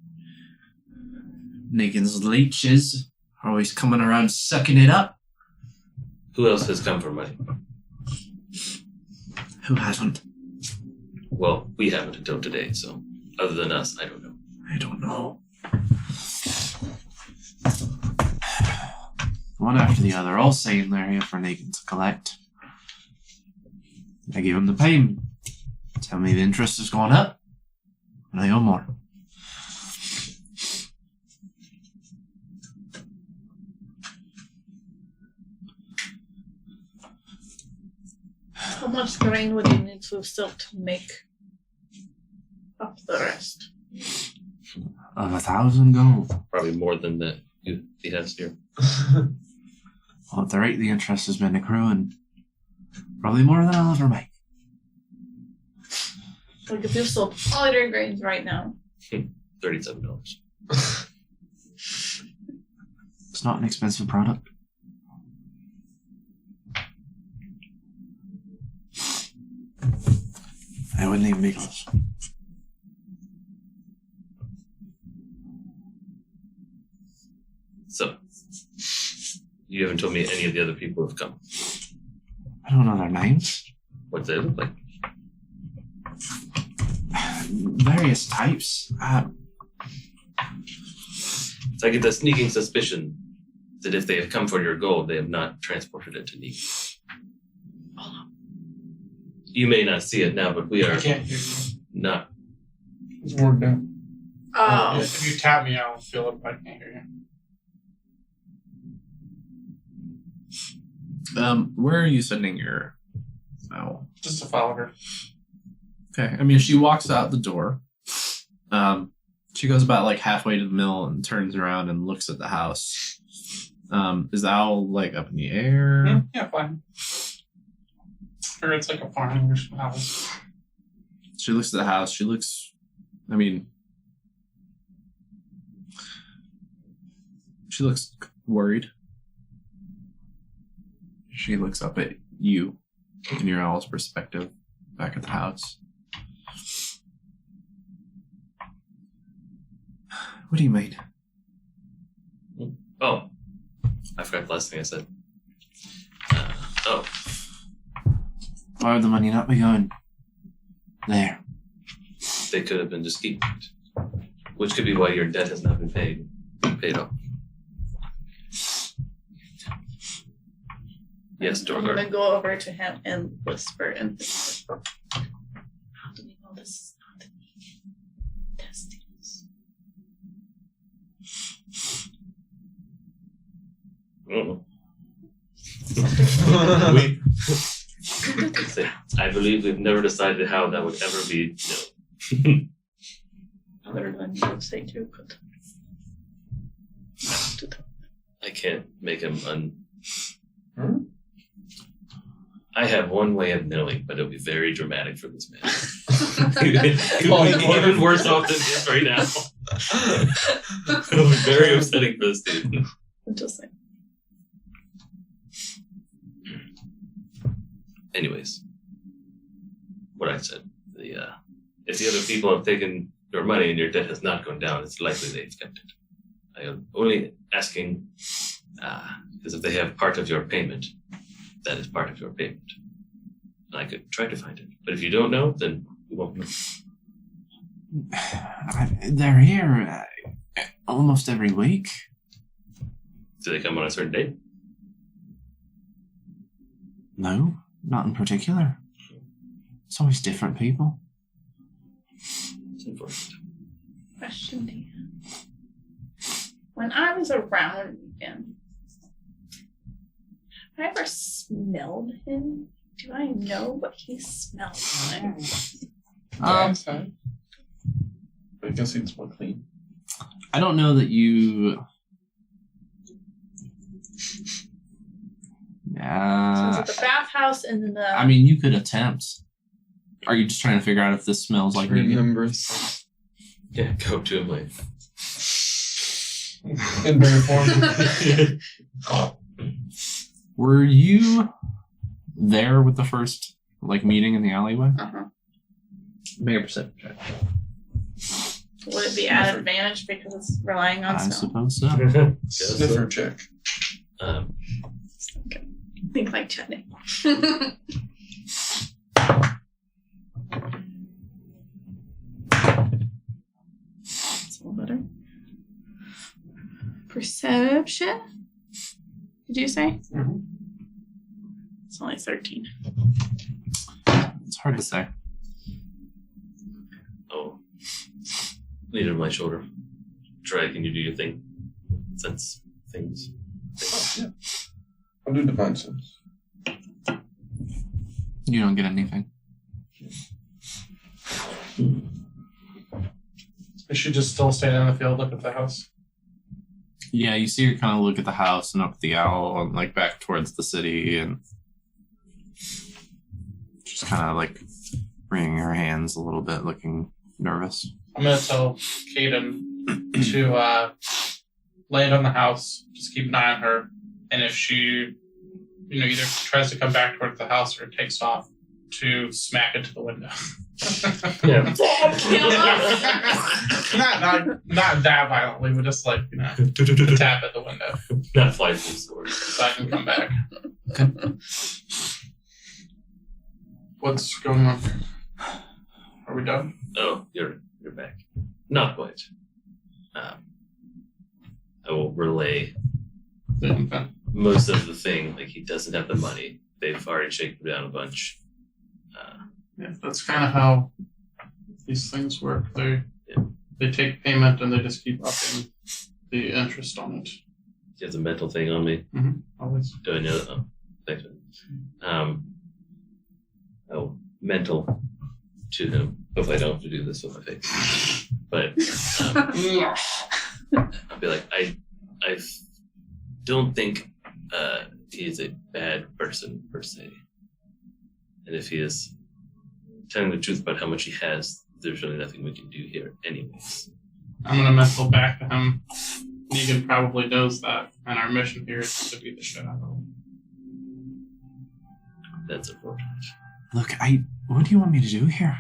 Negan's leeches are always coming around sucking it up. Who else has come for money? Who hasn't? Well, we haven't until today, so other than us, I don't know. I don't know. One after the other, all saying they're here for Negan to collect. I give him the payment. Tell me the interest has gone up, and I owe more. How much grain would you need to still to make up the rest? Of 1,000 gold. Probably more than that he has here. Well, at the rate the interest has been accruing, probably more than I'll ever make. Like if you sold all your grains right now. $37. It's not an expensive product. I wouldn't even be close. So, you haven't told me any of the other people have come. I don't know their names. What do they look like? Various types. So I get the sneaking suspicion that if they have come for your gold, they have not transported it to Negan. You may not see it now, but we I are can't hear you. not. It's word down. Oh. If you tap me, I'll feel it, but I can't hear you. Where are you sending your owl? Just to follow her. Okay. I mean, she walks out the door. She goes about like halfway to the mill and turns around and looks at the house. Is the owl like up in the air? Yeah, fine. Or it's like a farmer's house. She looks at the house. She looks worried. She looks up at you in your owl's perspective back at the house. What do you mean? Oh, I forgot the last thing I said. Why would the money not be going there? They could have been just keeping it. Which could be why your debt has not been paid off. Yes, I'm Dorgar. gonna go over to him and whisper and think, how do we know this is not the testicles? I believe we've never decided how that would ever be known. Other than you would say to put. I can't make him I have one way of knowing, but it'll be very dramatic for this man. He'll be even worse off than he is right now. It'll be very upsetting for this dude. Interesting. Anyways, what I said, if the other people have taken your money and your debt has not gone down, it's likely they've kept it. I am only asking because if they have part of your payment, that is part of your payment. And I could try to find it. But if you don't know, then you won't know. They're here almost every week. Do they come on a certain date? No, not in particular. It's always different people. It's unfortunate. Question to you. When I was around him, have I ever smelled him? Do I know what he smells like? I guess it's more clean. I don't know that you. So it's at the bathhouse and the. I mean, you could attempt. Are you just trying to figure out if this smells like Negan? Remember. Yeah, go up to him like. In very form. Were you there with the first meeting in the alleyway? Uh-huh. Make a perception check. Would it be at advantage because it's relying on I smell? suppose so. Sniffer check. Think like Chetney. It's a little better. Perception? Did you say? Mm-hmm. It's only 13. It's hard to say. Oh. Lean on my shoulder. Try, can you do your thing? Sense things. Yeah. I'll do divine sense. You don't get anything. Is she just still standing in the field, look at the house? Yeah, you see her kind of look at the house and up at the owl and back towards the city and just kind of wringing her hands a little bit, looking nervous. I'm gonna tell Kaden to land on the house, just keep an eye on her, and if she, either tries to come back towards the house or takes off, to smack into the window. Yeah. not that violently, but just tap at the window Not fly through scores. so I can come back. Okay. What's going on here? Are we done? Oh, you're back. Not quite. I will relay Okay. most of the thing. He doesn't have the money. They've already shaken him down a bunch. Yeah, that's kind of how these things work. They take payment and they just keep upping the interest on it. He has a mental thing on me. Always. Do I know that? Oh, thanks. Mental to him. Hopefully I don't have to do this with my face. But I'll be like, I don't think he's a bad person per se. And if he is telling the truth about how much he has, there's really nothing we can do here anyways. I'm gonna mental back to him. Negan probably knows that, and our mission here is to beat the shit out of him. That's unfortunate. Look, what do you want me to do here?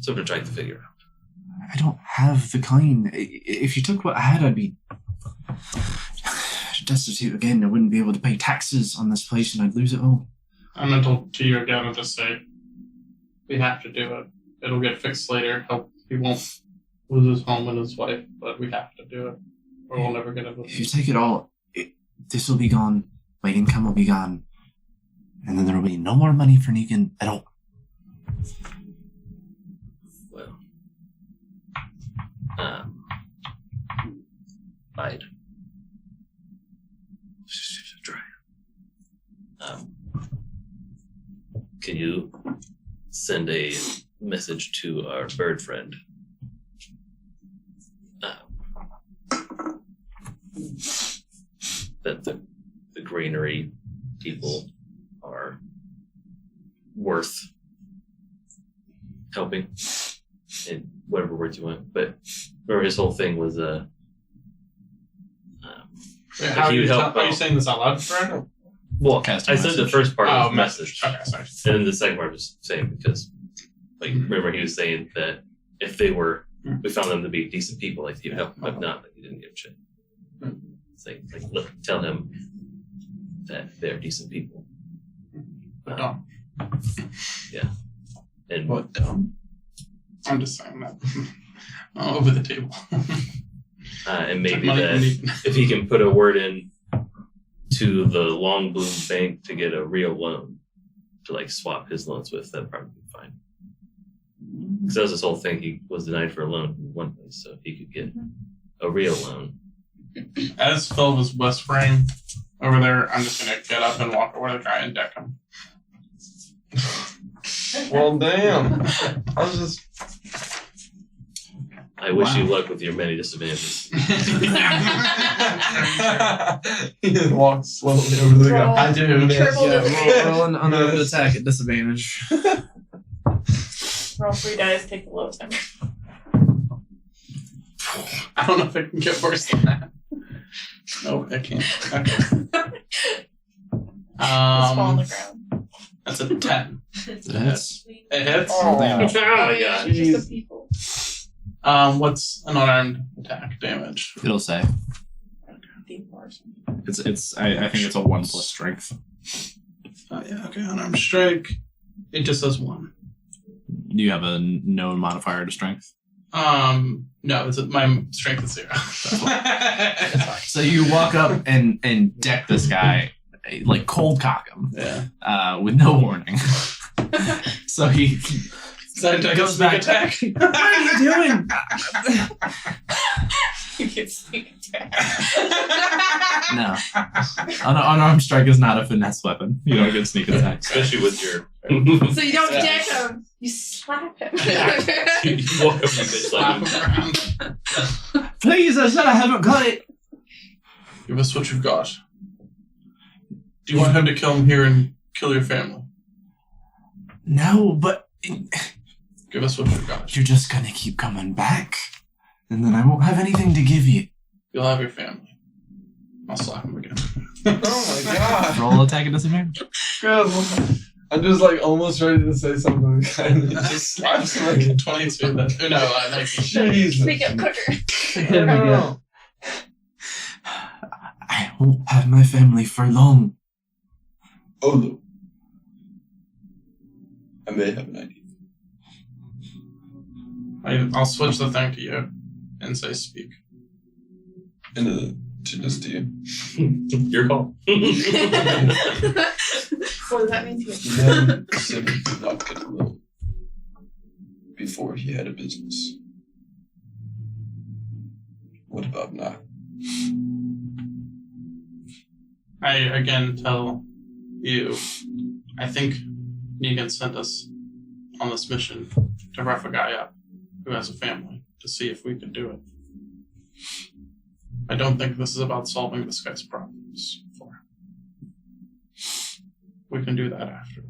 So we're trying to figure out. I don't have the coin. If you took what I had, I'd be destitute again. I wouldn't be able to pay taxes on this place, and I'd lose it all. I'm mental to you again and just say, we have to do it. It'll get fixed later. He won't lose his home and his wife, but we have to do it, or we'll never get it. If you take it all, this will be gone. My income will be gone. And then there will be no more money for Negan at all. Well, I'd try. Can you send a message to our bird friend? That the granary people are worth helping in whatever words you want. But remember, his whole thing was Wait, how are you saying this out loud, Brian? well, Cast I a said the message. first part Oh, was message, Okay, sorry. and then the second part was saying because, like, remember he was saying that if they were, we found them to be decent people, like he'd help them. If not, like he didn't give a shit. It's like look, tell him that they're decent people. But don't. And What dumb? I'm just saying that. Over the table. and maybe Money that from Negan. if he can put a word in to the Long Bloom Bank to get a real loan to like swap his loans with, that'd probably be fine. Because that was his whole thing. He was denied for a loan in one place, so he could get a real loan. As Phil was whispering over there, I'm just gonna get up and walk over to try and deck him. Well, damn. I was just. I wish you luck with your many disadvantages. He just walked slowly over to the guy. Roll. I do. Triple roll an under attack at disadvantage. Roll 3 dice, take the lowest damage. I don't know if I can get worse than that. Nope, I can't. Okay. Just fall on the Um, ground. that's a 10. That's It hits. Oh, damage. Oh my god. It's just the people. What's an unarmed attack damage? it'll say. I think it's a 1 plus strength. Oh yeah, okay, unarmed strike. It just says 1. Do you have a known modifier to strength? No, my strength is 0. So you walk up and deck this guy, like cold cock him, Yeah. with no warning. So he So I goes sneak back. attack. What are you doing? You can sneak attack. No, unarmed strike is not a finesse weapon. You don't get sneak attack. Especially with your. So you don't Yeah. deck him, you slap him. you walk up and bitch Slap like him around. Please, I said I haven't got it. Give us what you've got. Do you want him to kill him here and kill your family? No, but Give us what you've got. you're just gonna keep coming back, and then I won't have anything to give you. You'll have your family. I'll slap him again. Oh my god. Roll attack at disadvantage. I'm just like almost ready to say something. And it just slaps me. 22 then. No, 19. Jesus. Make it quicker. No. I won't have my family for long. Oh, look. I may have an idea. I'll switch the thing to you and say speak. To just to you. your call. What does that mean to you? Then said he could not get a loan before he had a business. What about now? I again tell you, I think Negan sent us on this mission to rough a guy up who has a family to see if we can do it. I don't think this is about solving this guy's problems for him. We can do that after.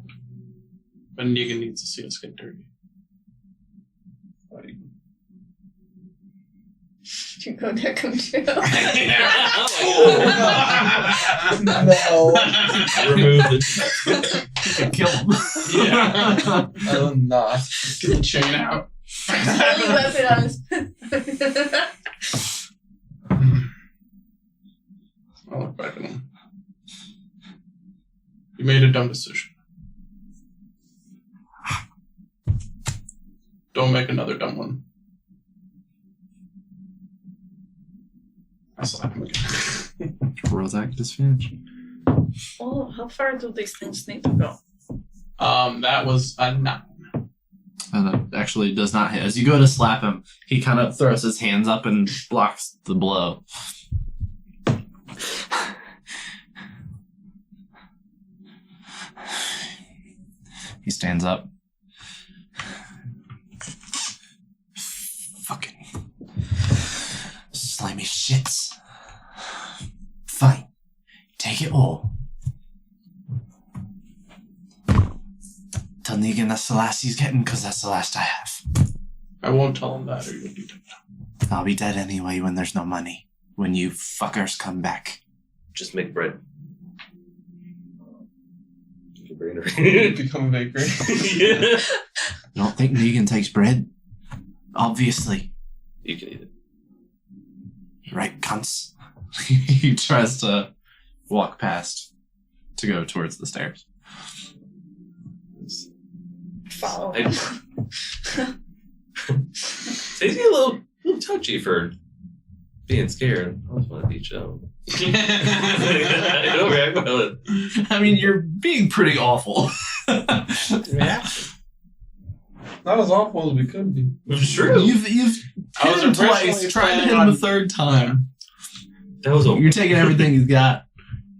But Negan needs to see us get dirty. You go there, come true. Oh No. Remove the. You can kill him. Yeah. I will not. Get the chain out. You left it on his. I'll look back at him. You made a dumb decision. Don't make another dumb one. I slap him again. World Act is finished. Oh, how far do these things need to go? That was a 9. And that actually does not hit. As you go to slap him, he kind of throws his hands up and blocks the blow. He stands up. Fucking slimy shits. Fine. Take it all. Tell Negan that's the last he's getting, because that's the last I have. I won't tell him that or you'll be dead. I'll be dead anyway when there's no money. When you fuckers come back. Just make bread. Become a baker. Yeah. You don't think Negan takes bread? Obviously. You can eat it. Right, cunts. He tries to walk past to go towards the stairs. Follow. He's getting a little touchy for being scared. I just want to beat you. I don't react well. I mean, you're being pretty awful. Yeah. Not as awful as we could be. It's true. You've I was hit him twice, originally tried to hit planning him a on- third time. That was a You're taking everything he's got.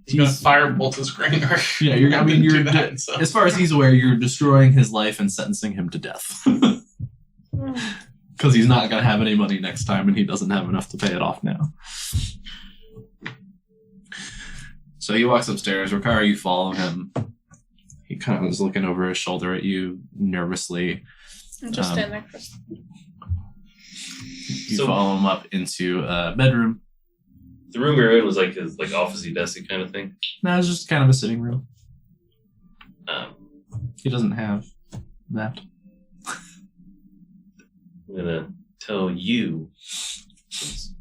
He's gonna firebolt his screen. Yeah, you're. I mean, you're. do that, so. As far as he's aware, you're destroying his life and sentencing him to death. Because he's not going to have any money next time, and he doesn't have enough to pay it off now. So he walks upstairs. Ricari, you follow him. He kind of is looking over his shoulder at you nervously. I'm just standing there for You So- follow him up into a bedroom. The room we were in was like his officey desky kind of thing. No, it's just kind of a sitting room. Um, He doesn't have that. I'm gonna tell you.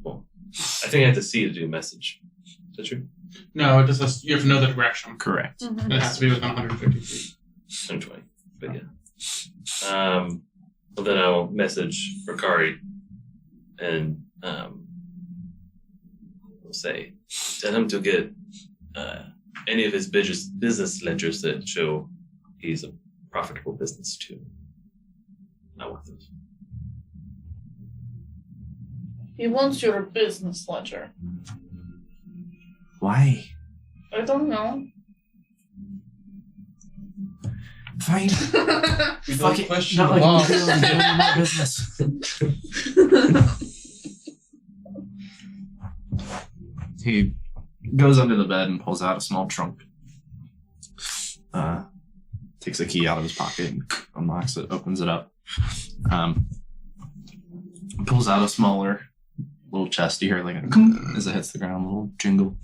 Well, I think I have to see to do a message. Is that true? No, it just has, you have to know the direction. Correct. Mhm. It has to be within 150 feet. 120. But yeah. Well, then I'll message Ricari and we'll say, tell him to get any of his business ledgers that show he's a profitable business too. I want those. He wants your business ledger. Why? I don't know. Fine. We Fuck don't it. question Not the like law. you do any more business. He goes under the bed and pulls out a small trunk. Takes a key out of his pocket and unlocks it, opens it up. Pulls out a smaller little chest. You hear like a as it hits the ground, a little jingle.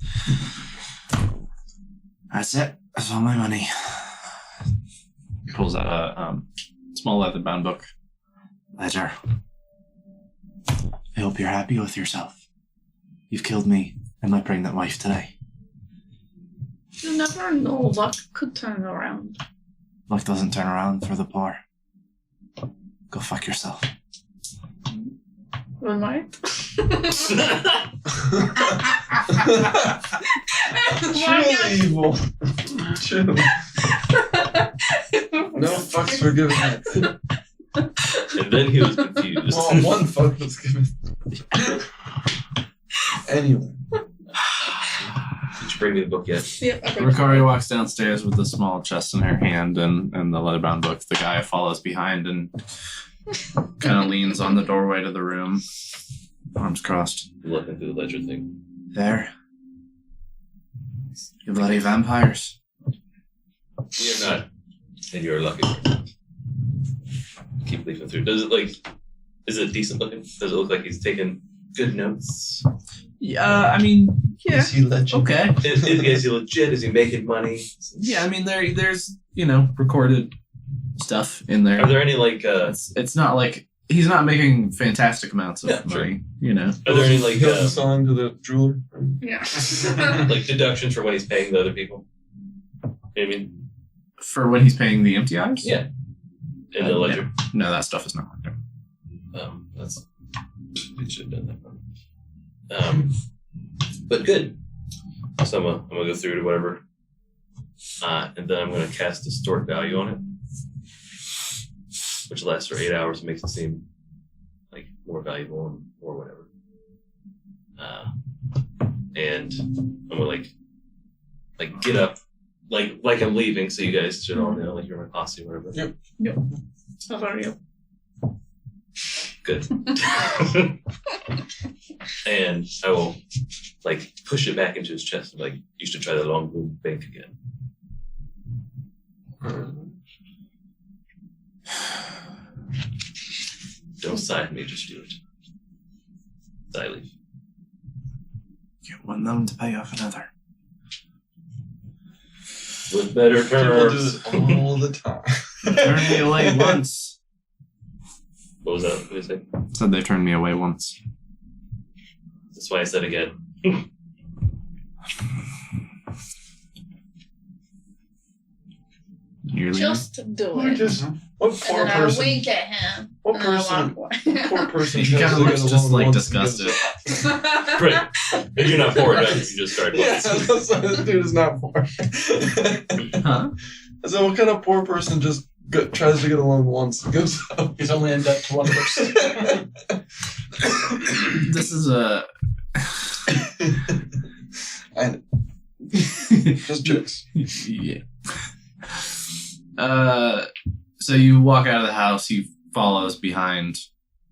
That's it. That's all my money. Pulls out a small leather-bound book. Ledger. I hope you're happy with yourself. You've killed me and my pregnant wife today. You never know. Luck could turn around. Luck doesn't turn around for the poor. Go fuck yourself. Good night. Truly evil. Truly. No fucks were given. And then he was confused. Well, one fuck was given. Anyway. Did you bring me the book yet? Yep, okay. Ricari walks downstairs with the small chest in her hand and the leather-bound book. The guy follows behind and kind of leans on the doorway to the room, arms crossed. Looking through the ledger thing. There. You bloody vampires. You're not, and you're lucky. Keep leafing through. Is it decent looking? Does it look like he's taking good notes? Yeah, I mean, yeah. Is he legend? Okay. Is he legit? Is he making money? Yeah, I mean, there's recorded stuff in there. Are there any It's not like he's not making fantastic amounts of Yeah, sure. money. Are there any He owes a song to the jeweler. Yeah. like deductions for when he's paying the other people? I mean, For when he's paying the MTIs? yeah. In the ledger. No, that stuff is not on there. That's it should have done that. But good. So I'm gonna go through to whatever, and then I'm gonna cast distort value on it, which lasts for 8 hours and makes it seem like more valuable or whatever. And I'm gonna like get up, like I'm leaving, so you guys should all know, like you're my posse or whatever. Yep. How about you? Good. And I will push it back into his chest and you should try the long boom bank again. Don't sigh at me, just do it. I leave. Get one loan to pay off another. With better People do terms. it all the time. Turned me away once. What was that? What did I say? Said they turned me away once. That's why I said again. You're leaving? Just do it. What And poor then I person? wink at him. What and then I person? walk away. Poor person. He tries kind of to looks get just along like once and gets- disgusted. Right. If you're not poor enough, you just start Yeah, once. that's why this dude is not poor. Huh? So what kind of poor person just tries to get along once and goes out? He's only in debt to one person. This is a. I just jokes. Yeah. So you walk out of the house. He follows behind.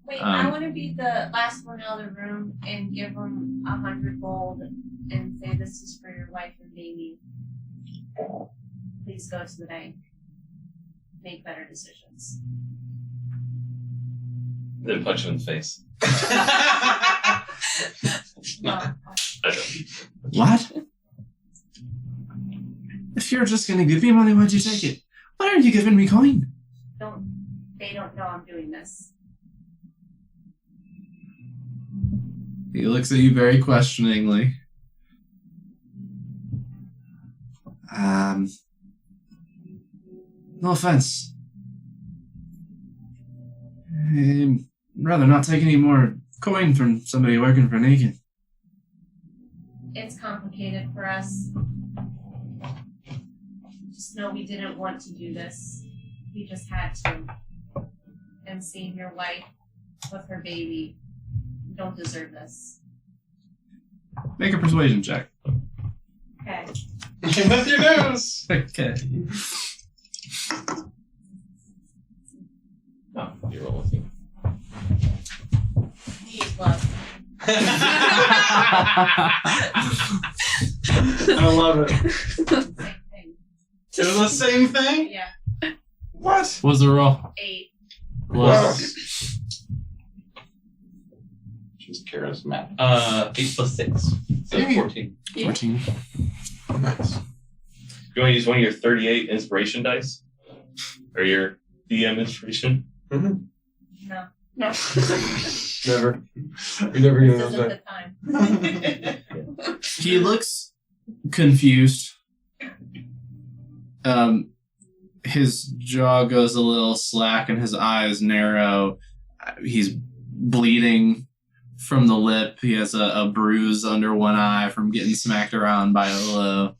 Wait, I want to be the last one out of the room and give him 100 gold and say this is for your wife and baby. Please go to the bank. Make better decisions. Then punch him in the face. No. I don't. What? If you're just gonna give me money, why'd you take it? Why aren't you giving me coin? They don't know I'm doing this. He looks at you very questioningly. No offense. I'd rather not take any more coin from somebody working for Naked. It's complicated for us. Just know we didn't want to do this. We just had to. And seeing your wife with her baby, you don't deserve this. Make a persuasion check. Okay. With your nose. Okay. Oh, you're rolling with me. He's love. I love it. Same thing. It was the same thing? Yeah. What? What's the roll? 8. Wow. She's charismatic. 8 plus 6. So 14. 14. Nice. You want to use one of your 38 inspiration dice? Or your DM inspiration? No. No. Never. You're never This gonna isn't know the time. He looks confused. His jaw goes a little slack and his eyes narrow. He's bleeding from the lip. He has a bruise under one eye from getting smacked around by a willow.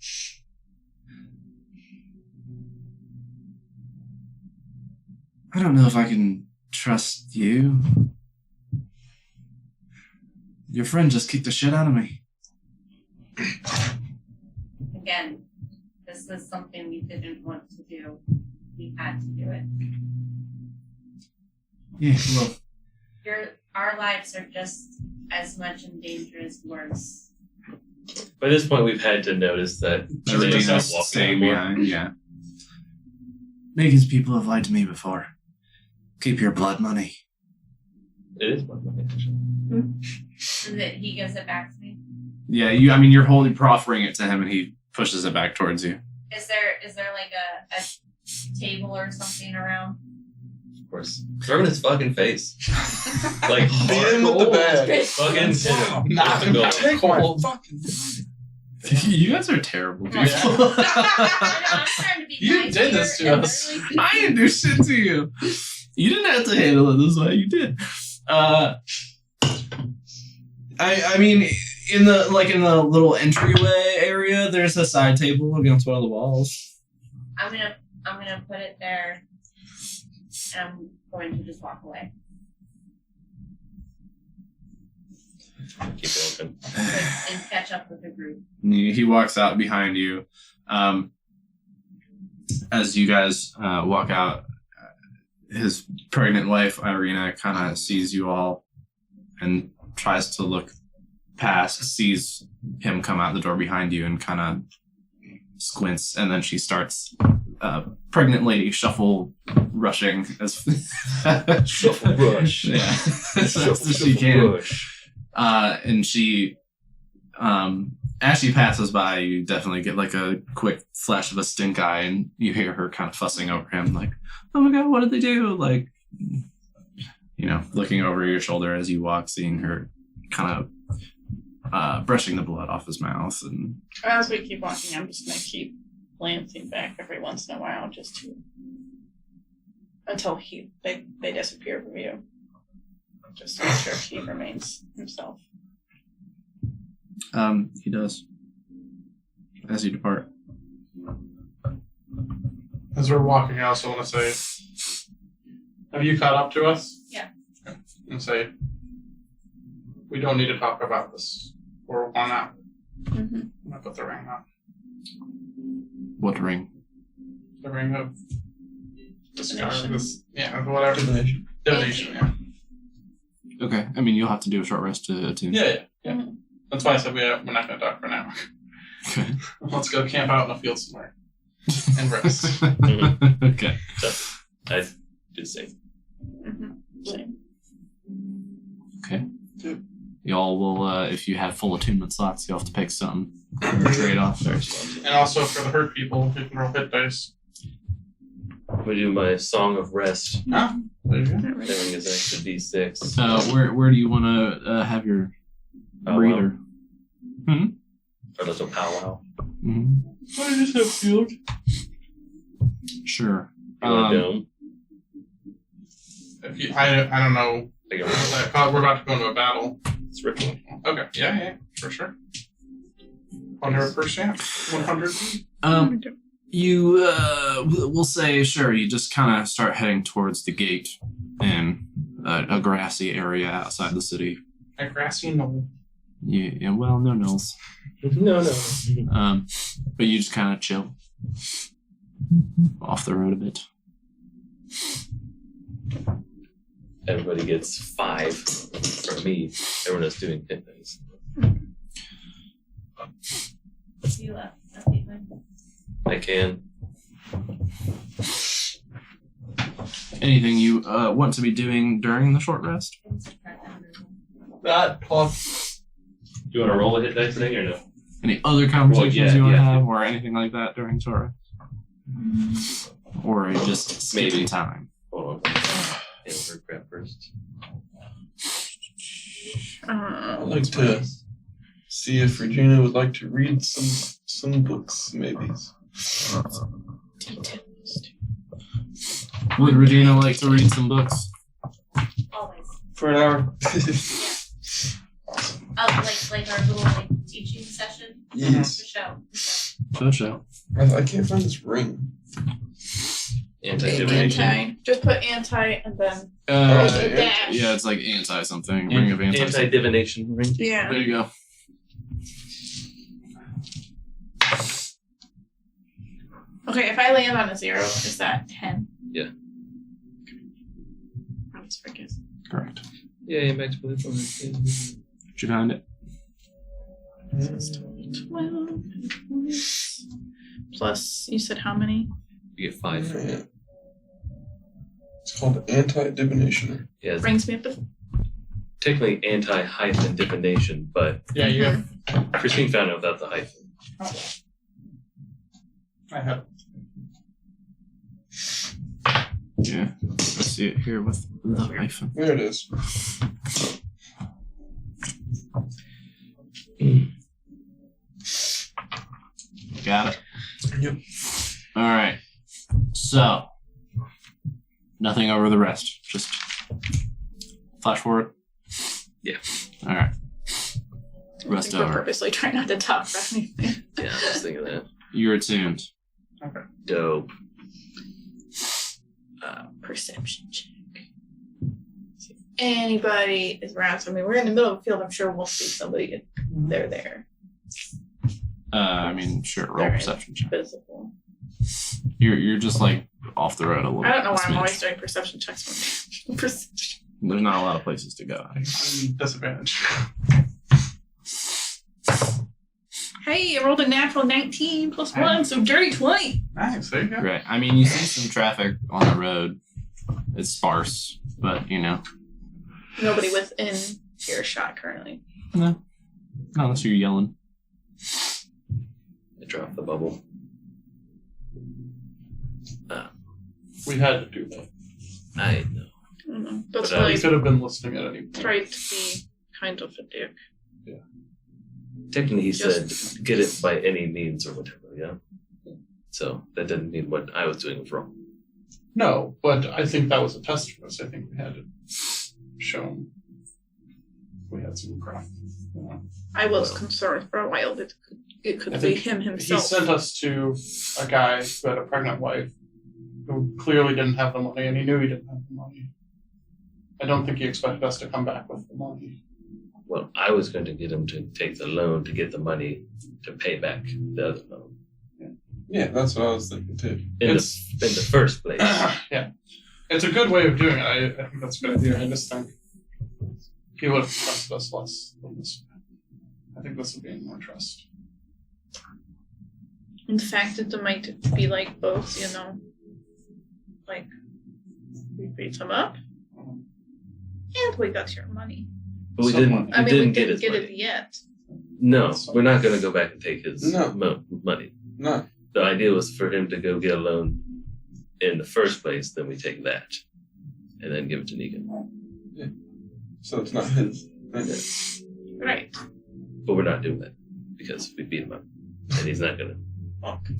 I don't know if I can trust you. Your friend just kicked the shit out of me. Again, this was something we didn't want to do. We had to do it. Yeah, well, Our lives are just as much in danger as yours. By this point, we've had to notice that everything Janae's not else walking staying anymore. behind. Yeah. These people have lied to me before. Keep your blood money. It is my money, actually. That he gives it back to me. Yeah, you're holding, proffering it to him, and he pushes it back towards you. Is there like a table or something around? Of course. Throw in his fucking face. Like, Beat him with the bag. fucking hit him. Knock him Go. out. Take my fucking. You guys are terrible people. Yeah. No, I'm trying to be You nice did here this to and us. really- I didn't do shit to you. You didn't have to handle it this way. You did. I mean, in the little entryway area, there's a side table against one of the walls. I'm gonna put it there. And I'm going to just walk away. Keep it open. And catch up with the group. He walks out behind you. As you guys walk out, his pregnant wife, Irina, kind of sees you all and tries to look past, sees him come out the door behind you and kind of squints, and then she starts pregnant lady shuffle rushing as Shuffle rush. yeah, as fast as she can. And she, as she passes by, you definitely get like a quick flash of a stink eye, and you hear her kind of fussing over him, like, "Oh my god, what did they do?" Like, looking over your shoulder as you walk, seeing her kind of brushing the blood off his mouth, and As we keep walking, I'm just gonna keep glancing back every once in a while, just to until they disappear from view. Just to make sure he remains himself. he does as you depart. As we're walking, I also want to say, have you caught up to us? Yeah. Okay. And say, we don't need to talk about this. We're on out. Mm-hmm. I'm gonna put the ring on. What ring? The ring of Divination. Whatever. Divination. Divination, yeah. Okay, I mean, you'll have to do a short rest to attune. Yeah. Mhm. That's why I said we're not gonna talk for now. Okay. Let's go camp out in a field somewhere and rest. Okay. I did say. Mm-hmm. Same. Okay. Y'all will, if you have full attunement slots, you'll have to pick some trade off. And also for the hurt people, you can roll hit dice. I'm gonna do my Song of Rest. Ah, there you go. That one is an extra D6. Where do you want to have your breeder? Or little powwow. Mm-hmm. I just have field. Sure. You want a dome? If you, I don't know. Like a We're about to go into a battle. it's ritual. Okay, yeah, for sure. 100%. 100. You we'll say sure. You just kind of start heading towards the gate in a grassy area outside the city. A grassy knoll. Yeah, well, no nulls. No. But you just kind of chill off the road a bit. Everybody gets 5 from me. Everyone is doing hit dice. You update my I can. Anything you want to be doing during the short rest? That talk. Do you want to roll a hit dice thing or no? Any other conversations you want to yeah. have, or anything like that during short rest? Or are you just skipping Maybe. time? Hold on. Amber, grab first. I'd like to see if Regina would like to read some books, maybe. Would Regina like to read some books? Always. For an hour. Like our little teaching session. Yes. For show. Show. I can't find this ring. Anti-divination. Anti. Just put anti and then Uh, a dash. yeah, it's like anti something. Ring of anti. Anti-divination ring. Yeah. There you go. Okay, if I land on a 0, is that 10? Yeah. I always forget. Correct. Yeah, back to the Did you find it? 12 plus, you said how many? You get 5. Yeah. It's called anti-divination. Yeah, it's Brings me up. technically anti-hyphen divination, but Yeah, you have. Christine found out without the hyphen. I have. Yeah. Let's see it here with the hyphen. There it is. Got it. Yep. All right. So, nothing over the rest. Just flash forward. Yeah. All right. I Rest think we're over. purposely trying not to talk about anything. Yeah, I was thinking that. You're attuned. Dope. Perception check. See if anybody is around. So, I mean, we're in the middle of a field. I'm sure we'll see somebody if they're there. I mean, sure. Roll They're perception check. Visible. You're just like off the road a little. I don't know why a I'm smidge. always doing perception checks. Perception. There's not a lot of places to go. I'm disadvantaged. Hey, I rolled a natural 19 plus 1, so dirty 20. Nice, there you go. Right. I mean, you see some traffic on the road. It's sparse, but you know, Nobody within earshot currently. not unless you're yelling. I dropped the bubble. We had to do that. I know. I don't know. That's But, why We I could have been listening at any point. tried to be kind of a dick. Technically, he Just- said, get it by any means or whatever, yeah? So that didn't mean what I was doing was wrong. No, but I think that was a test for us. I think we had to show him we had some craft. You know? I was Well. concerned for a while that it could I be think him He himself. sent us to a guy who had a pregnant wife who clearly didn't have the money, and he knew he didn't have the money. I don't think he expected us to come back with the money. Well, I was going to get him to take the loan to get the money to pay back the other loan. Yeah, that's what I was thinking too. In the first place. Yeah. It's a good way of doing it. I think that's a good idea. I just think he would have trusted us less than this. I think this would be more trust. In fact, it might be like both, you know. Like, we beat him up, and we got your money. But we Someone- didn't, I we mean, we didn't get didn't his get money. it yet. No, we're not going to go back and take his No. money. No. The idea was for him to go get a loan in the first place, then we take that and then give it to Negan. So it's not his. Right. But we're not doing that because we beat him up and he's not going to.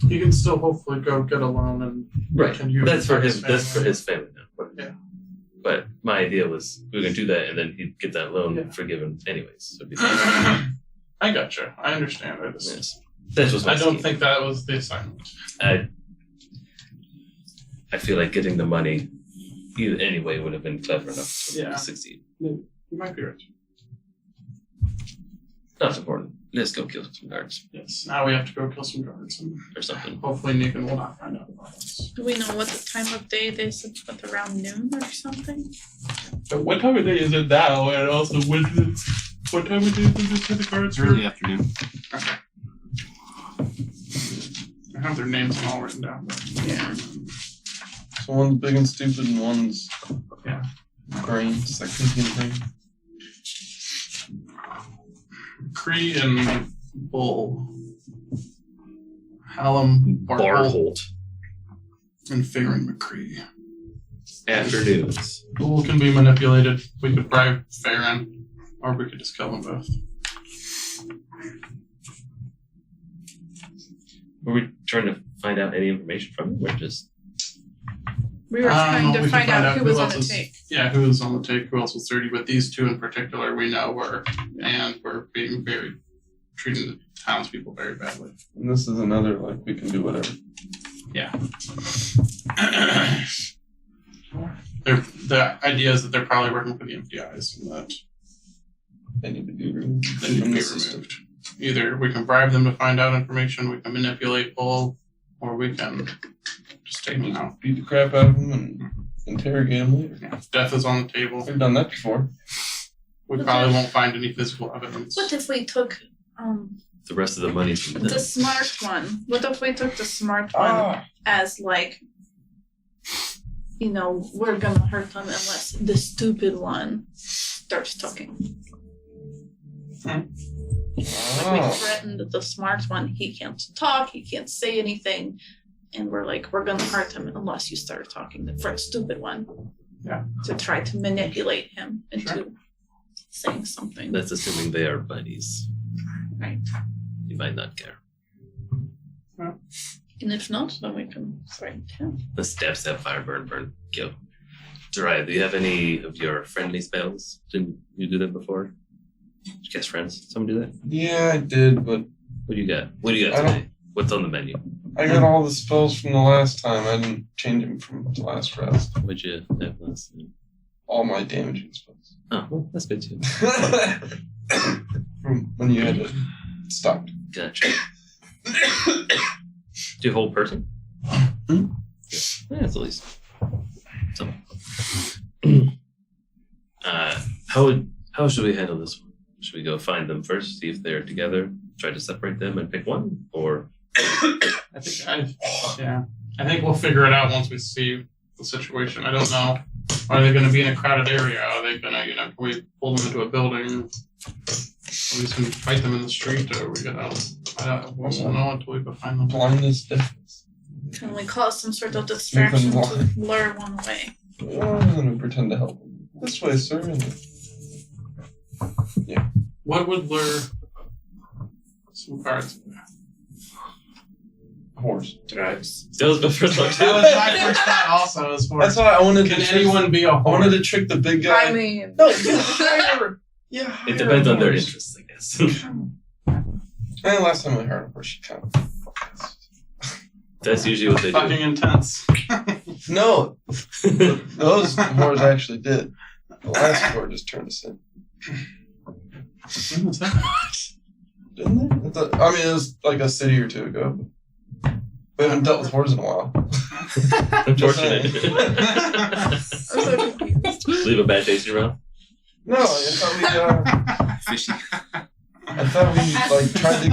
You can still hopefully go get a loan and can use That's it for for his. That's for his family now. But, Yeah. But my idea was we were going to do that and then he'd get that loan Yeah. forgiven anyways. So it'd be I gotcha. I understand. I just, yes. That was my I don't scheme. think that was the assignment. I feel like getting the money either anyway would have been clever enough to Yeah. succeed. You might be right. Not important. Let's go kill some guards Yes. Now we have to go kill some guards, and or something. hopefully Negan will not find out about us. Do we know what the time of day they said? What, around noon or something? But what time of day is it now? And also, what time of day is it to the guards? Early afternoon. Okay. I have their names all written down. But Yeah. So one's big and stupid, and one's Yeah. brains, like thinking brain. Cree and Bull. Hallam, Barthold, Barthold. and Farron McCree. Afternoons. Bull can be manipulated. We could bribe Farron, or we could just kill them both. Were we trying to find out any information from him or just We were trying to we could find out who was on else the was- tape. Yeah, who was on the take, who else was 30, but these two in particular we know were, and we're being treating the townspeople very badly. And this is another, like, we can do whatever. The idea is that they're probably working for the MPIs and that They need to be removed. they need to from be the system. removed. Either we can bribe them to find out information, we can manipulate Bull, or we can just take them out. Beat the crap out of them and interrogate them later. Yeah, death is on the table. We've done that before. We probably won't find any physical evidence. What if we took the rest of the money from the them? smart one? What if we took the smart one as like we're gonna hurt them unless the stupid one starts talking. Like we threatened the smart one, he can't talk, he can't say anything, and we're like, we're gonna hurt him unless you start talking, the first stupid one. Yeah. To try to manipulate him into saying something. That's assuming they are buddies. Right. You might not care. And if not, then we can threaten him. The stab, fire, burn, kill. Jiraiya, do you have any of your friendly spells? Didn't you do that before? Did you cast friends? Someone do that? Yeah, I did, but What do you got? What do you I got don't- today? What's on the menu? I got all the spells from the last time. I didn't change them from the last rest. What'd you have last time? All my damaging spells. Oh, well, that's good too. From when you had to stop. Gotcha. Do you have a whole person? Hmm? Yeah, that's at least some. How should we handle this one? Should we go find them first, see if they're together, try to separate them and pick one, or I think we'll figure it out once we see the situation. I don't know. Are they going to be in a crowded area? Are they going to, can we pull them into a building? Are we just going to fight them in the street? Or are we going to, we won't know until we go find them. Blindness, deafness. Can we cause some sort of distraction to lure one away? I'm gonna pretend to help him. This way, sir. What would lure some guards? Horse. Drugs. that was my first one That was too. my first thought also as far That's as, why I wanted can to trick, anyone be a I wanted horse? to trick the big guy. I mean, No, you hire. Yeah, hire It depends a on their horse. interests, I guess. And last time I hired a horse, she kind of. That's usually what they do. Fucking intense. No, those whores actually did. The last whore just turned us in, When was that? didn't they? I mean, it was like a city or two ago. We haven't dealt with whores in a while. Unfortunate. I'm so confused. Leave a bad taste in your mouth. No, I thought Fishy. I thought we like tried to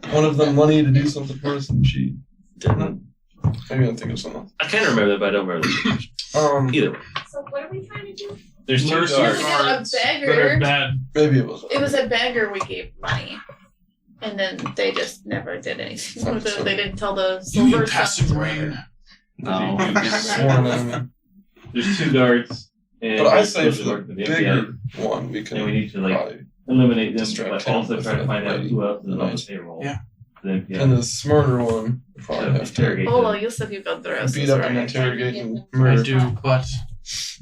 give one of them money to do something for us, and she Didn't. maybe I'm thinking of something else. I kind of remember that, but I don't remember the Either way. So what are we trying to do? There's two Lure some guards. guards A that are beggar. bad. Maybe it was. It was a beggar we gave money. And then they just never did anything with it. They didn't tell the silver Passing sons. rain. No. Sworn enemy. There's two guards. And But I they're say supposed for to the work with the bigger one, we can And we need to probably. eliminate them, Distract but him also with try to a find out lady. who else is on the Nice. payroll. Yeah. Then, And the smarter one, we probably have to interrogate Oh, them. you said you got dresses, beat up and right? interrogate and I murder. do, but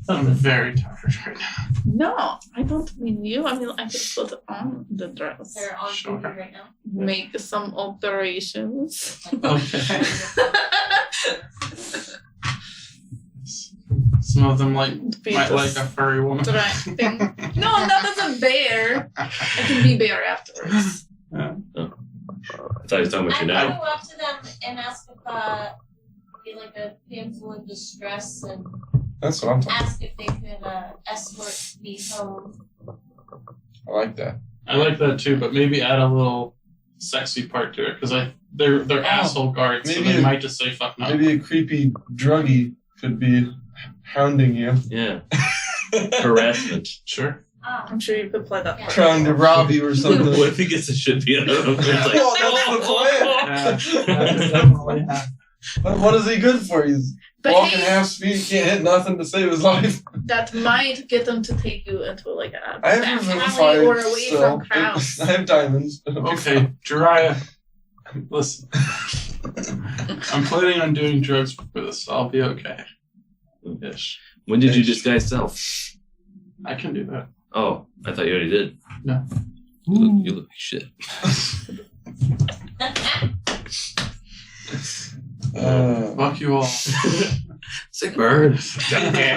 I'm very tired right now. No, I don't mean you. I mean, I could put on the dress. They're on Sure. duty right now. Make some alterations. Okay. Some of them Be might like a furry woman. distracting. No, not as a bear. I can be bear afterwards. I thought he was talking about you I now. go up to them and ask if be like a damsel in distress and That's what I'm talking ask if they could escort me home. about. I like that. I like that too, but maybe add a little sexy part to it because they're asshole guards, so maybe they a- might just say fuck no. Maybe a creepy druggie could be hounding you, Yeah. Harassment. Sure. Ah, I'm sure you could play that part. trying to rob you or something. What if he gets a shit beat out of him? It's like, Well, that's the plan. Definitely. What is he good for? He's But walking hey, half speed, he can't hit nothing to save his life. that might get them to take you into like a I have back Revivify alley or away still. from crowds. I have diamonds. Okay, Jiraiya, listen. I'm planning on doing drugs for this. So I'll be okay. Ish. when did you disguise self? I can do that. Oh, I thought you already did. No. You look like shit. Fuck you all. Sick bird. Okay.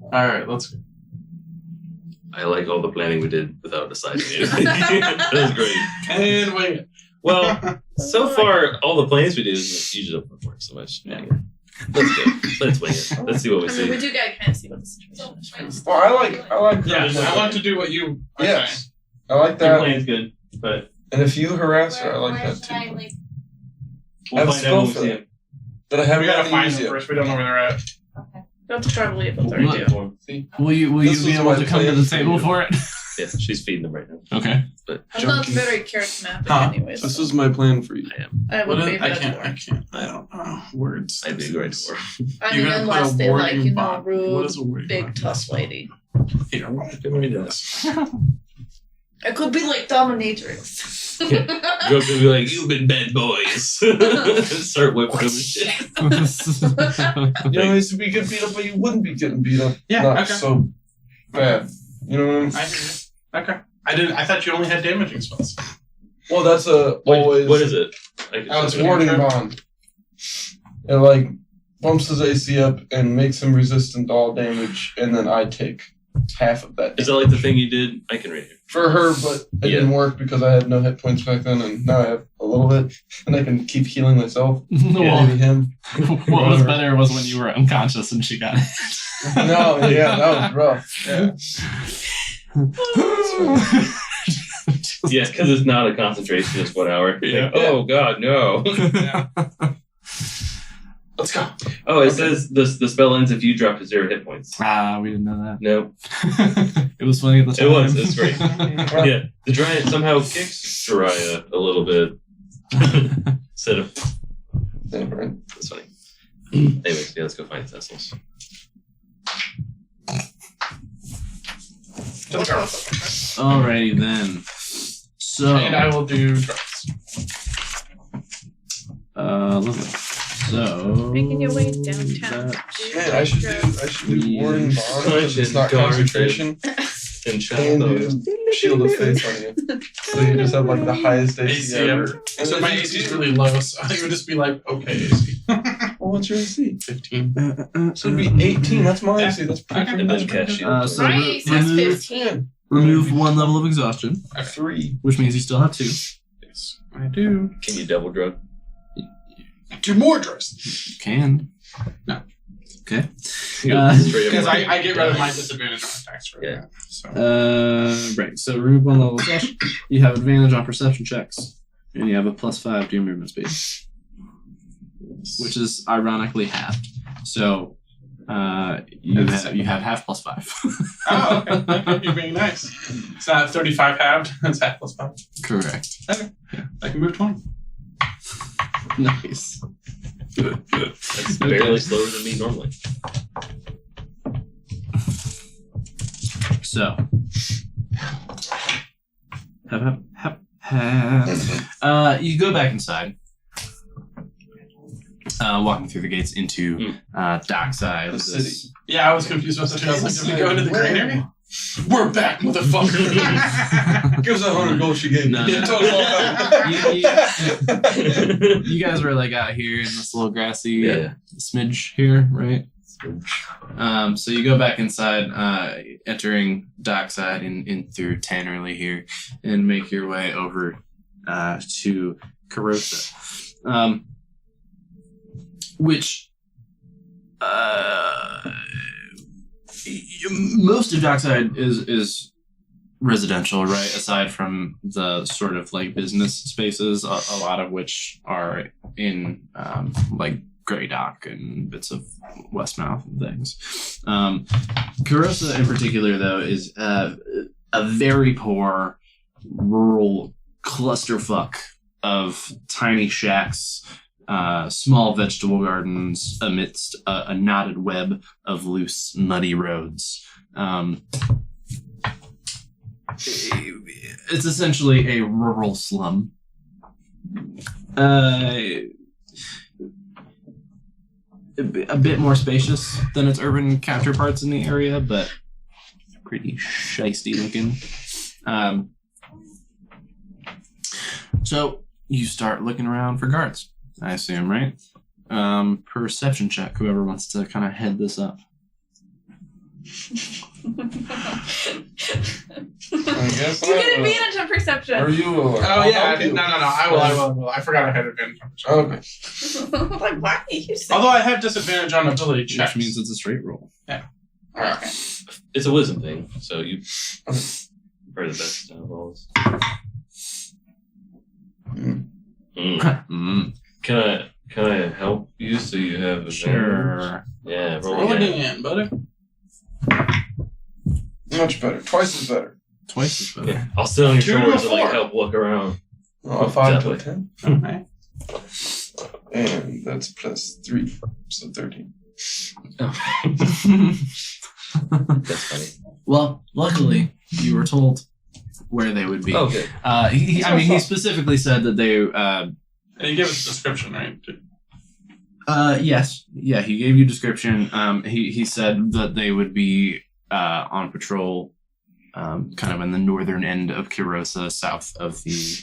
Alright, let's go. I like all the planning we did without deciding anything. That was great. And wing it. Well, so far, all the plans we do usually don't work so much. Yeah. Let's go. Let's wing it. Let's see what we I mean, we see. do gotta kind of see what the situation is first. Well, I like. Yeah, I want to do what you are saying. Yes, I like Your that. plan's good, but And if you harass her, I like where that should I, too. like, we'll Have find out when we skill see for him. that I haven't We gotta gotten find used them yet. first. We don't know where they're at. Okay. You have to try to leave at We'll 32. look for 'em. See? Will you This be was able my to come to plan the for table you. for it? Yeah, she's feeding them right now. Okay. But I'm not Junkie. very charismatic Huh? anyways. This so was my plan for you. I am. I would be I that can't. door. I can't. I don't know words. I'd be great for. I You're mean, gonna unless put a they like, warding you know, bond. What rude, is a warding big bond? tusk lady. Here, Give me this. It could be like dominatrix. Go up and be like, "You've been bad boys." Start whipping them and shit. You know, used to be getting beat up, but you wouldn't be getting beat up. Yeah, Not okay. so bad. You know what I mean? I hear you. Okay. I thought you only had damaging spells. Well, that's a Wait, always. what is it? I can Oh, It's it's warding Cantrip? bond. It like bumps his AC up and makes him resistant to all damage, and then I take half of that. Is that like the thing you did? I can read it. For her, but it Yeah. didn't work because I had no hit points back then, and now I have a little bit, and I can keep healing myself. Well, Maybe him. what was better was when you were unconscious and she got it. No, yeah, that was rough. Yeah. Yeah, because it's not a concentration, it's 1 hour. You're like, Yeah. oh god, no. Let's go. Oh, it says the spell ends if you drop to 0 hit points. We didn't know that. No, It was funny at the time. it was. It's great. Yeah, the giant somehow kicks Jiraiya a little bit instead of. Damn right. That's funny. Anyways, yeah, let's go find Thistles. Let's go. Alrighty then. So, And I will do drugs. lovely. So, Making your way downtown. Man, I should do warding bond because it's not Darn concentration, And and shut those. do shield of faith on you. So you just have like the highest AC AC ever. ever. And So then my you AC is do- really low, so I think it would just be like, okay, AC. Well, what's your AC? 15. So it'd be 18. That's my AC. That's pretty Okay. And then good. cast shield. So My re- AC is remove, 15. remove 1 level of exhaustion, 3. which means you still have 2. Yes, I do. Can you double drug? Do more drugs. You can. No. Okay. You Uh, straight up Because like- I get rid of my disadvantage on attacks for Yeah. that. So. Right. So remove 1 level of exhaustion. You have advantage on perception checks, and you have a +5 to your movement speed, which is ironically halved. So you have half +5. Oh, okay. You're being nice. It's not 35 halved. It's half plus 5. Correct. I can move 20. Nice. That's barely slower than me normally. So, you go back inside, walking through the gates into dockside. The city. Yeah, I was confused about that. I was like, did we go into the green area? We're back, motherfucker. Give us 100 gold she gave me. No, Yeah, no. told us all that. You guys were like out here in this little grassy Yeah. smidge here, right? So you go back inside, entering dockside in through Tannerley here, and make your way over to Carosa, which most of dockside is residential, right? Aside from the sort of like business spaces, a lot of which are in like Grey Dock and bits of Westmouth and things. Carosa in particular, though, is a very poor rural clusterfuck of tiny shacks, small vegetable gardens amidst a knotted web of loose, muddy roads. It's essentially a rural slum. A bit more spacious than its urban counterparts in the area, but pretty shisty looking. So you start looking around for guards, I assume, right? Perception check, whoever wants to kind of head this up. I guess You I get will. advantage on perception. Or you will. Oh, yeah. No. I will. I forgot I had advantage on perception. Okay. Like, why are you saying? Although I have disadvantage on ability checks. Which means it's a straight roll. Alright. It's a wisdom thing, so you Okay. probably the best out of all. Mm. Mm. Mm. Can I help you so advantage. Sure. Yeah, roll Roll again. again, buddy. Much better. Twice as better. Twice as better. Yeah. I'll sit on your 2 to a shoulders and like 4. help look around. Oh, 5 to a Definitely. 10. Okay. And that's plus 3. So 13. That's funny. Well, luckily, you were told where they would be. Okay. He specifically said that they. And you give us a description, right? Yes. Yeah, he gave you a description. He said that they would be on patrol, kind of in the northern end of Kirosa, south of the.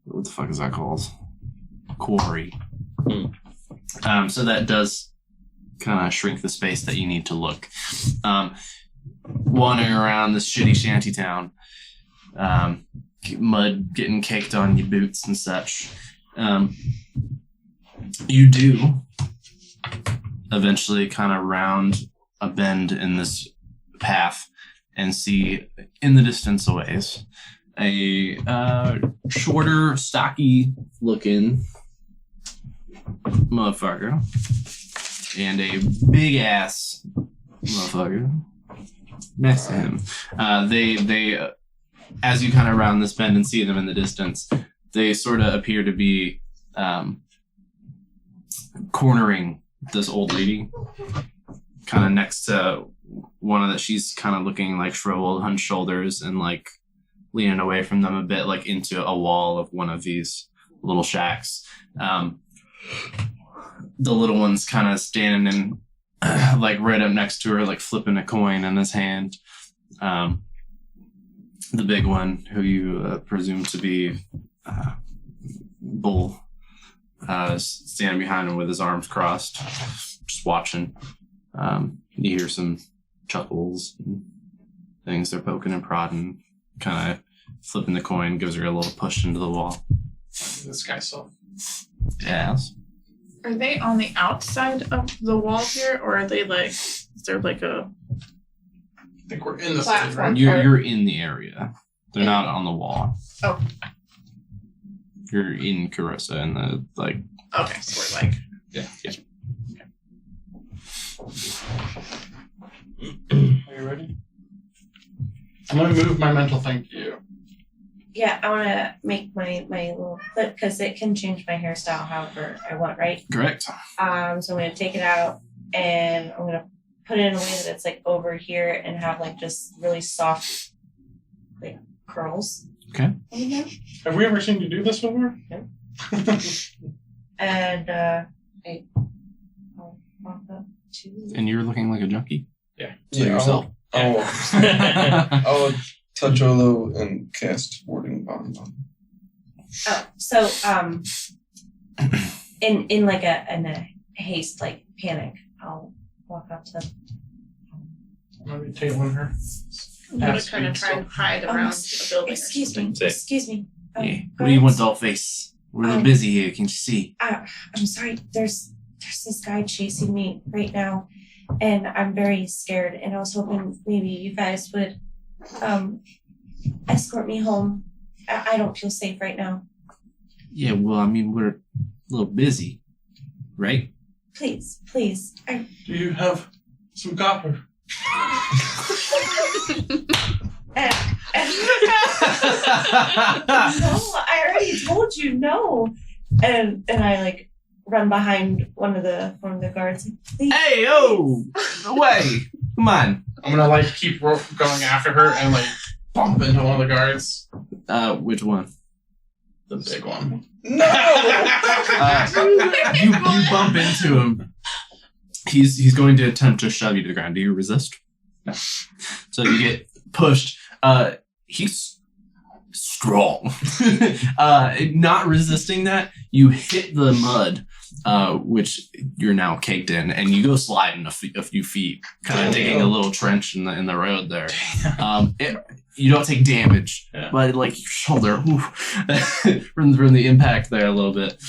What the fuck is that called? Quarry. So that does kind of shrink the space that you need to look. Wandering around this shitty shanty town, mud getting caked on your boots and such. You do eventually kind of round a bend in this path and see in the distance a ways a shorter, stocky looking motherfucker and a big ass motherfucker next to him. They as you kind of round this bend and see them in the distance, they sort of appear to be cornering this old lady, kind of next to one of that. She's kind of looking like shriveled, hunched shoulders, and like leaning away from them a bit, like into a wall of one of these little shacks. The little one's kind of standing in, like right up next to her, like flipping a coin in his hand. The big one, who you presume to be Bull, standing behind him with his arms crossed, just watching. You hear some chuckles and things. They're poking and prodding, kind of flipping the coin, gives her a little push into the wall. This guy saw. Yes. Are they on the outside of the wall here, or are they like? Is there like a? I think we're in the Platform. city, right? You're in the area. They're not on the wall. Oh. You're in Kurosa and the like. Okay, so we're like. Yeah. Are you ready? I'm gonna move my mental thing to you. Yeah, I want to make my little clip because it can change my hairstyle however I want, right? Correct. So I'm going to take it out and I'm going to put it in a way that it's like over here and have like just really soft like curls. Okay. in them. Have we ever seen you do this before? No. And I'll walk up to. And you're looking like a junkie. Yeah. So yourself. I'll touch Olo and cast Warding Bond on him. Oh, so in like a haste, like panic, I'll walk up to. Maybe tailing her. I'm gonna Pass kind of speed, try and hide around a building. Excuse me. Say. Excuse me. Yeah. go What do you ahead. want, Dollface? We're a little busy here. Can you see? I'm sorry. There's this guy chasing me right now, and I'm very scared. And I was hoping maybe you guys would escort me home. I don't feel safe right now. Yeah. Well, I mean, we're a little busy, right? Please. Do you have some copper? No, I already told you no. And I like run behind one of the guards. Please. Hey, oh, away! Come on. I'm gonna like keep going after her and like bump into one of the guards. Which one? The big one. No! You bump into him. He's going to attempt to shove you to the ground. Do you resist? No. So you get pushed. He's strong. Not resisting that, you hit the mud, which you're now caked in, and you go sliding a few feet, kind of digging a little trench in the road there. You don't take damage, Yeah. but like your shoulder from the impact there a little bit.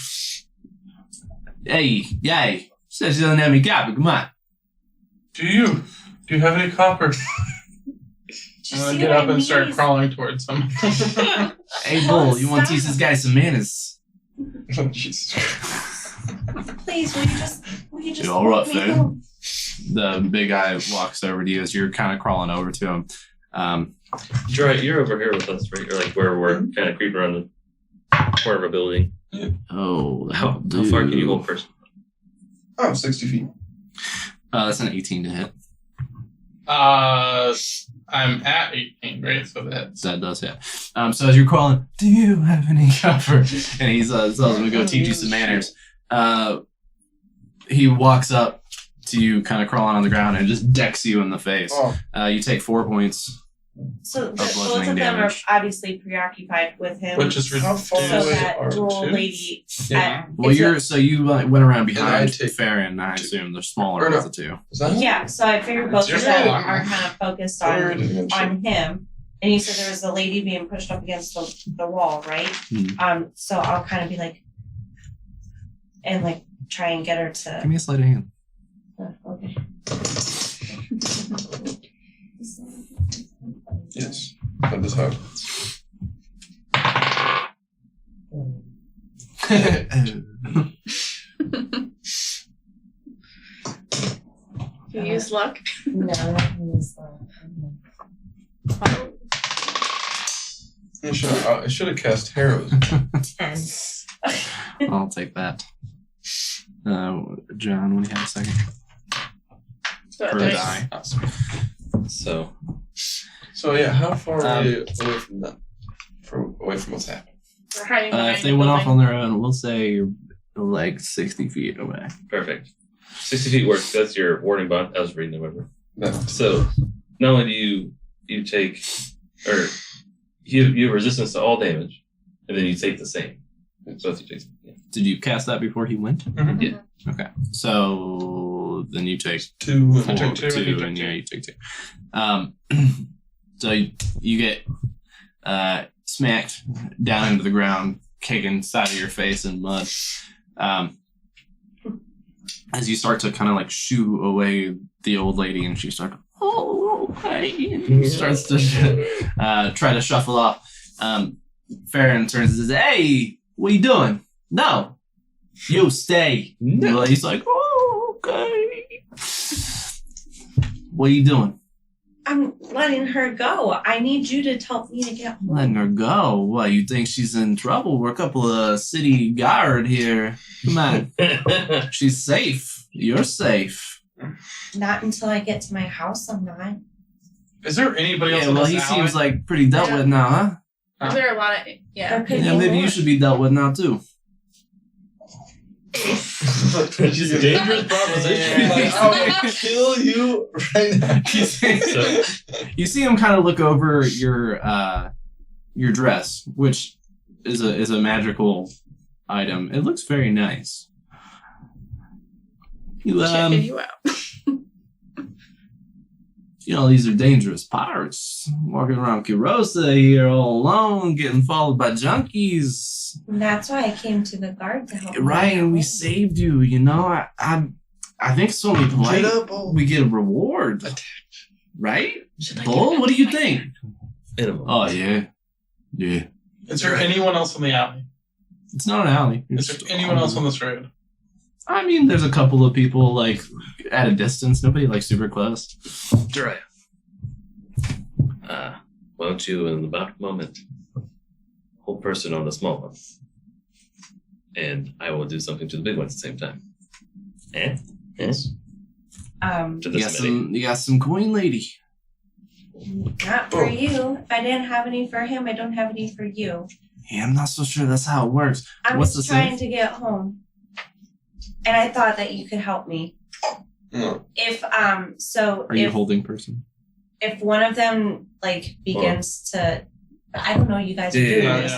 Hey, yay! Says she doesn't have any copper. Come on. Do you have any copper? I'm gonna get up and start crawling towards him. Hey, Bull, you want to teach this guy some manners? Jesus. Please, will you just You all right, let me Faye? go? The big guy walks over to you as you're kind of crawling over to him. You're over here with us, right? Or like where we're kind of creeping around the corner of a building. Oh, How far can you hold person? Oh, 60 feet. That's an 18 to hit. I'm at 18, right? So that's That does hit. So as you're crawling, do you have any cover? And he's tells him to go teach you some manners. He walks up to you, kind of crawling on the ground, and just decks you in the face. Oh, You take 4 points. So Of both bludgeoning of them damage. are obviously preoccupied with him. which is How far ridiculous. so away that are dual two? lady. Yeah. Well, It's you went around And I behind take Farron, I two. assume. They're smaller Or no. of the two. is that? Yeah, so I figured both It's of your them fault. are kind of focused Or on did you him. And you said there was a lady being pushed up against the wall, right? Mhm. So I'll kind of be like, and like try and get her to. Give me a sleight of hand. Okay. Yes. That is how it You use luck. No, not use I should have cast Harrows. 10. I'll take that. John, when you have a second. That For a dice. die. So So yeah, how far are they away from them? Away from what's happening? We're hiding behind If they the went off building. on their own, we'll say you're like 60 feet away. perfect. 60 feet works. That's your warding bond. I was reading it, remember? No. So not only do you take, or you have resistance to all damage, and then you take the same. Both you take. Yeah. Did you cast that before he went? Mhm. Yeah. Okay. So then you take 2 four, I took two, and you took and two. yeah, you take 2. So you get smacked down into the ground, kicking side of your face in mud. As you start to kind of like shoo away the old lady, and she starts, oh, okay, and starts to try to shuffle off. Farron turns and says, hey, what are you doing? No, you stay. No. He's like, oh, okay. What are you doing? I'm letting her go. I need you to help me to get home. Letting her go. What, you think she's in trouble? We're a couple of city guard here. Come on. She's safe. You're safe. Not until I get to my house, I'm not. Is there anybody else Yeah, in well, this he alley? seems like pretty dealt with now, huh? Is there a lot of yeah? There could Yeah, be maybe more. you should be dealt with now, too. She's a dangerous proposition. Like, I will kill you right now. You see him kind of look over your dress, which is a magical item. It looks very nice. You Checking you out. you know, these are dangerous pirates walking around Kirosa here all alone, getting followed by junkies. And that's why I came to the guard to help. me Right, get and we home. saved you. You know, I think it's only polite. Get up, oh. We get a reward, right? Bull, what do you think? Minimum. Oh yeah, yeah. Is there anyone else in the alley? It's not an alley. Is there anyone else on this road? I mean, there's a couple of people like at a distance. Nobody like super close. Jiraiya. Why don't you, in about a moment, hold person on the small one, and I will do something to the big one at the same time. Yes. Um, To You this got committee. you got some coin, lady. not for you. If I didn't have any for him, I don't have any for you. Yeah, I'm not so sure that's how it works. I'm What's just the trying save? to get home. And I thought that you could help me. No. If so Are you if holding person? if one of them like begins to I don't know you guys are doing Yeah. this.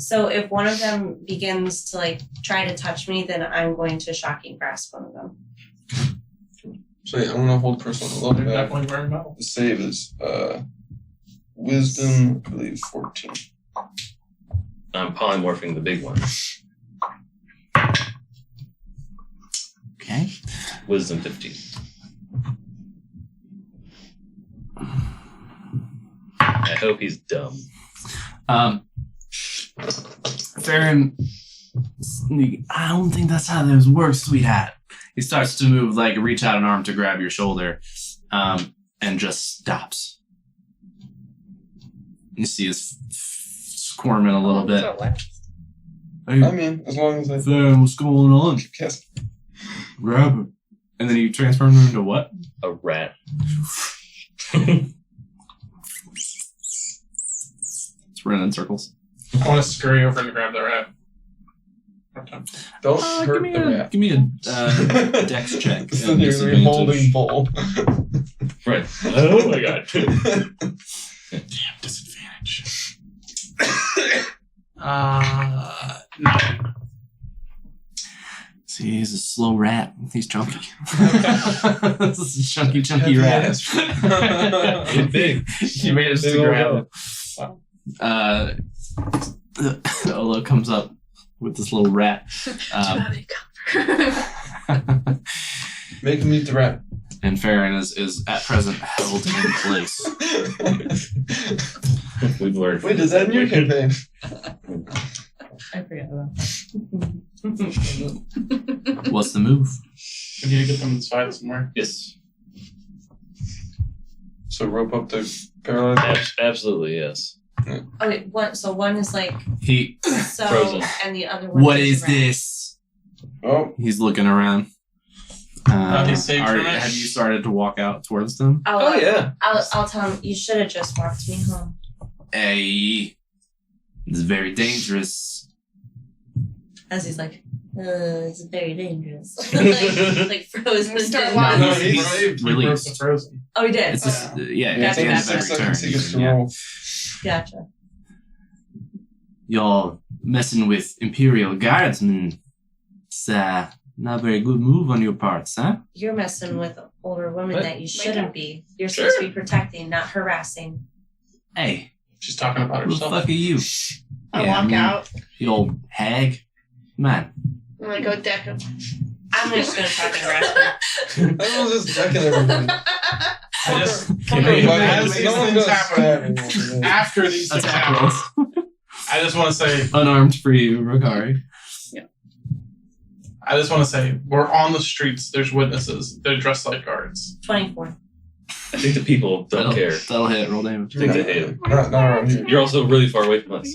So if one of them begins to like try to touch me, then I'm going to shocking grasp one of them. So yeah, I'm gonna hold person on the low They're back. definitely wearing metal. The save is wisdom, I believe 14. I'm polymorphing the big one. Okay. Wisdom 15. I hope he's dumb. Farron I don't think that's how this works, sweetheart. He starts to move, like reach out an arm to grab your shoulder, and just stops. You see us squirming a little bit. Hey, I mean, as long as I Sam, what's going on? keep casting. Grab her. And then you transform her into what? A rat. It's running in circles. I want to scurry over and grab the rat. Don't hurt the rat. Give me a dex check. It's and the nearly holding bowl. Right. Oh my god. Damn disadvantage. No. See, he's a slow rat. He's chunky. This is a chunky Heavy rat. ass. It's big. You managed Big to old grab it. Ola comes up with this little rat. Make him eat the rat. And Farron is at present held in place. We've learned. Wait, is that in your campaign? I forgot about What's the move? We need to get them inside somewhere. Yes. So rope up the paralyzed. Absolutely, yes. Okay, one is like He. so, Frozen. and the other one. What is is a rat. this? Oh, He's looking around. They saved from it? Have you started to walk out towards them? I'll, yeah. I'll tell him you should have just walked me home. Hey, it's very dangerous. As he's like, it's very dangerous. like frozen. Start No, walking. no, he's he's saved. He broke released. the frozen. Oh, he did. It's just, yeah, Yeah, it's the end of gotcha. every 6 turn. seconds he gets to Yeah. roll. Gotcha. Y'all messing with Imperial Guardsmen. It's not a very good move on your parts, huh? You're messing with older women What? that you shouldn't be. You're Sure. supposed to be protecting, not harassing. Hey, She's talking about who the herself. fuck are you? I Yeah, walk mean, out. You old hag. Man, I'm gonna go deck him. I'm just gonna try to harass him. I was just decking everybody. I just Everybody, as these no one things goes happen, stabbing. after these things attack happen, rolls. I just want to say, Unarmed for you, Rokari. we're on the streets. There's witnesses. They're dressed like guards. 24. I think the people don't care. That'll hit. Roll damage. I think they hate it. Not around here. You're also really far away from us.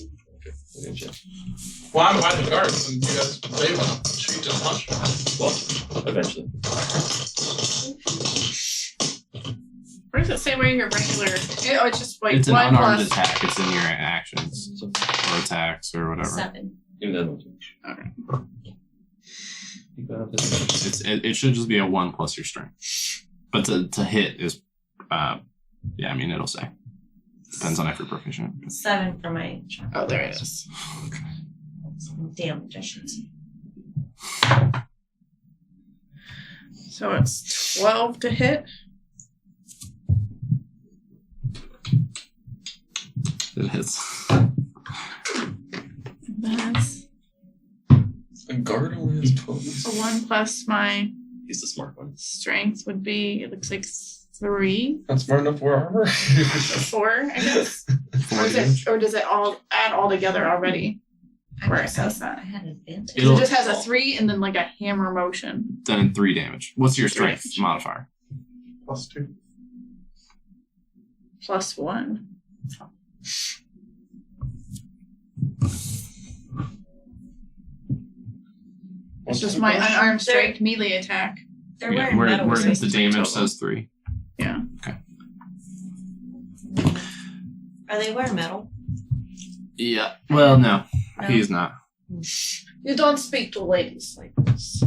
Okay. Well, I'm by the guards, and you guys, they went. She just punched me. Well, eventually. Where does it say where your regular? Oh, it's just like It's an one unarmed plus. attack. It's in your actions or attacks or whatever. 7. Even then, It should just be a 1 plus your strength. But to hit is, yeah, I mean, it'll say. Depends on if you're proficient. 7 for my check. Oh, there it is. Damn magicians. So it's 12 to hit. It hits. That's A guard only has 12. a 1 plus my he's the smart one. strength would be. It looks like 3, Not smart enough to wear armor. 4, I guess. Or does it all add all together already? Where it says that. I had advantage. It just has a 3 and then like a hammer motion. Then 3 damage. What's your strength Damage. modifier? +2. Plus 1. It's just my unarmed strike melee attack. They're Yeah, wearing where metal. where so it's the 3 damage total. says 3. Are they wearing metal? Yeah. Well, no, No. he's not. You don't speak to ladies like this.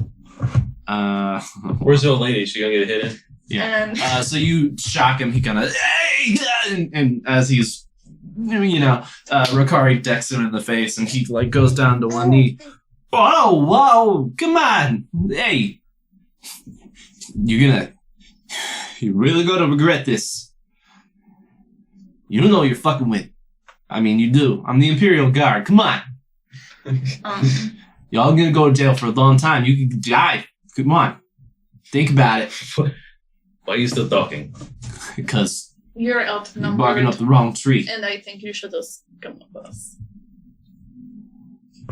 Where's the old lady? She gonna get a hit in? Yeah. And So you shock him. He kind of, and as he's, Rokari decks him in the face, and he like goes down to one knee. Oh, whoa! Come on, hey! You really gonna regret this. You know you're fucking with. I mean, you do. I'm the Imperial Guard. Come on, y'all gonna go to jail for a long time. You could die. Come on, think about it. Why are you still talking? Because you're you're outnumbered, barking up the wrong tree. and I think you should just come with us.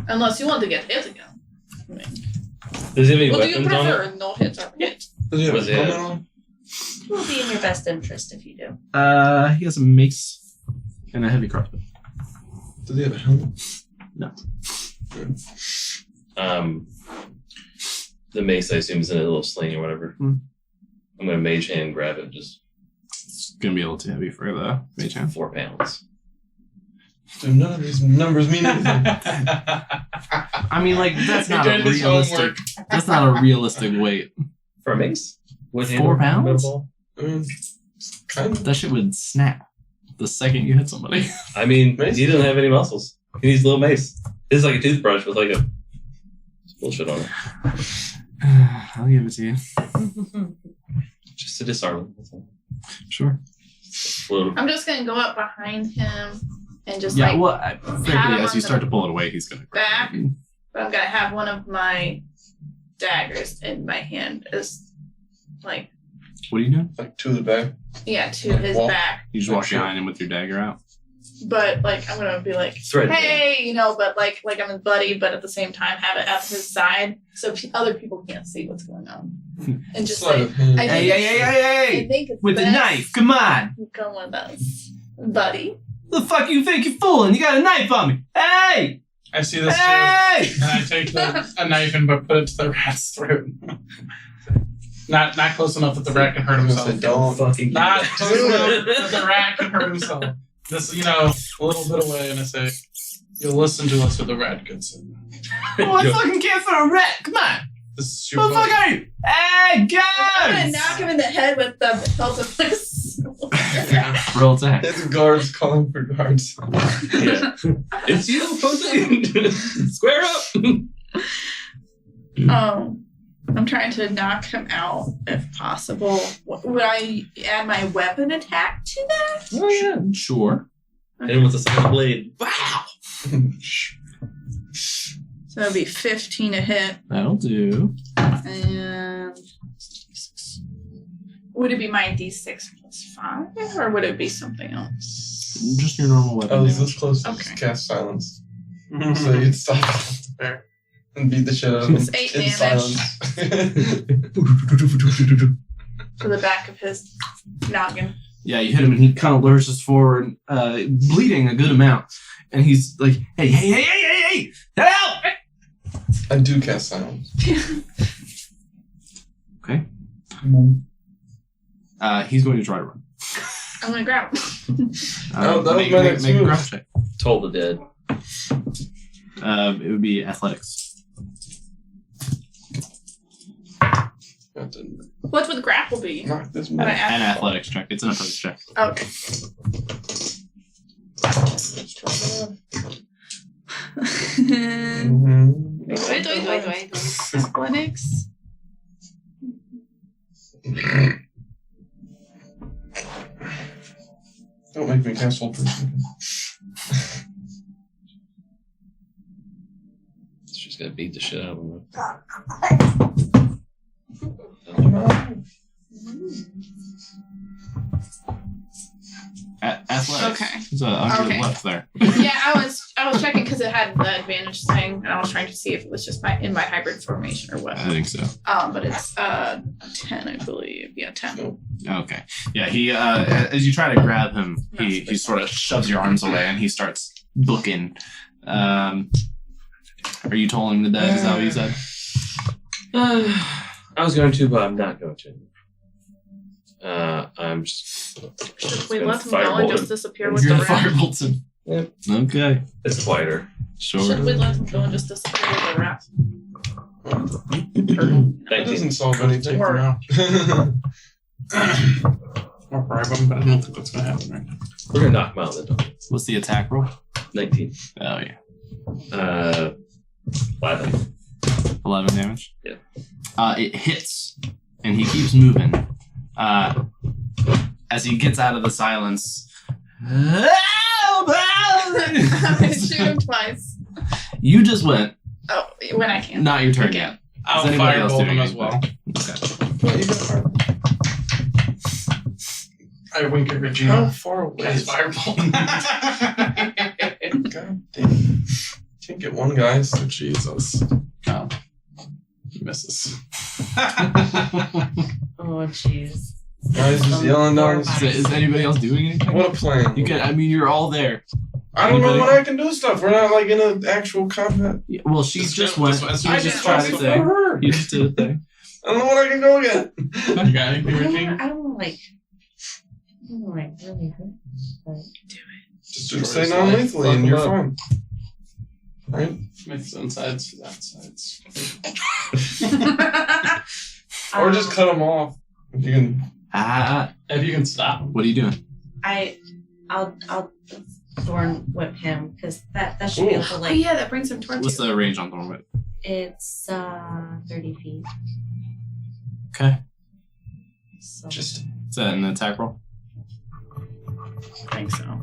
Unless you want to get hit again. Does he have any Well, do you weapons on it? prefer no hits or hits? Does he have Was a it- helmet on? It will be in your best interest if you do. He has a mace and a heavy crossbow. Does he have a helmet? The mace, I assume, is in a little sling or whatever. Hmm. I'm gonna mage hand grab it, just It's gonna be a little too heavy for the mage hand. 4 pounds. Dude, none of these numbers mean anything. I mean, like that's He not a did his realistic. homework. That's not a realistic weight. For a mace? Would 4 pounds? I mean, kind of. That shit would snap the second you hit somebody. I mean, Mace? he doesn't have any muscles. He needs a little mace. This is like a toothbrush with like a bullshit on it. I'll give it to you. Just to disarm him. That's all. Sure. Little- I'm just gonna go up behind him and just Yeah. like, Well, frankly, pat him as on you the start to pull it away, he's gonna grab back. you. but I'm gonna have one of my daggers in my hand as like, What are you doing? Like to the back. yeah, to his Wall. back. You just walk behind him with your dagger out. But like, I'm gonna be like, Thread. hey, you know, but like I'm his buddy, but at the same time have it at his side so other people can't see what's going on, and just Sleight like, of hand. I think I think it's With the best knife, come on! you come with us, buddy. The fuck you think you're fooling? You got a knife on me! Hey! I see this too. Hey! And I take a knife and put it to the rat's throat. Not close enough that the rat can hurt I was himself. gonna say, don't. Fucking Not close enough that the rat can hurt himself. This, a little bit away, and I say, "You'll listen to us, or the rat gets in." Oh, I fucking can't for a rat! Come on! This is What your the fuck buddy. are you? Hey, I'm gonna guys! knock him in the head with the hilt of my sword. Yeah. Roll attack. It's guards calling for guards. Yeah. It's you, Pussy! Square up! I'm trying to knock him out if possible. Would I add my weapon attack to that? Oh, yeah. Sure. Hit him with the second blade. Wow! So that'd be 15 a hit. That'll do. And would it be my d6 plus 5? Or would it be something else? Just your normal weapon I was damage. this close to Okay. just cast silence. So you'd stop there and beat the shit out of him It's 8 in damage. silence. To the back of his noggin. Yeah, you hit him and he kind of lurches forward, bleeding a good amount. And he's like, hey, help! I do cast silence. Okay. He's going to try to run. I'm gonna grab him. Oh, that was make, my make, next make a move. grab check. Toll the dead. It would be athletics. That didn't What would grapple be? knock this An man. An athletics check. It's an approach check. Okay. Mhm. Wait. Athletics. Don't make me cast hold person. She's gonna beat the shit out of him. Athletics. Okay. It's under Okay. the left there. Yeah, I was checking because it had the advantage thing, and I was trying to see if it was just in my hybrid formation or what. I think so. But it's 10, I believe. Yeah, 10. Okay. Yeah, he as you try to grab him, he sort of shoves your arms away and he starts booking. Are you tolling the dead? Is that what you said? I was going to, but I'm not going to. I'm just. Should we gonna let him go and firebolt just him. disappear with You're the gonna rat? firebolt him. Yep. Okay. It's quieter. Sure. Should we let him go and just disappear with the rat? That 19. doesn't solve anything. Or or bribe him, but I don't think that's gonna happen right now. We're gonna knock him out of the door. What's the attack roll? 19. Oh yeah. 11. 11 damage? Yeah. It hits, and he keeps moving. As he gets out of the silence. I'm gonna shoot him twice. You just went. Oh, when I can. Not your turn Okay. yet. I'll Is anybody else firebolt doing him as anything? well. Okay. I wink at Regina. How far away Cast is fireball. God damn. Can't get one guy, so Jesus. Oh. misses. Oh jeez. Guys just yelling down the Is, street. is anybody else doing anything? What a plan. You can. I mean, you're all there. I don't know Anybody- when I can do stuff. We're not like in an actual combat. Yeah, well, she just went- went. just She went- just I tried just to went say. for her. You just did a thing. I don't know when I can go again. You got anything, Ricky? I don't like really good. Just Destroy say his non-lethally life. and you're Fuck him fine. Right? Make his own sides to that sides. Or just cut them off. If you can. If you can stop. What are you doing? I'll thorn whip him because that should be able to Oh like yeah, that brings him towards What's you. the range on Thorn Whip? it's 30 feet. Okay. So Just. Is that an attack roll? I think so.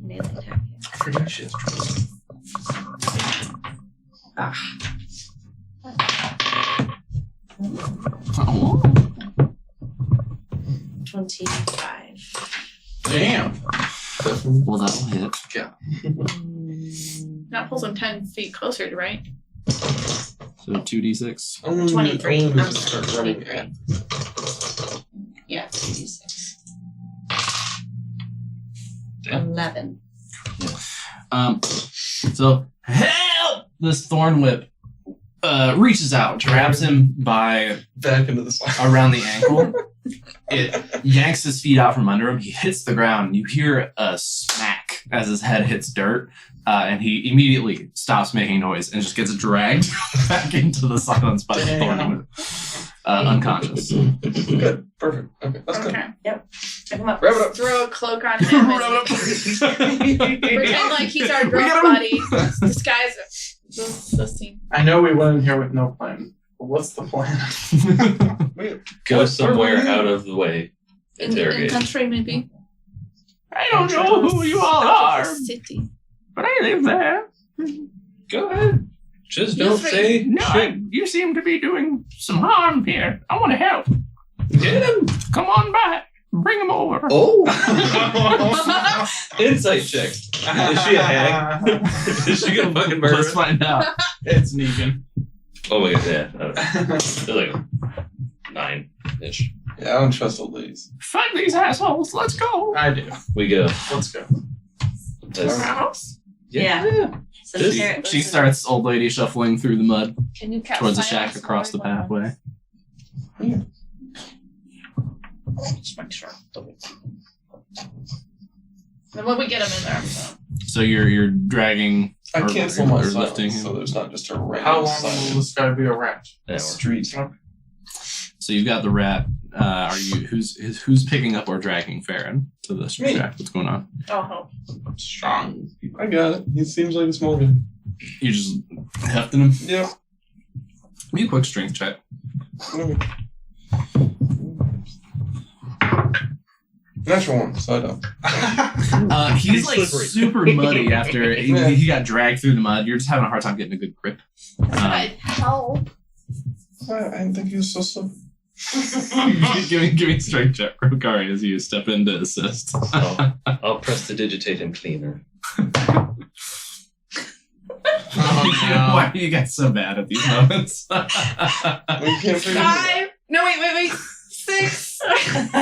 melee attack. Pretty shit. Oh. 25. Damn. Well, that'll hit. That pulls him 10 feet closer to right. So 2d6. 23. I'm I'm start sorry, running at. Yeah, 2d6. Damn. 11. So help! This Thorn Whip reaches out, grabs him by Back into the slide. around the ankle. It yanks his feet out from under him. He hits the ground. You hear a smack as his head hits dirt, and he immediately stops making noise and just gets dragged back into the silence by the Thorn Whip, unconscious. Good. Perfect. Okay. Let's go. Okay. Pick him up. Wrap it up. Throw a cloak on him and pretend like he's our drunk buddy. Disguise it. This scene. I know we went in here with no plan. But what's the plan? Go somewhere out of the way. In Interrogate. country, maybe. I don't know who you all are, City. but I live there. Go ahead. Just don't Yes, say shit. You seem to be doing some harm here. I want to help. Get him. Come on back. Bring him over. Oh. Insight check. Is she a hag? Is she gonna fucking murder Let's us? find out. It's Negan. Oh my god, yeah. They're like 9-ish. Yeah, I don't trust old ladies. Find these assholes. Let's go. I do. We go. Let's go. That's- House? Yeah. So This- there- She starts old lady shuffling through the mud Can you cast towards the silence shack across the while I go? pathway. Just make sure. Then when we get him in there, So you're dragging. I or- cancel or my lifting silence, him. so there's not just a random How long will silence. this guy be a rat? An hour. Street. So you've got the rat. Are you who's picking up or dragging Farron to the Me. shack? What's going on? I'll help. Strong. I got it. He seems like a small guy. You just hefting him. Yep. Give me a quick strength check. Natural one, so I don't. He's He's like slippery. super muddy after he got dragged through the mud. You're just having a hard time getting a good grip. I'd help. I didn't think he was so slow. give me a strength check, Rokari, as you step in to assist. I'll prestidigitate him cleaner. Why are you guys so bad at these moments? We can't figure it out. 5. No, wait. 6. It's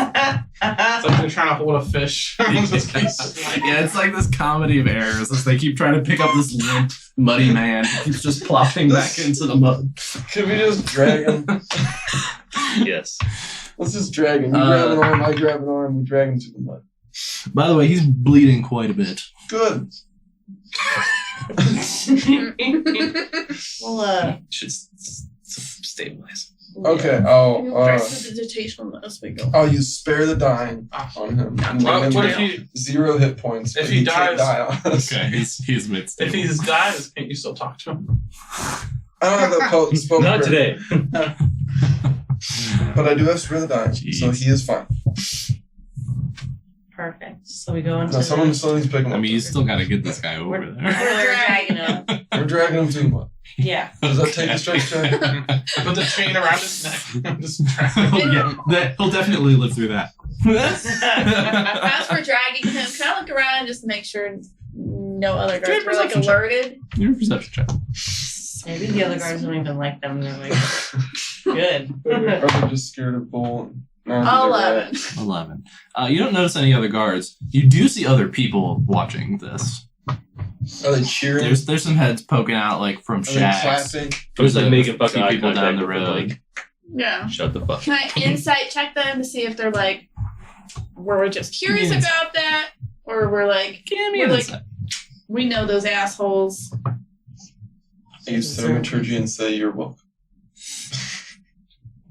like they're trying to hold a fish. Just keeps like- Yeah, it's like this comedy of errors as they keep trying to pick up this limp, muddy man who keeps just plopping back into the mud. Can we just drag him? Yes. Let's just drag him. You grab an arm, I grab an arm, we drag him to the mud. By the way, he's bleeding quite a bit. Good. Well, Should stabilize. Okay, Prestidigitation as we go. I'll use spare the dying on him. And What, let what him if he 0 hit points. if but he can't dies- die on us. Okay, he's mid if he dies, can't you still talk to him? I don't have that potent spoken Not word, today. but I do have spare the dying, Jeez. so he is fine. perfect. So we go into Now someone still needs to pick him I up. mean, you still got to get this guy over we're there. dragging him. We're dragging him to the mud. Yeah. Does that take a strength check? Put the chain around his neck. Just drag Oh, him. yeah, he'll definitely live through that. As we're dragging him, can I look around just to make sure no other guards were like perception check. alerted? Your perception check. Maybe the other guards don't even like them. They're like, good. Are they just scared of Bull? No, they're 11. 11. You don't notice any other guards. You do see other people watching this. Are they cheering? There's some heads poking out like from Are they shacks. clapping? I was like There's a making few fucking eye people contact down the with them, road. like, Yeah. shut the fuck Can I insight check them to see if they're like, we're just curious Give me an about that, or we're like, Give me we're an like, insight. we know those assholes. I use thaumaturgy and say your book.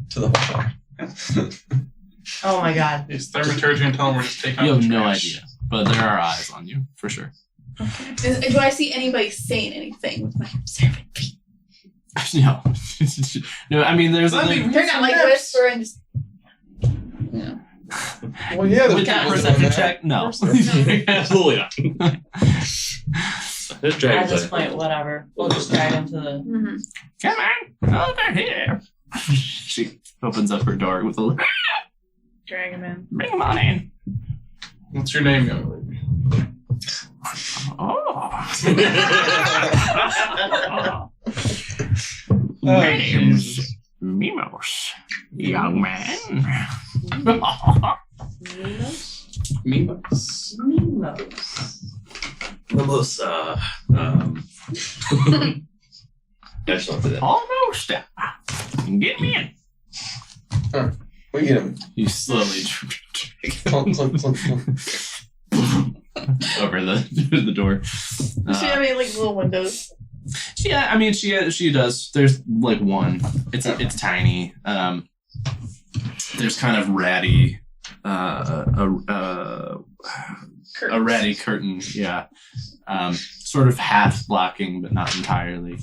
To the whole shop. Oh my god. Use thaumaturgy and tell them we're just taking You out have the no trash. idea, but there are eyes on you for sure. Do I see anybody saying anything with my observant feet? No, no. I mean, there's I like, mean, They're not like Yes. whispering, just. Yeah. Well, yeah, there's with that people perception doing that. check, no. Absolutely not. This At dragon's this like, point, whatever. We'll just drag him to the. Mm-hmm. Come on, over here. She opens up her door with a Drag him in. bring him on in. What's your name, young lady? Oh. Oh, My name's Mimos, young man. Mimos? Mimos. Mimos. Mimosa. I just don't do that. Almost. Get me in. We get him. You slowly Clunk, clunk, clunk, clunk. over the door. Does she have any like little windows? Yeah, I mean she does. There's like one. It's tiny. There's kind of ratty a ratty curtain, yeah. Sort of half blocking, but not entirely.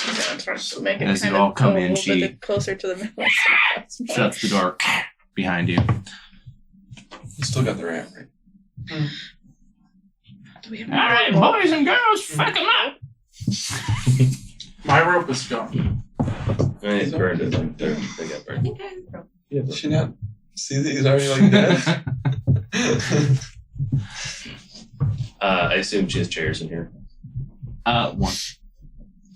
Yeah, I'm trying to make it As you kind all of come go a in, little she bit closer to the middle. Shuts the door behind you. You still got the ramp, right? Do we have All right, boys and girls, fuck them up. My rope is gone. I burned it. Like, they got I burned. think I broke. Did she not see that he's already like dead? I assume she has chairs in here. One.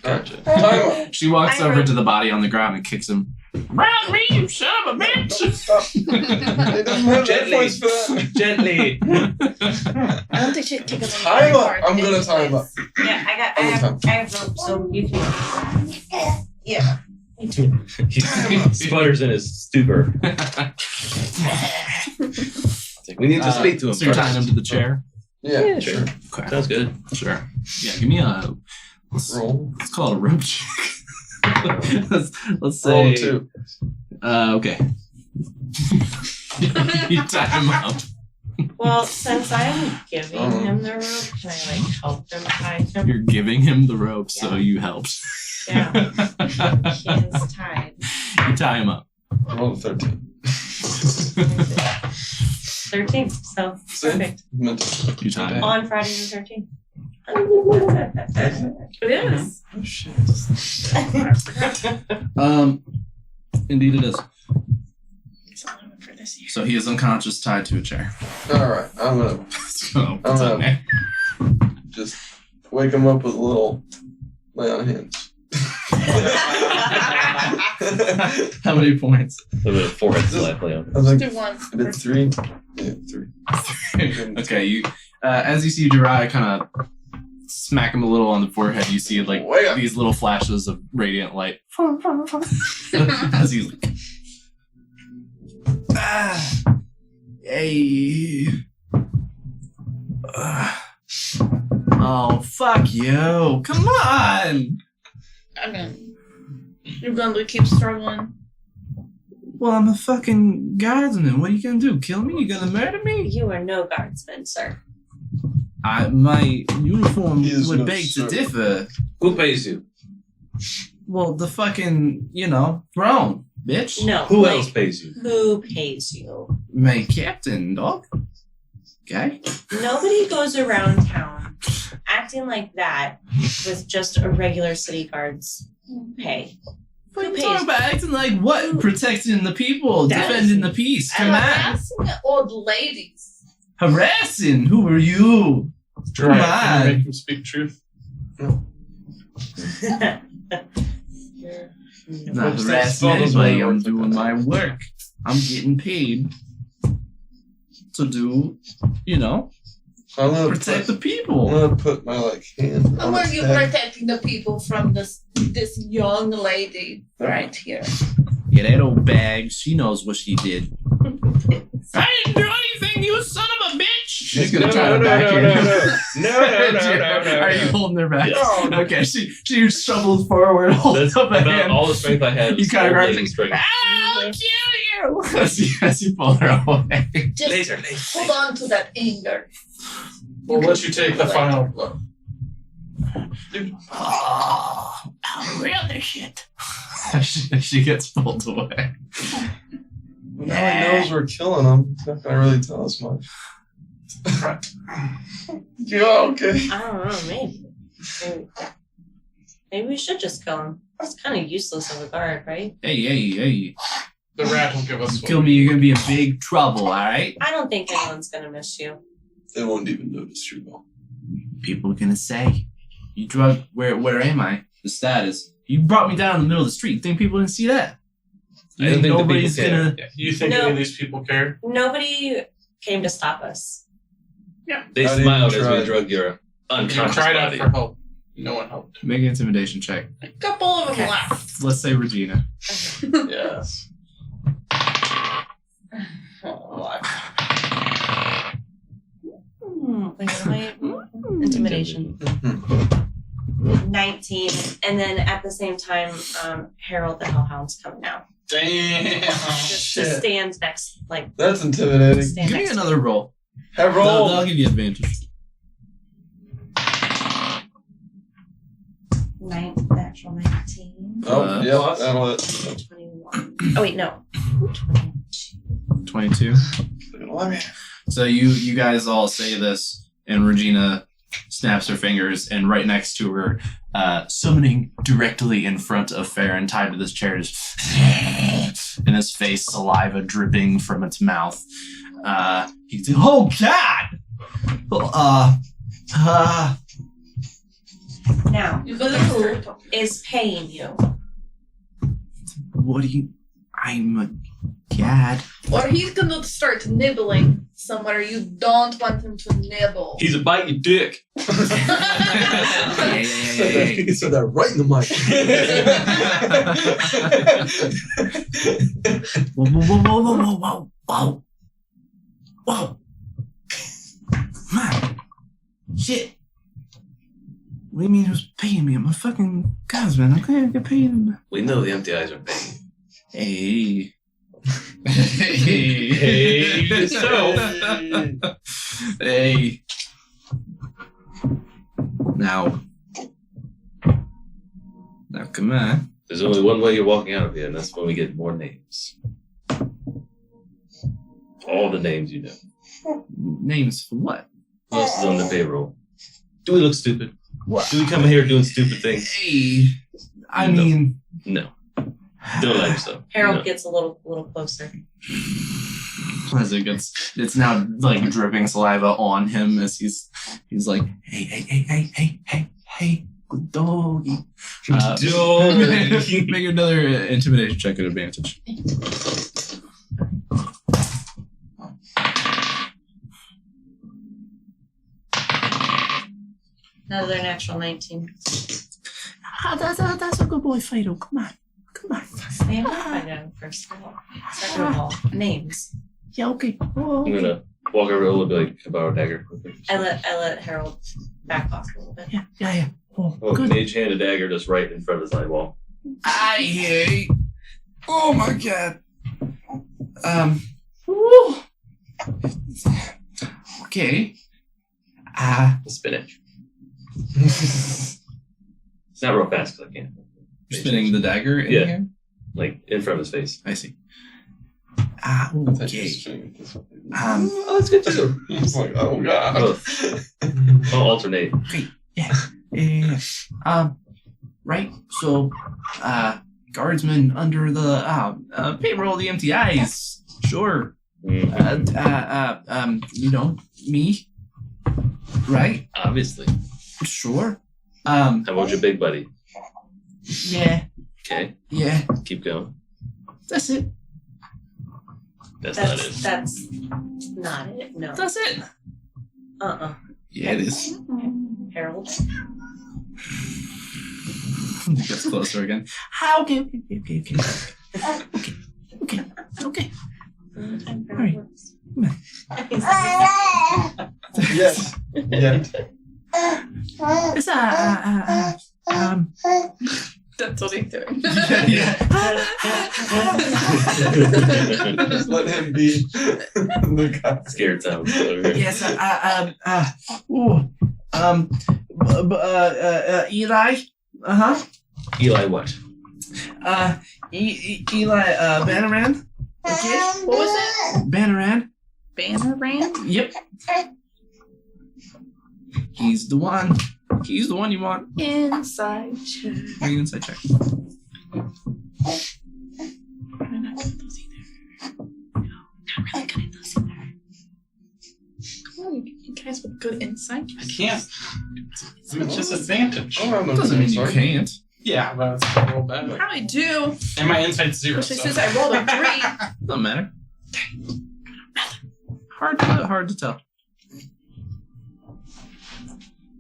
Gotcha. Time She walks I over wrote- to the body on the ground and kicks him. Round me, you son of a bitch! Stop. It doesn't have that voice for that. Gently. I don't think she'd take a Time up. I'm gonna time up. Yeah, I have rope, so you can. Yeah. He sputters in his stupor. It's like, we need to speak to him So you're first. tying him to the chair? Yeah, Sure. sure. Okay. Sounds good. Sure. Yeah, give me a Roll. let's call it a rope check. let's Roll say 2. okay. You tie him up. Well, since I'm giving him the rope, can I like help him tie him? You're giving him the rope, so Yeah. you helped. Yeah. He's tied. You tie him up. Roll 13. 13. So Same. perfect. You tie him up. On Friday the 13th. It is. Oh shit. Indeed it is. It's all over for this year. So he is unconscious, tied to a chair. Alright, I'm gonna So what's up, man? just wake him up with a little lay on hands. How many points? A little bit of forehead slap, Leon. I was like, Do one. I did 3. Yeah, 3. Okay, you as you see Jiraiya kind of smack him a little on the forehead, you see like Wake up. these little flashes of radiant light as he's like, hey. Oh, fuck you. Come on. You're gonna keep struggling. Well, I'm a fucking guardsman. What are you gonna do? Kill me? You gonna murder me? You are no guardsman, sir. My uniform He is would no beg to sir. differ. Who pays you? Well, the fucking, throne, bitch. No. Who like, else pays you? Who pays you? My captain, dog. Okay. Nobody goes around town acting like that with just a regular city guard's pay. What are you pays? talking about? Acting like what? Protecting the people, That defending the peace. Come on. Harassing the old ladies. Harassing? Who are you? Right. Can on. you make him speak truth? Not harassing anybody. I'm doing my work. I'm getting paid to do, I'm gonna protect put, the people. I'm gonna put my hand How on are his you head. protecting the people from this young lady right here? Yeah, that old bag. She knows what she did. I didn't do anything, you son of a bitch. She's gonna try to back in. No. Are you holding her back? Yeah. Okay, she shovels forward, holds That's up a about hand. all the strength I have. You is kinda old grab lady things. strength. I'll kill you! As you pull her away. Just Laser. hold on to that anger. We'll let you take the final blow. Oh, really shit. she gets pulled away. Now he knows we're killing him. He's not gonna really tell us much. Yeah, okay. I don't know, maybe we should just kill him. It's kind of useless of a guard, right? Hey. The rat will give us. You kill me, you're gonna be in big trouble, alright? I don't think anyone's gonna miss you. They won't even notice you though. People are gonna say, you drug, where am I? The status. You brought me down in the middle of the street. Think people didn't see that? I don't think the nobody's people care. gonna. Yeah. You think No. any of these people care? Nobody came to stop us. They I didn't smiled as try. we drug your You unconscious cried out body. for help. No one helped. Make an intimidation check. A couple of them Okay. laughed. Let's say Regina. Yes. Wait, what am I? Intimidation. 19. And then at the same time, Harold the Hellhound's coming out. Damn. Just stand next, like, That's intimidating. stand Give me next. another roll. Have I'll roll. give you advantage. Natural 19. Oh, yeah, that'll it. 21. Oh, wait, no. 22. Let me. So you guys all say this, and Regina snaps her fingers, and right next to her, summoning directly in front of Farron, tied to this chair, just in his face, saliva dripping from its mouth. He's oh God! Now, You got the who is paying you? What do you? I'm a cat. Or he's gonna start nibbling somewhere you don't want him to nibble. He's a bite your dick. Hey. He said that right in the mic. Whoa. Man. Shit. What do you mean who's paying me? I'm a fucking guardsman. I'm gonna get paid. We know the empty eyes are paying. Hey. Hey, yourself. Hey. Now, come on. There's only one way you're walking out of here, and that's when we get more names. All the names you know. Names for what? Who else is on the payroll? Do we look stupid? What? Do we come here doing stupid things? Hey. I No. mean, No. Don't lie yourself. Harold No. gets a little closer. as it's now like dripping saliva on him as he's like, hey, good doggy. Doggy. Make another intimidation check at advantage. Another natural 19. That's a good boy, Fido. Come on. Name I know first of all. Second of all, names. Yeah, okay. I'm gonna walk over a little bit, like, about our dagger. I let Harold back off a little bit. Yeah. Oh, Oh, good. mage hand a dagger just right in front of his eyeball. Oh my god. Woo. Okay. Spinach. It's not real fast because I can't. Spinning the dagger in Yeah. here? Like, in front of his face. I see. Okay. Okay. Oh, that's good too. He's like, oh god. Both. I'll alternate. Yeah. Right. So, guardsmen under the payroll, the empty eyes. Sure. Mhm. Me. Right. Obviously. Sure. How about your big buddy? Yeah. Okay, Yeah. keep going. That's it. That's not it. That's not it. No. That's it. Yeah, it is. Harold. He gets closer again. Okay. Okay. Alright. Yes. Yeah. It's That's what he's doing. Just let him be the guy. Scared sound. Yes. Eli. Eli, what? Eli. Bannerman. Okay. What was it? Bannerman. Bannerman? Yep. He's the one. He's the one you want. Inside check. Make an inside check. I'm not good at those either. No, not really good at those either. Come on, you guys with good insight. I can't. I'm at disadvantage. Oh, I'm Doesn't mean you sorry. can't. Yeah, but it's a roll bad. Probably do. And my insight's 0. Especially So. since I rolled a 3. Doesn't matter. Hard to tell.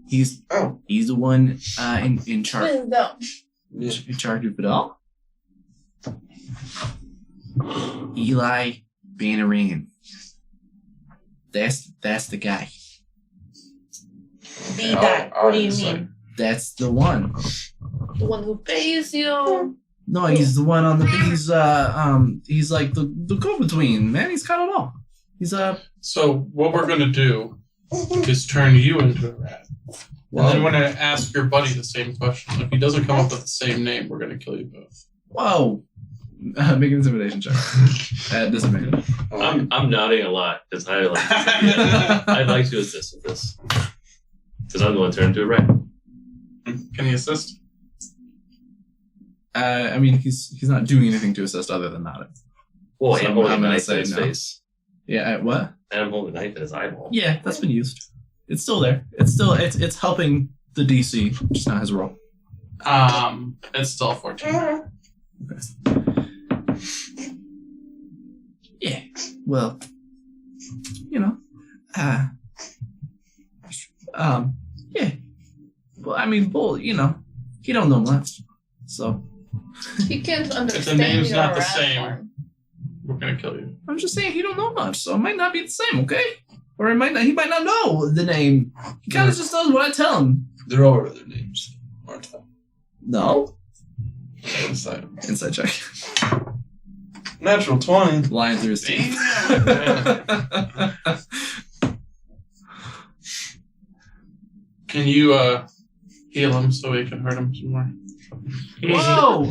He's the one in charge. Wisdom. Yeah. In charge of it all. Eli Banneran. That's the guy. The guy. What do you mean? That's the one. The one who pays you. No, he's the one on the he's like the go-between, man. He's got it all. He's So what we're gonna do is turn you into a rat. And then when I ask your buddy the same question, if he doesn't come up with the same name, we're gonna kill you both. whoa. Make an intimidation check. At disadvantage. I'm nodding a lot because I'd like to assist with this. Because I'm going to turn into a rat. Can he assist? I mean, he's not doing anything to assist other than nodding. Well, So I'm holding I'm a gonna knife say in his no. face. Yeah, what? And I'm holding a knife in his eyeball. Yeah, that's been used. It's still there. It's helping the DC, just not his role. It's still 14. Yeah. Well, you know, yeah. Well, I mean, Bull, you know, he don't know much, so He can't If understand the name's your not the rat same, form. we're gonna kill you. I'm just saying he don't know much, so it might not be the same, okay? Or he might not know the name. He kind of just does what I tell him. There are other names, aren't there? No. Inside. Inside check. Natural 20. Lying through his teeth. Can you heal him so we can hurt him some more? Whoa!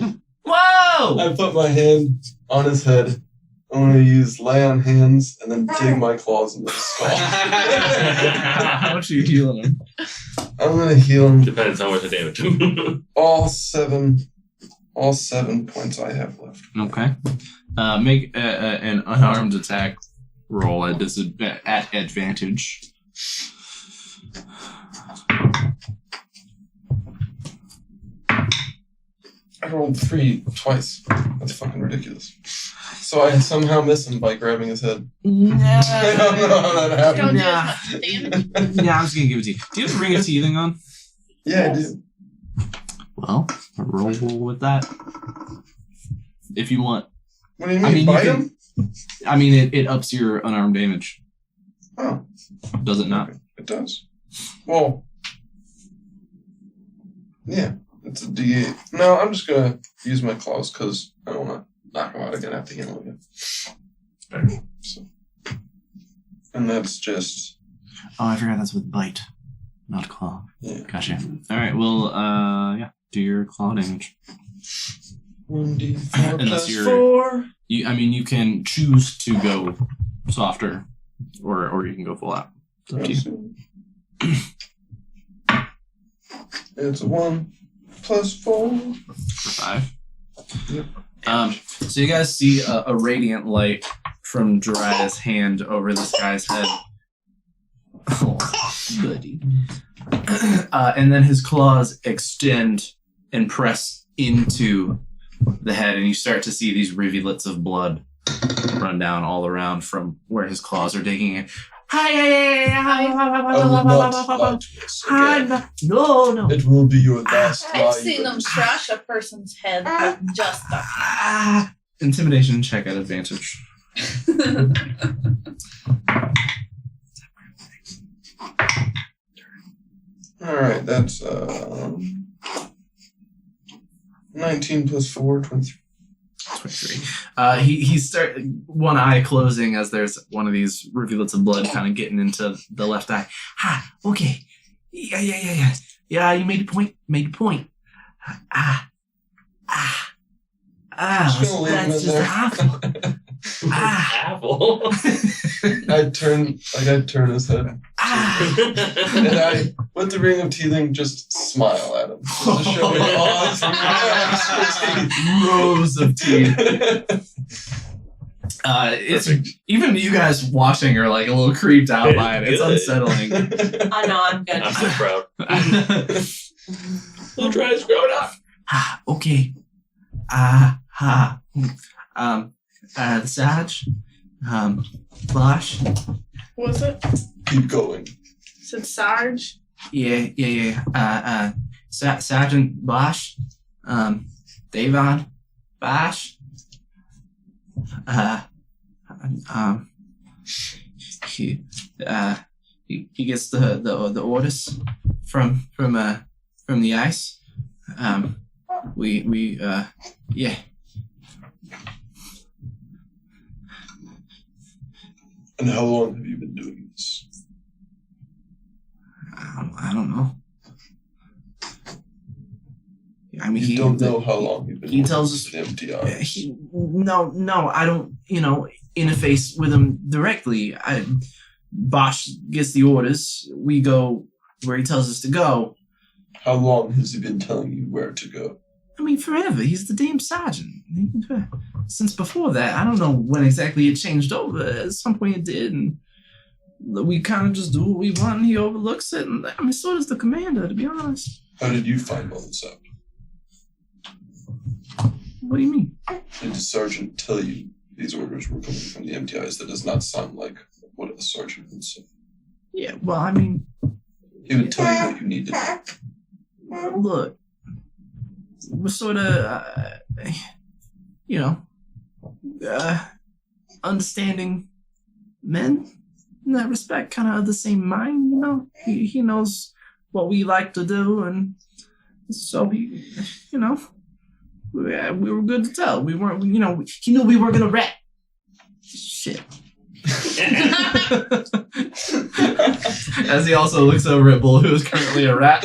Whoa! I put my hand on his head. I'm going to use lay on hands and then dig my claws into his skull. How much are you healing him? I'm going to heal him Depends how much the damage. all 7 points I have left. Okay. Make an unarmed attack roll at advantage. I rolled 3 twice. That's fucking ridiculous. So I somehow miss him by grabbing his head. I don't know how that Don't happened. do as much damage. Yeah, I'm just gonna give it to you. Do you have a ring of teething on? Yeah, I do. Well, roll with that. If you want. What do you mean? I mean, you bite can- him? I mean, it ups your unarmed damage. Oh, Does it not? okay. It does. Well, yeah, it's a D8. No, I'm just gonna use my claws because I don't want to knock him out again. I have to heal him again. So. And that's just Oh, I forgot that's with bite, not claw. yeah. Gotcha. All right. Well, yeah. Do your claw damage. 1d4 Unless plus you're- 4. You can choose to go softer, or you can go full out. It's up to you. It's a 1 plus 4. For 5. Yep. So you guys see a radiant light from Jiraiya's hand over this guy's head. Oh, goody. And then his claws extend and press into the head, and you start to see these rivulets of blood run down all around from where his claws are digging in. I will not lie to us again. No. It will be your last lie. I've seen them trash a person's head with just a Intimidation check at advantage. Alright, that's 19 plus 4, 23. 23. He start one eye closing as there's one of these rivulets of blood kind of getting into the left eye. Okay. Yeah, you made a point. That's just half. Apple. I'd turn his head. And I, with the ring of teething, just smile at him. Just to show him all his rows of teeth. It's even you guys watching are like a little creeped out by it. It's unsettling. Oh no, I'm good. I'm so proud. Little tries growing up. Okay. The Saj, Bosch. What was it? Keep going. Said Sarge. Yeah. Sergeant Bosch, Davon, Bosch. He gets the orders from the ice. Yeah. And how long have you been doing this? I don't know. I mean, you don't know how long you've been. He tells us empty eyes. No, I don't. Interface with him directly. Bosch gets the orders. We go where he tells us to go. How long has he been telling you where to go? I mean, forever. He's the damn sergeant. Since before that, I don't know when exactly it changed over. At some point it did, and we kind of just do what we want, and he overlooks it. And I mean, so does the commander, to be honest. How did you find all this out? What do you mean? Did the sergeant tell you these orders were coming from the MTIs? That does not sound like what a sergeant would say. Yeah, well, I mean... He would tell you what you needed. Look, we're sort of, understanding men in that respect, kind of of the same mind, He knows what we like to do, and so he, we were good to tell. We weren't, he knew we were gonna rat. Shit. As he also looks over at Bull, who is currently a rat.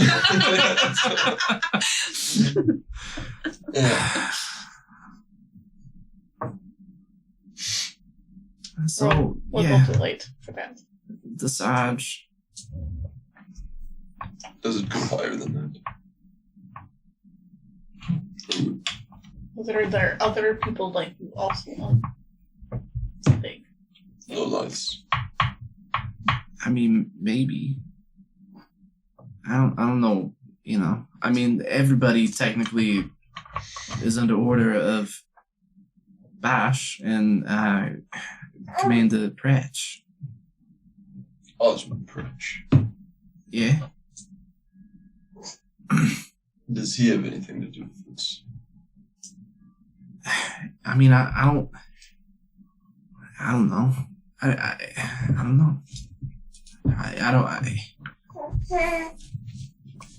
So, we'll go too late for that. The Saj. Does it go higher than that? Are there other people like you also on? Like, no lights. I mean, maybe. I don't know. I mean, everybody technically is under order of Bash and Commander Pratch. Osmond Pratch. Yeah. Does he have anything to do with this? I mean, I don't know. I don't know. I don't.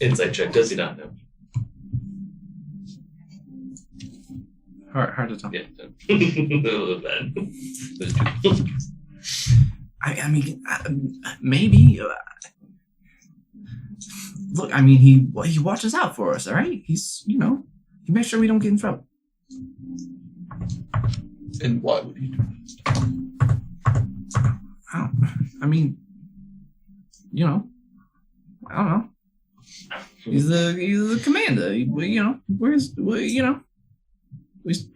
Insight check. Does he not know? Hard to tell. Yeah. A little bad. I mean, maybe. Look, I mean, he watches out for us. All right, he's he makes sure we don't get in trouble. And why would he do that? I mean, I don't know. He's the commander.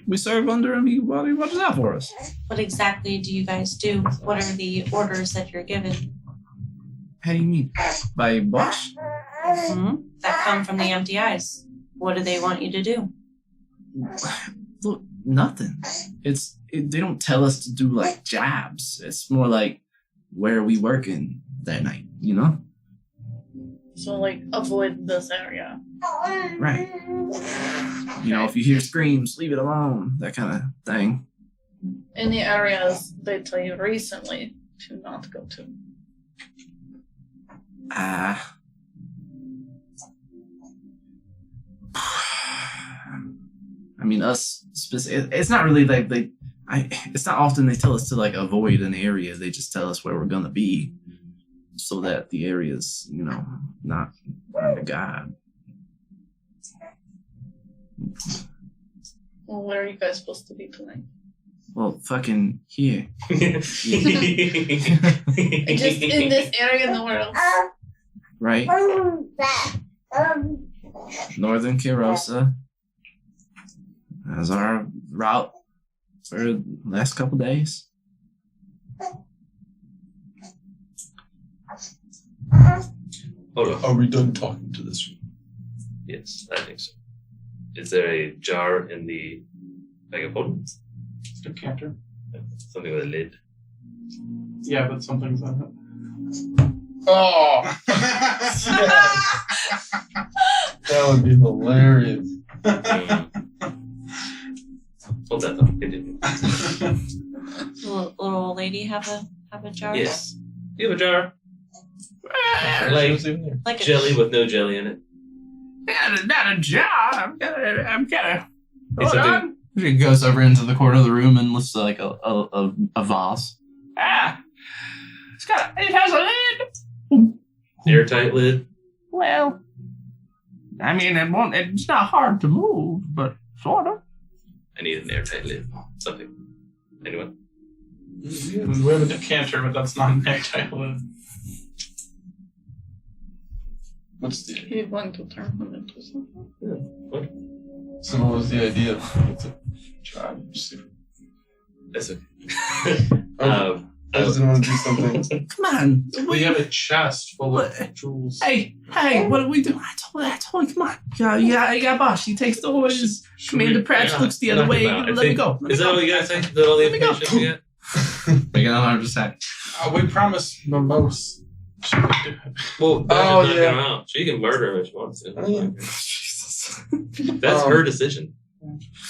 We serve under him. He watches out for us. What exactly do you guys do? What are the orders that you're given? How do you mean? By books? That come from the empty eyes. What do they want you to do? Look, nothing. They don't tell us to do like jobs. It's more like, where are we working that night, you know? So like avoid this area. Right. You know, if you hear screams, leave it alone. That kind of thing. In the areas they tell you recently to not go to. I mean, it's not really like it's not often they tell us to like avoid an area. They just tell us where we're gonna be, so that the area's, you know, not under God. Well, where are you guys supposed to be tonight? Well, fucking here. Just in this area, nowhere else. Right? Northern Kirosa as our route for the last couple days. Hold on. Are we done talking to this one? Yes, I think so. Is there a jar in the bag of holding? Decanter. Something with a lid. Yeah, but something's on it. Oh, that would be hilarious. Hold that though. Continue. Little old lady have a jar? Yes. You have a jar. Like, Like a Jelly with no jelly in it. not a jar. I'm gonna. It's Hold on. He goes over into the corner of the room and lifts like a vase. It has a lid. Airtight lid. Well, I mean, it's not hard to move, but sort of. I need an airtight lid. Something. Anyone? We have a decanter, but that's not an airtight lid. What's the You're going to turn him into something. What? So what was the idea of the job? That's okay. I just didn't want to do something. Come on. We have a chest full of jewels. Hey, what do we do? I told you, come on. You got boss. He takes the orders. Commander Pratt looks the other way. Let me go. Is that all you guys think? Is that all the Let me go. information you get? Make it 100%. We promised Mimose she would do it. Well, Oh, knock yeah. him out. She can murder him if she wants to. Oh, yeah. Jesus. That's her decision.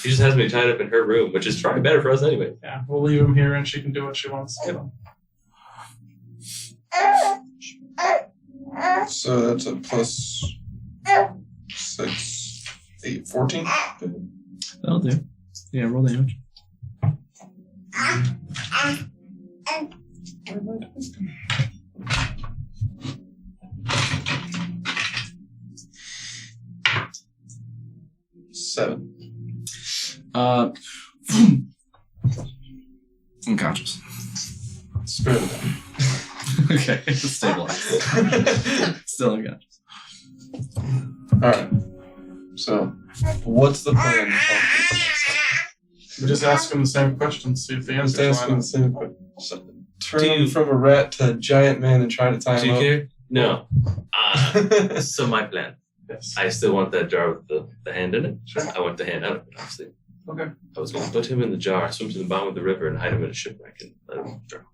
She just has me tied up in her room, which is probably better for us anyway. Yeah, we'll leave him here and she can do what she wants to. So that's a plus 6, 8, 14. That'll do. Yeah, roll damage. Seven. Unconscious. Spare them. Okay, stabilized. Still unconscious. Alright. So, what's the plan? We just ask him the same question, see if the Just answer's asking line the same question. So, turn Do him you- from a rat to a giant man and try to tie Do him you up. care? No. So my plan. Yes. I still want that jar with the hand in it. Sure. I want the hand out of it, obviously. Okay. I was going to put him in the jar, swim to the bottom of the river, and hide him in a shipwreck and let him drown.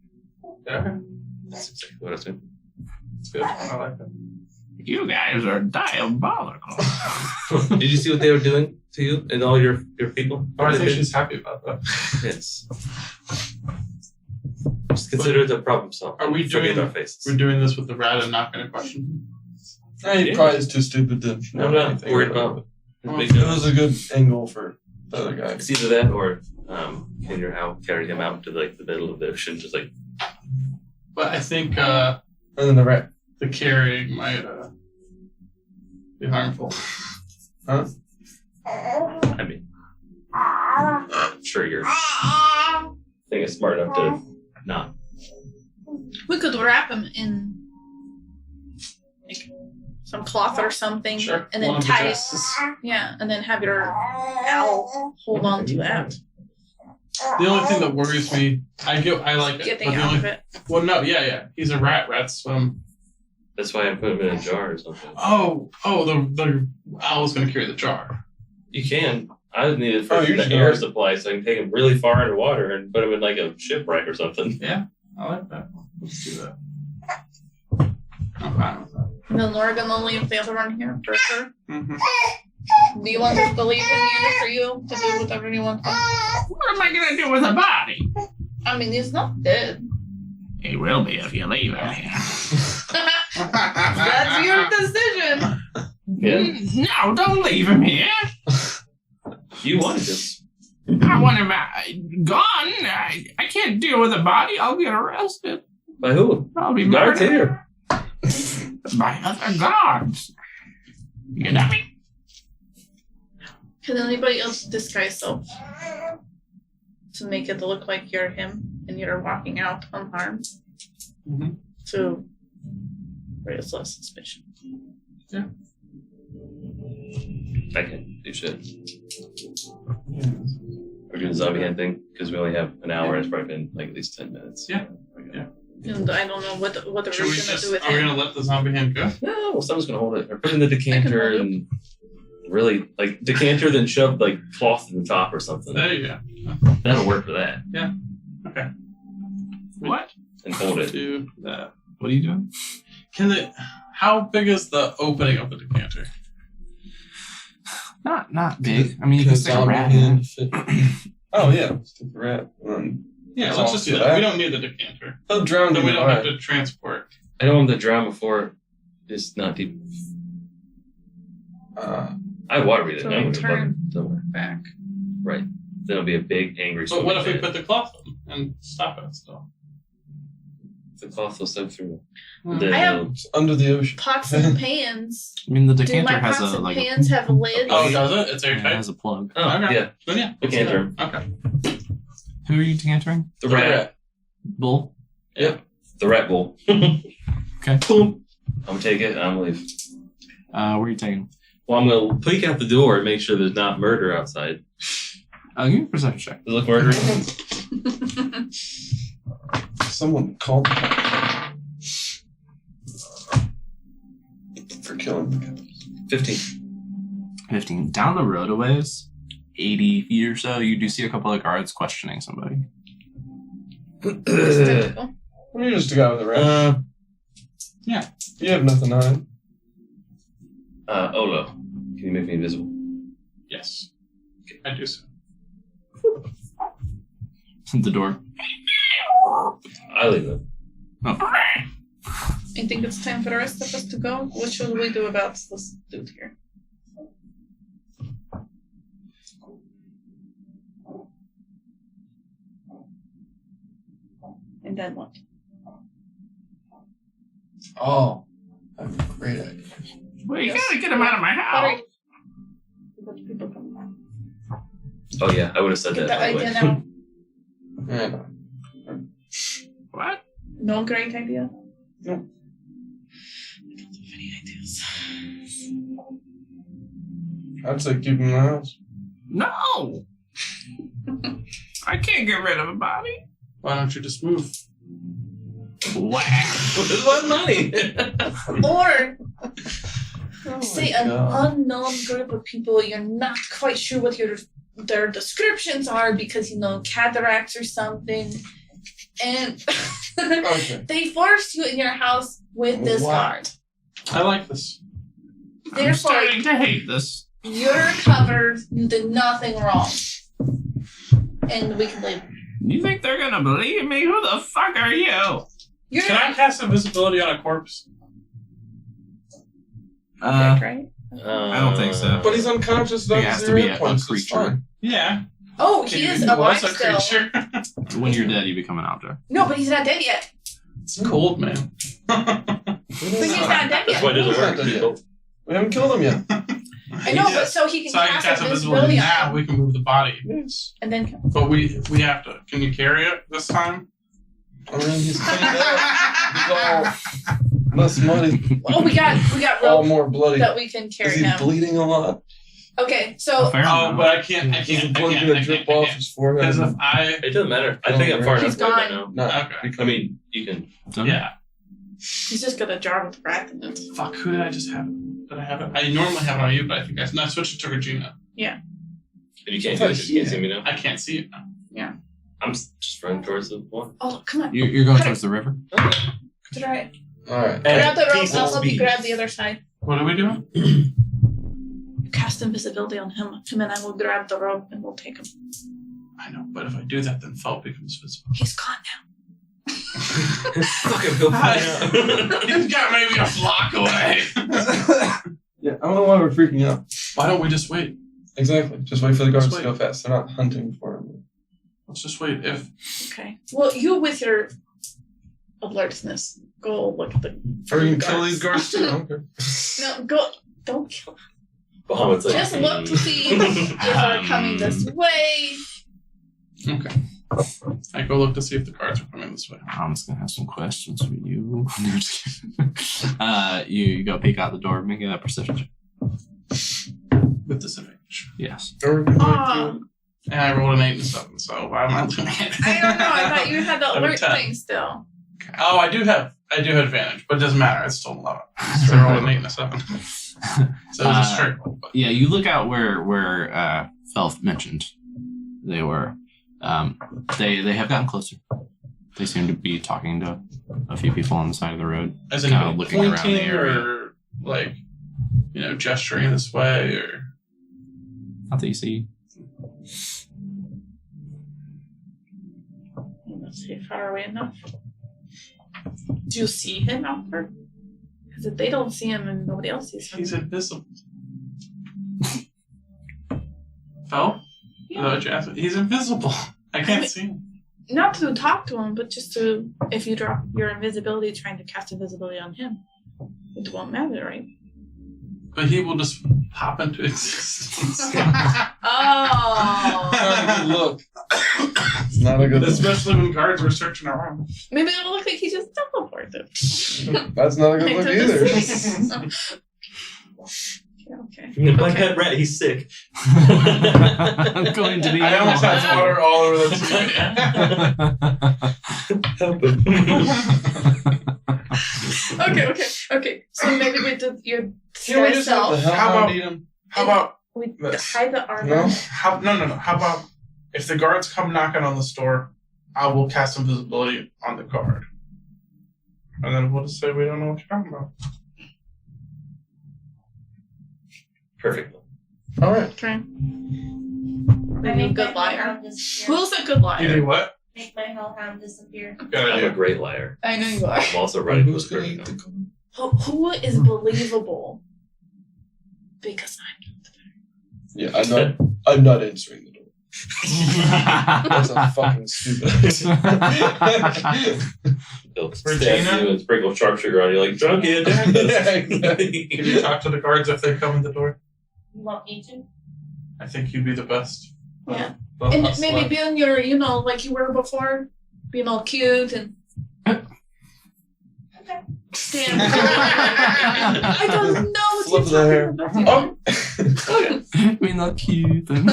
Okay. That's exactly what I was doing. It's good. I like that. You guys are diabolical. Did you see what they were doing to you and all your people? Oh, I think she's happy about that. Yes. Just consider it a problem solved. Are we Forget doing- our faces? We're doing this with the rat and not going to question him. He Yeah. probably is too stupid to I'm know not anything worried about about it. it. It was a good angle for the other guy. It's either that or can your how carry him out to like the middle of the ocean, just like But I think And then the rat. the carrying might be harmful. I mean, sure your thing is smart enough to not. We could wrap him in like some cloth or something, Sure. and One then of the tie it. chests. Yeah, and then have your owl hold on to that. The only thing that worries me, I like it. Getting but the out only, of it. well, no, yeah. He's a rat. Rats swim That's why I put him in a jar or something. The owl's gonna carry the jar. You can. I would need it for Oh, you're the just air gonna- supply, so I can take him really far underwater and put him in like a shipwreck or something. I like that. Let's do that. I'm fine with that. And then we're gonna leave the other one here for sure. Mm-hmm. Do you want us to leave him here for you to do whatever you want? What am I gonna do with a body? I mean, he's not dead. He will be if you leave him here. That's your decision. Yeah. No, don't leave him here. You wanted this. I want him gone. I can't deal with a body. I'll get arrested. By who? I'll be Guards murdered here. by other guards. You know me? Can anybody else disguise self to make it look like you're him and you're walking out unharmed? Mhm. To raise less suspicion. I can do shit. We're doing the zombie hand thing because we only have an hour. It's probably been like at least 10 minutes. Yeah. And I don't know what the Should we we're gonna just? do with Are we him. gonna let the zombie hand go? No, someone's gonna hold it or put it in the decanter hold it. and really like decanter, then shove like cloth in the top or something. There you go. That'll work for that. Okay. What? And hold it. Do that. What are you doing? How big is the opening of the decanter? Not big. I mean, you Can can a stick a zombie rat in. hand fit? Oh yeah, stick the rat. Yeah, It's let's all just do for that. that. We don't need the decanter. They'll drown Then you we don't have in to transport. I don't want them to drown before it's not deep. I water breathe it. So No, we it's turn somewhere. back. Right. Then it'll be a big angry. But what if we swimming put the cloth on and stop it still? the cloth will soak through? Hmm. Then I have- it'll- It's under the ocean. Pots and pans. I mean, the Do decanter my has pots a and like. pans have lids? Oh, does it? It's Yeah, it airtight. has a plug. Oh Okay. yeah, Then yeah. decanter. Okay. Who are you decantering? The rat. Bull. The rat bowl. Okay. Boom. I'm gonna take it. And I'm gonna leave. Where are you taking? Well, I'm gonna peek out the door and make sure there's not murder outside. Give me a perception check. Does it look murdery? Someone called for killing me. 15. 15. Down the road a ways, 80 feet or so, you do see a couple of guards questioning somebody. Typical. Well, you're just a guy with a rat. You have nothing on it. Olo, can you make me invisible? Yes. I do so. The door. I leave it. Oh. I think it's time for the rest of us to go. What should we do about this dude here? And then what? Oh, that's a great idea. Well, you Yes. gotta get him out of my house. Let people come. Oh yeah, I would have said Get that. the By the way. idea now. Yeah. What? No great idea. No. I don't have any ideas. I'd say keep him in the house. No! I can't get rid of a body. Why don't you just move? Wow. This was money. Or Oh say my an God. unknown group of people you're not quite sure what their descriptions are because cataracts or something, and Okay. they forced you in your house with this Wow. guard. I like this. I'm Therefore, starting to hate this. you're covered. You did nothing wrong, and we can leave. You think they're gonna believe me? Who the fuck are you? You're Can I cast invisibility on a corpse? dead, right? I don't think so. But he's unconscious. He has to be a points. It's creature. fine. Yeah. Oh, he is alive was a still. creature. When you're dead, you become an object. No, but he's not dead yet. It's cold, man. But he's not dead That's yet. why it doesn't work. Yeah. people. We haven't killed him yet. I know, but so he can So I can cast cast invisibility invisibility now. on We can move the body, Yes. and then but we have to. Can you carry it this time? I mean, he's cleaned out. He's all less muddy, we got all rope more bloody. that we can Is carry he him. bleeding a lot? Okay, so Fair Oh, enough. but I can't. I Is the can't. blood gonna drip off his forehead? Because if I. It doesn't matter. I think I'm far He's enough away by gone. now. No. Okay. I mean, you can. Done? Yeah. He's just got a jar with rat in it. Fuck, who did I just have? Did I have it? I normally have it on you, but I think I switched it to Regina. And you can't do it 'cause you can't see me now. I can't see it now. I'm just running towards the one. Oh, come on. You're going towards the river. Try. Alright. Grab the rope. Piece of I'll help you speed. grab the other side. What are we doing? Cast invisibility on him. Him and I will grab the rope and we'll take him. I know, but if I do that, then Felt becomes visible. He's gone now. Fucking he'll find out. He's got maybe a block away. Yeah, I don't know why we're freaking out. Why don't we just wait? Exactly. Just wait for the guards Just to go fast. They're not hunting for him. Let's just wait. If Okay. Well, you with your alertness, go look at the. Or you can kill these guards too. I don't care. No, go. Don't kill. Bahamut's like, Just look to see if they're coming this way. okay, I go look to see if the cards are coming this way. I'm just gonna have some questions for you. You go peek out the door, make a perception check. With disadvantage. Yes. Or we can wait till- And I rolled an 8 and 7, so why am I looking at it? I don't know. I thought you had the Number alert 10. thing still. Oh, I do have advantage, but it doesn't matter. It's still 11. So I rolled an 8 and a 7. So it was a straight roll. But Yeah, you look out where Felth mentioned they were. They have gotten closer. They seem to be talking to a few people on the side of the road. as in Kind of looking around the pointing area. or like, gesturing this way or. Not that you see. Let's see, far away enough. Do you see him out there? Because if they don't see him and nobody else sees him. He's invisible. Fel? Yeah. He's invisible. I can't see him. Not to talk to him, but just to, if you drop your invisibility trying to cast invisibility on him, it won't matter, right? But he will just pop into existence. Oh. Not a good look. It's not a good look. Especially when guards were searching around. Maybe it'll look like he just teleported. That's not a good Like look to either. the streets. Yeah, okay. My Okay. pet rat, he's sick. I'm going to the I almost had animal water all over the TV. Help him. Okay. So maybe we did your Can we just self. The hell How about- eat him? How about We This. hide the armor. No? no. How about if the guards come knocking on the store, I will cast invisibility on the guard. And then we'll just say we don't know what you're talking about. Perfect. Alright. Okay. I Are you a make good my liar? hellhound disappear. Who's a good You liar? do what? Make my hellhound disappear. Good I'm a idea. great liar. I know you are. I'm also running Who's towards gonna eat the perfect. corn? Who is believable? Because Yeah, I'm not answering the door. That's a fucking stupid idea. He'll Regina? stab you and sprinkle sharpshooter on you like, junkie, attack us. Yeah, exactly. Can you talk to the guards if they come in the door? You want me to? I think you'd be the best. Yeah. Both and us maybe left. be on your, like you were before, being all cute and. Damn. I don't know what Flip the you're hair. talking about. Oh! We're not cute. And,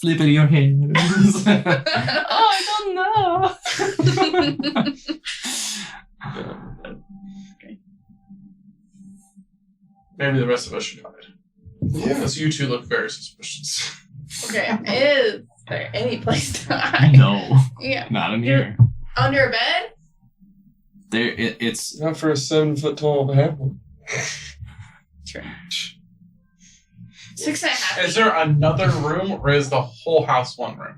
flip it in your hair. Oh, I don't know. Maybe the rest of us should hide. Yeah. Because you two look very suspicious. Okay, is there any place to hide? No, Yeah. not in here. Under a bed? There, it's Not for a 7 foot tall halfling. Sure. 6.5. Is there another room, or is the whole house one room?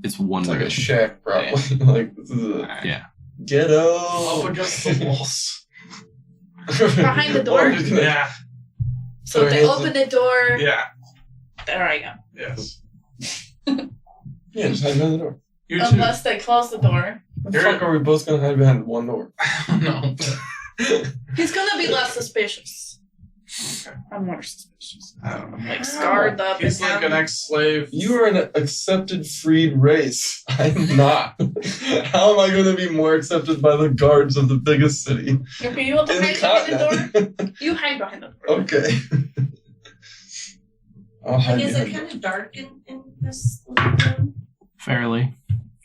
it's one It's like room. a shack, probably. Like, this is a Yeah. ghetto. Up against the walls. Behind the door? Well, I'm just gonna- Yeah, So if they open the door, yeah, there I go. yes. Yeah, just hide behind the door. You two. Unless they close the door. The fuck are we both gonna hide behind one door? No. He's gonna be less suspicious. Okay. I'm more suspicious. I don't know. Like scarred up. He's and like an down. ex-slave. You are an accepted freed race. I'm not. How am I going to be more accepted by the guards of the biggest city Okay, you want to in the hide behind the door? continent? You hide behind the door. Okay. I'll hide Is it behind kind of dark in this little room? Fairly.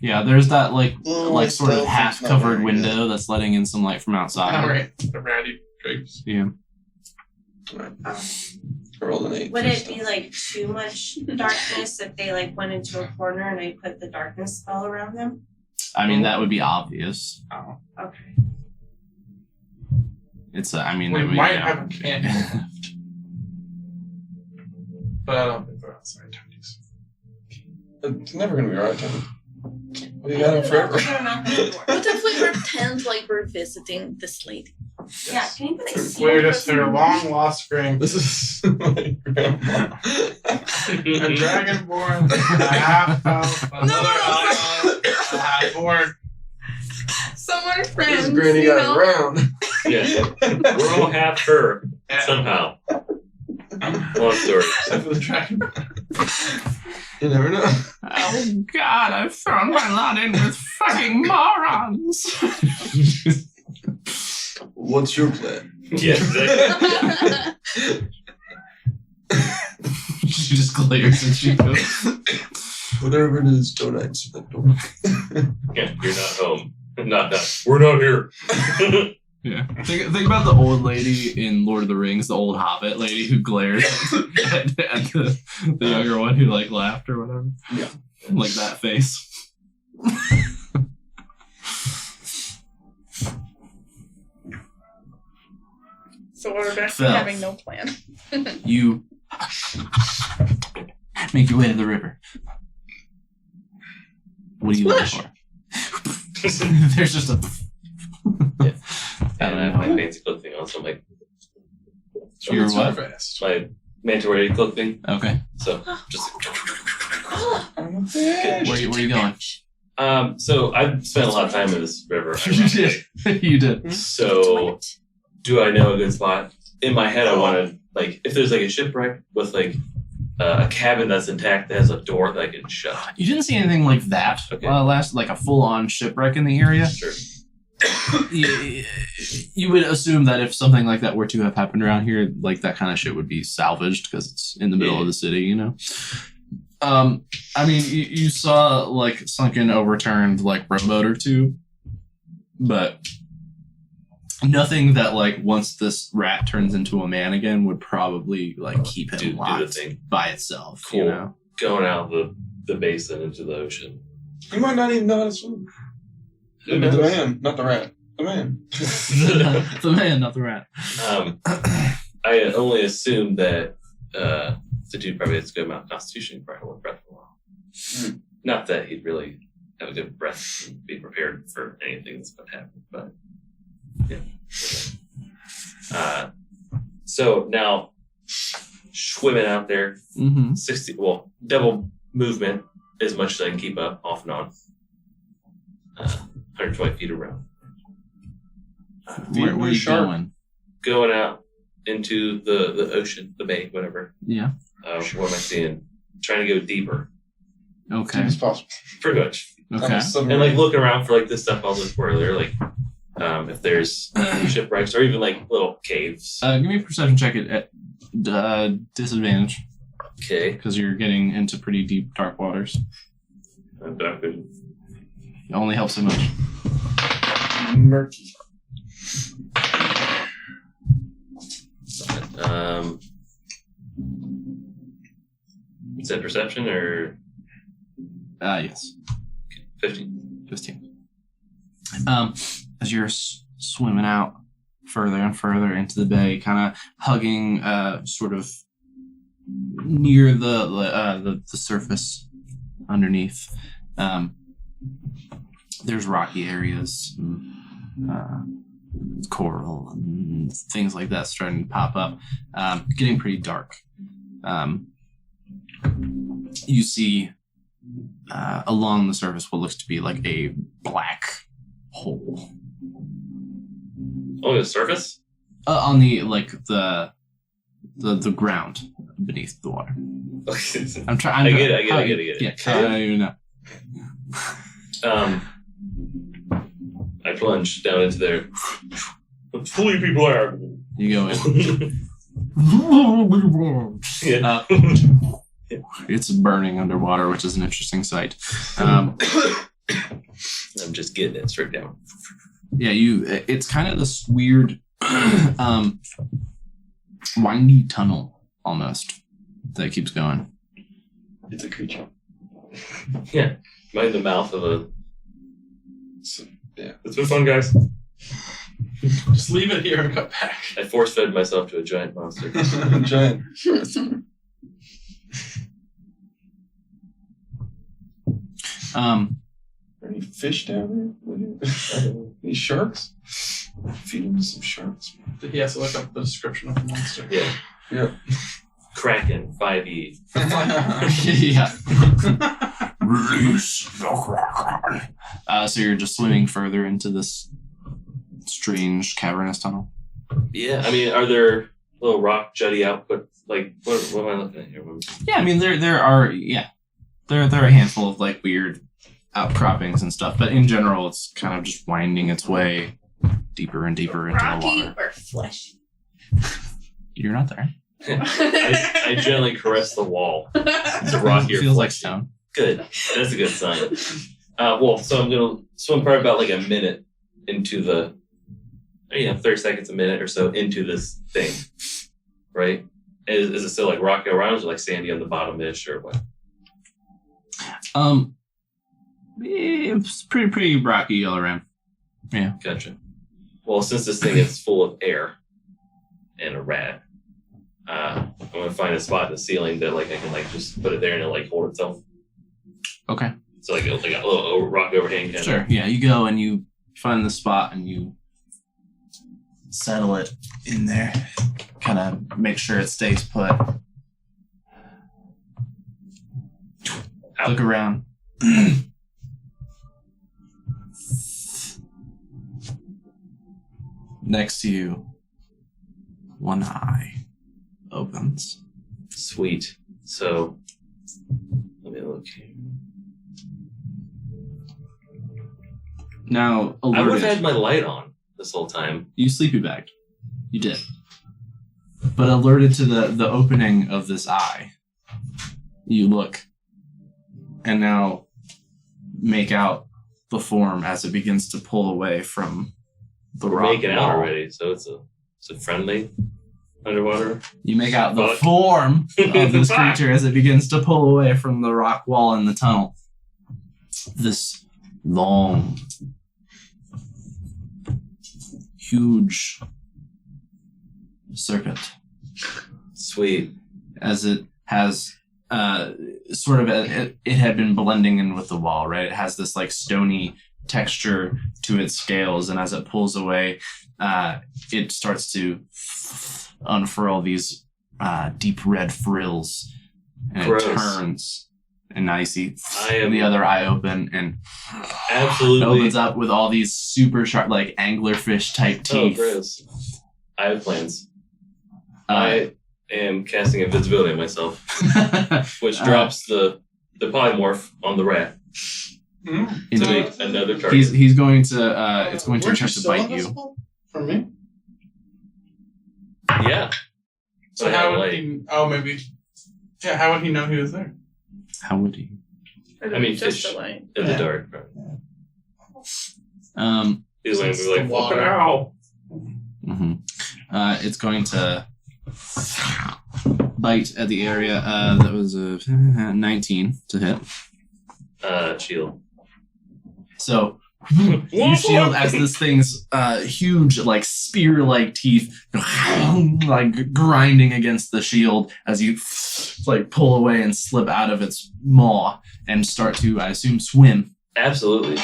Yeah, there's that like Oh, sort of stealth, half it's not covered very good. window that's letting in some light from outside. Alright, the ratty drapes. Yeah. I rolled an 8. Would for it stealth. be like too much darkness if they like went into a corner and I put the darkness spell around them? I mean, that would be obvious. Oh. Okay. It's I mean, We it would, might you know. have a candle. But I don't think they're outside Tony's. It's never gonna be right, Tony. We got it forever. They're not gonna work. What if we pretend like we're visiting this lady? Yeah, can you put like We're just her long lost grandma. This is my grandma. A dragonborn, a half elf, another elf, a half orc. Some are friends. This granny you got know? around. Yeah, we're all half her somehow. Long story. Except for the dragon. You never know. Oh God, I've thrown my lot in with fucking morons. What's your plan? Yeah, exactly. She just glares at you. Whatever it is, don't answer that door. Yeah, you're not home. Not. We're not here. Yeah. Think about the old lady in Lord of the Rings, the old Hobbit lady who glares at the younger one who like laughed or whatever. Yeah. Like that face. So we're back to Phil. having no plan. You make your way to the river. What are you looking for? There's just a. And I have my fancy cloak thing on, so I'm like, Your It's what? fast. my manta-ray cloak thing. Okay. So just. Where you going? So I've spent a lot of time in this river. You did. You did. So, do I know a good spot? In my head, I want to like if there's like a shipwreck with like a cabin that's intact that has a door that I can shut. You didn't see anything like that. Okay. Last like a full-on shipwreck in the area. Sure. You would assume that if something like that were to have happened around here, like that kind of shit would be salvaged because it's in the middle of the city, you know. I mean, you saw like sunken, overturned like rowboat or two, but nothing that like once this rat turns into a man again would probably like keep him Do the locked thing. by itself. You Cool. know. Going out the basin into the ocean. You might not even know how to swim. Who The knows? man, not the rat. The man. The man, not the rat. I only assumed that the dude probably has a good amount of constitution, probably hold breath for a while. Hmm. Not that he'd really have a good breath and be prepared for anything that's going to happen, but yeah. So now swimming out there, Mm-hmm. double movement as much as I can keep up, off and on. 120 feet around. Where are you sharp. going? Going out into the ocean, the bay, whatever. Yeah. What am I seeing? Trying to go deeper, Okay. Deep as possible. pretty much. Okay. And like looking around for like this stuff I'll look for earlier, like if there's shipwrecks or even like little caves. Give me a perception check at disadvantage Okay. because you're getting into pretty deep, dark waters. It only helps so much. Murky. Is that perception or Yes. 15? 15. As you're swimming out further and further into the bay, kind of hugging, sort of near the surface underneath. There's rocky areas, coral, and things like that starting to pop up. Getting pretty dark. You see along the surface what looks to be like a black hole. Oh, the surface? On the the ground beneath the water. I'm trying. I get it. Yeah, I don't even know. I plunge down into there. Fully people are. You go in. Yeah. It's burning underwater, which is an interesting sight. I'm just getting it straight down. Yeah, it's kind of this weird windy tunnel almost that keeps going. It's a creature. Yeah, right in the mouth of a. So, yeah. It's been fun, guys. Just leave it here and come back. I force-fed myself to a giant monster. Giant. Any fish down there? Any sharks? Feed him to some sharks. He has to look up the description of the monster. Yeah. Yeah. Kraken 5e. Yeah. Release the Kraken. So you're just swimming further into this strange cavernous tunnel. Yeah, I mean, are there little rock jutty output? Like, what am I looking at here? Yeah, I mean there are a handful of like weird outcroppings and stuff, but in general it's kind of just winding its way deeper and deeper into the Rocky water. or fleshy? You're not there. I gently caress the wall. It's a rocky or Feels like fleshy. stone. Good. That's a good sign. So I'm gonna swim probably about like a minute into the, 30 seconds, a minute or so into this thing, right? Is it still like rocky around, or like sandy on the bottom-ish, or what? It's pretty rocky all around. Yeah. Gotcha. Well, since this thing is full of air and a rat, I'm gonna find a spot in the ceiling that like I can like just put it there and it'll like hold itself. Okay. So like a little rock overhang. Kind Sure. Yeah, you go and you find the spot and you settle it in there. Kind of make sure it stays put. Look around. Next to you, one eye opens. Sweet. So let me look here. Now, I would have alerted, had my light on this whole time. you sleepy bagged. You did. But alerted to the opening of this eye, you look and now make out the form as it begins to pull away from the We're rock making out wall. already, so it's a friendly underwater. You make out the Fuck. form of this Fuck. creature as it begins to pull away from the rock wall in the tunnel. This long, huge serpent, Sweet. as it has it had been blending in with the wall, right? It has this like stony texture to its scales, and as it pulls away, it starts to unfurl these deep red frills, and Gross. it turns, and now you see I am the other eye open, and it absolutely. opens up with all these super sharp, like anglerfish type Oh, teeth. gross. I have plans. Uh, I am casting invisibility on myself, which drops the polymorph on the rat to Indeed. make another target. He's going to it's going to Weren't attempt you to bite still you. invisible from me? Yeah. So But how I would like- he? Oh, maybe. Yeah, how would he know he was there? How would he? I mean, just fish a light. in the dark. Right? He's going to be like, The water. fucking ow. mhm. It's going to bite at the area that was a 19 to hit. Shield. So you shield as this thing's huge, like spear-like teeth, like grinding against the shield as you like pull away and slip out of its maw and start to, I assume, swim Absolutely.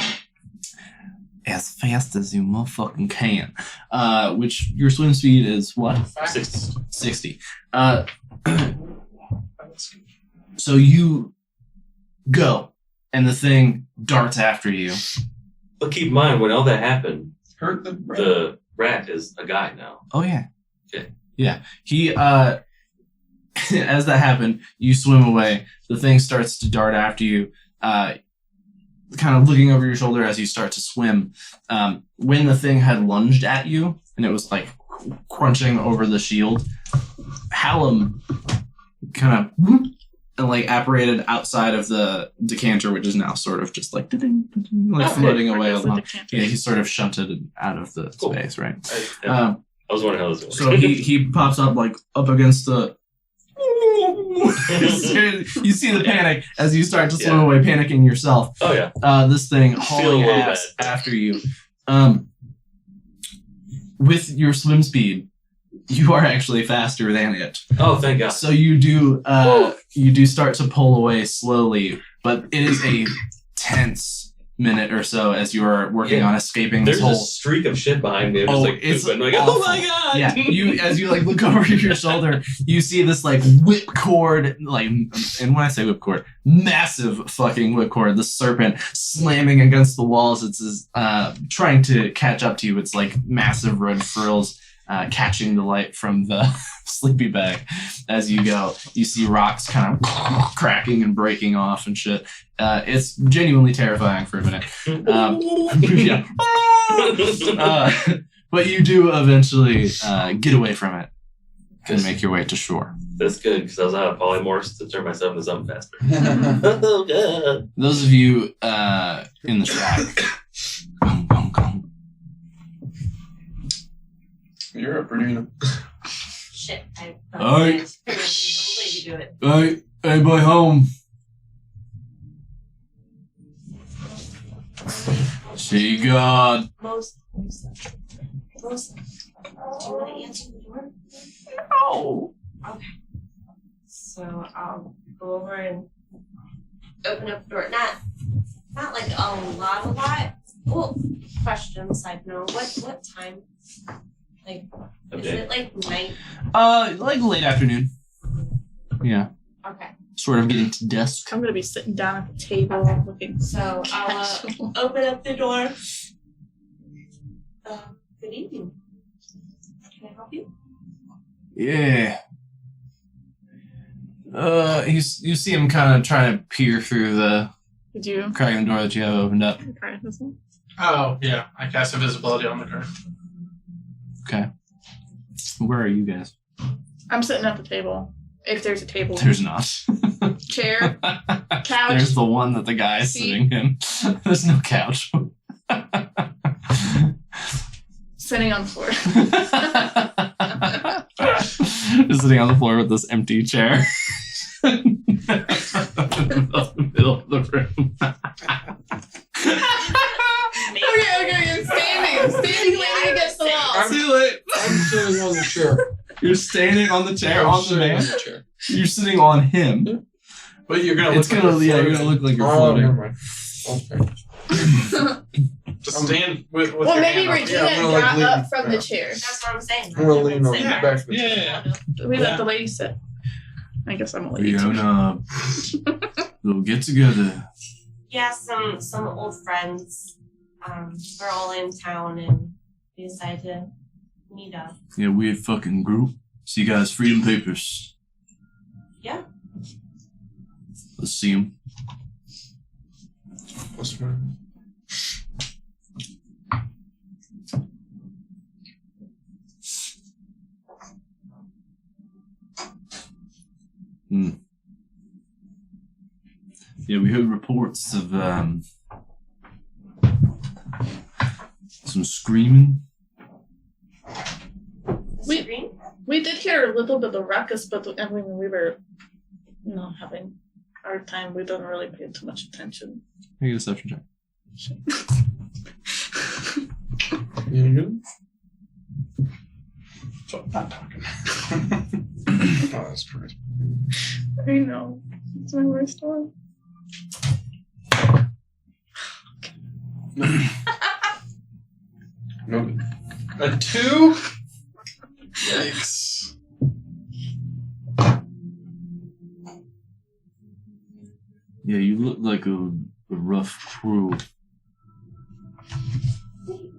as fast as you motherfucking can. Which your swim speed is what? 60. So you go, and the thing darts after you. But keep in mind, when all that happened, Hurt the the rat is a guy now. Oh yeah. Okay. Yeah. He as that happened, you swim away. The thing starts to dart after you, kind of looking over your shoulder as you start to swim. When the thing had lunged at you and it was like crunching over the shield, Hallam kind and like apparated outside of the decanter, which is now sort of just like floating away along. Yeah, he's sort of shunted out of the space, right? I was wondering how this works. So he pops up like up against the. You see the panic as you start to swim away, panicking yourself. Oh yeah. This thing Feel a hauling little ass bad. after you. With your swim speed, you are actually faster than it. Oh, thank God. So you do start to pull away slowly, but it is a tense minute or so as you are working on escaping this There's whole. a streak of shit behind me. I'm just like, it's pooping. Like, awful. oh my God. Yeah, as you like look over your shoulder, you see this like whipcord, like, and when I say whipcord, massive fucking whipcord, the serpent slamming against the walls. It's trying to catch up to you. It's like massive red frills catching the light from the sleepy bag as you go. You see rocks kind of cracking and breaking off and shit. It's genuinely terrifying for a minute. Yeah. But you do eventually get away from it and make your way to shore. That's good because I was out of polymorphs to turn myself into something faster. Oh God. Those of you in the shack. You're up, Regina. Shit, I Alright. don't let you do it. Hey, anybody home? See God. Most. Do you want to answer the door? No. Okay. So I'll go over and open up the door. Not like a lot. Well, question, side note. What time? Like, is Okay. it like night? Like late afternoon. Yeah. Okay. Sort of getting to dusk. I'm gonna be sitting down at the table looking So I'll casual. open up the door. Good evening. Can I help you? Yeah. You see him kind of trying to peer through the Did you crack in the door that you have opened up. try this one? Oh, yeah. I cast invisibility on the guard. Okay. Where are you guys? I'm sitting at the table. If there's a table, There's not. chair, couch. There's the one that the guy's Seat. sitting in. There's no couch. Sitting on the floor. Just sitting on the floor with this empty chair. In the middle of the room. Okay. I'm standing leaning against the wall. See you later. I'm sitting on the chair. You're standing on the chair I'm on the sitting man. on the chair. You're sitting on him. But you're gonna It's look gonna, like yeah, you're gonna look like you're Oh, floating. never mind. Okay. just stand with Well, your maybe hand on Regina Yeah, I'm gonna, like, got lean up from the back. chair. That's what I'm saying. I'm gonna lean on the Same. back of the chair. Yeah. We let the lady sit. I guess I'm a lady. We're too. on a little get together. Yeah, some old friends. We're all in town and we decided to meet up. Yeah, weird fucking group. See you guys, Freedom Papers. Yeah. Let's see them. What's the matter? Yeah, we heard reports of some screaming. We- Scream? We did hear a little bit of ruckus, but I mean, we were not having our time. We don't really pay too much attention. Make a deception check. You good? So I'm not talking. Oh, that's crazy. I know. It's my worst one. No good. A 2? Yikes. Yeah, you look like a rough crew.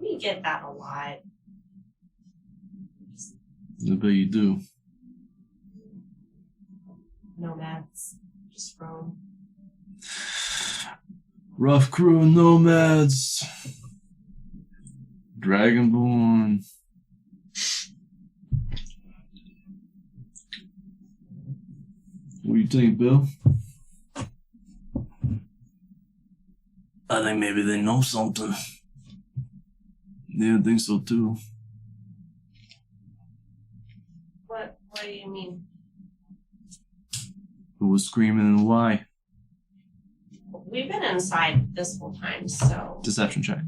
We get that a lot. I bet you do. Nomads. Just roam. Rough crew of nomads. Dragonborn. What do you think, Bill? I think maybe they know something. Yeah, I think so too. What do you mean? Who was screaming and why? We've been inside this whole time, so. Deception check.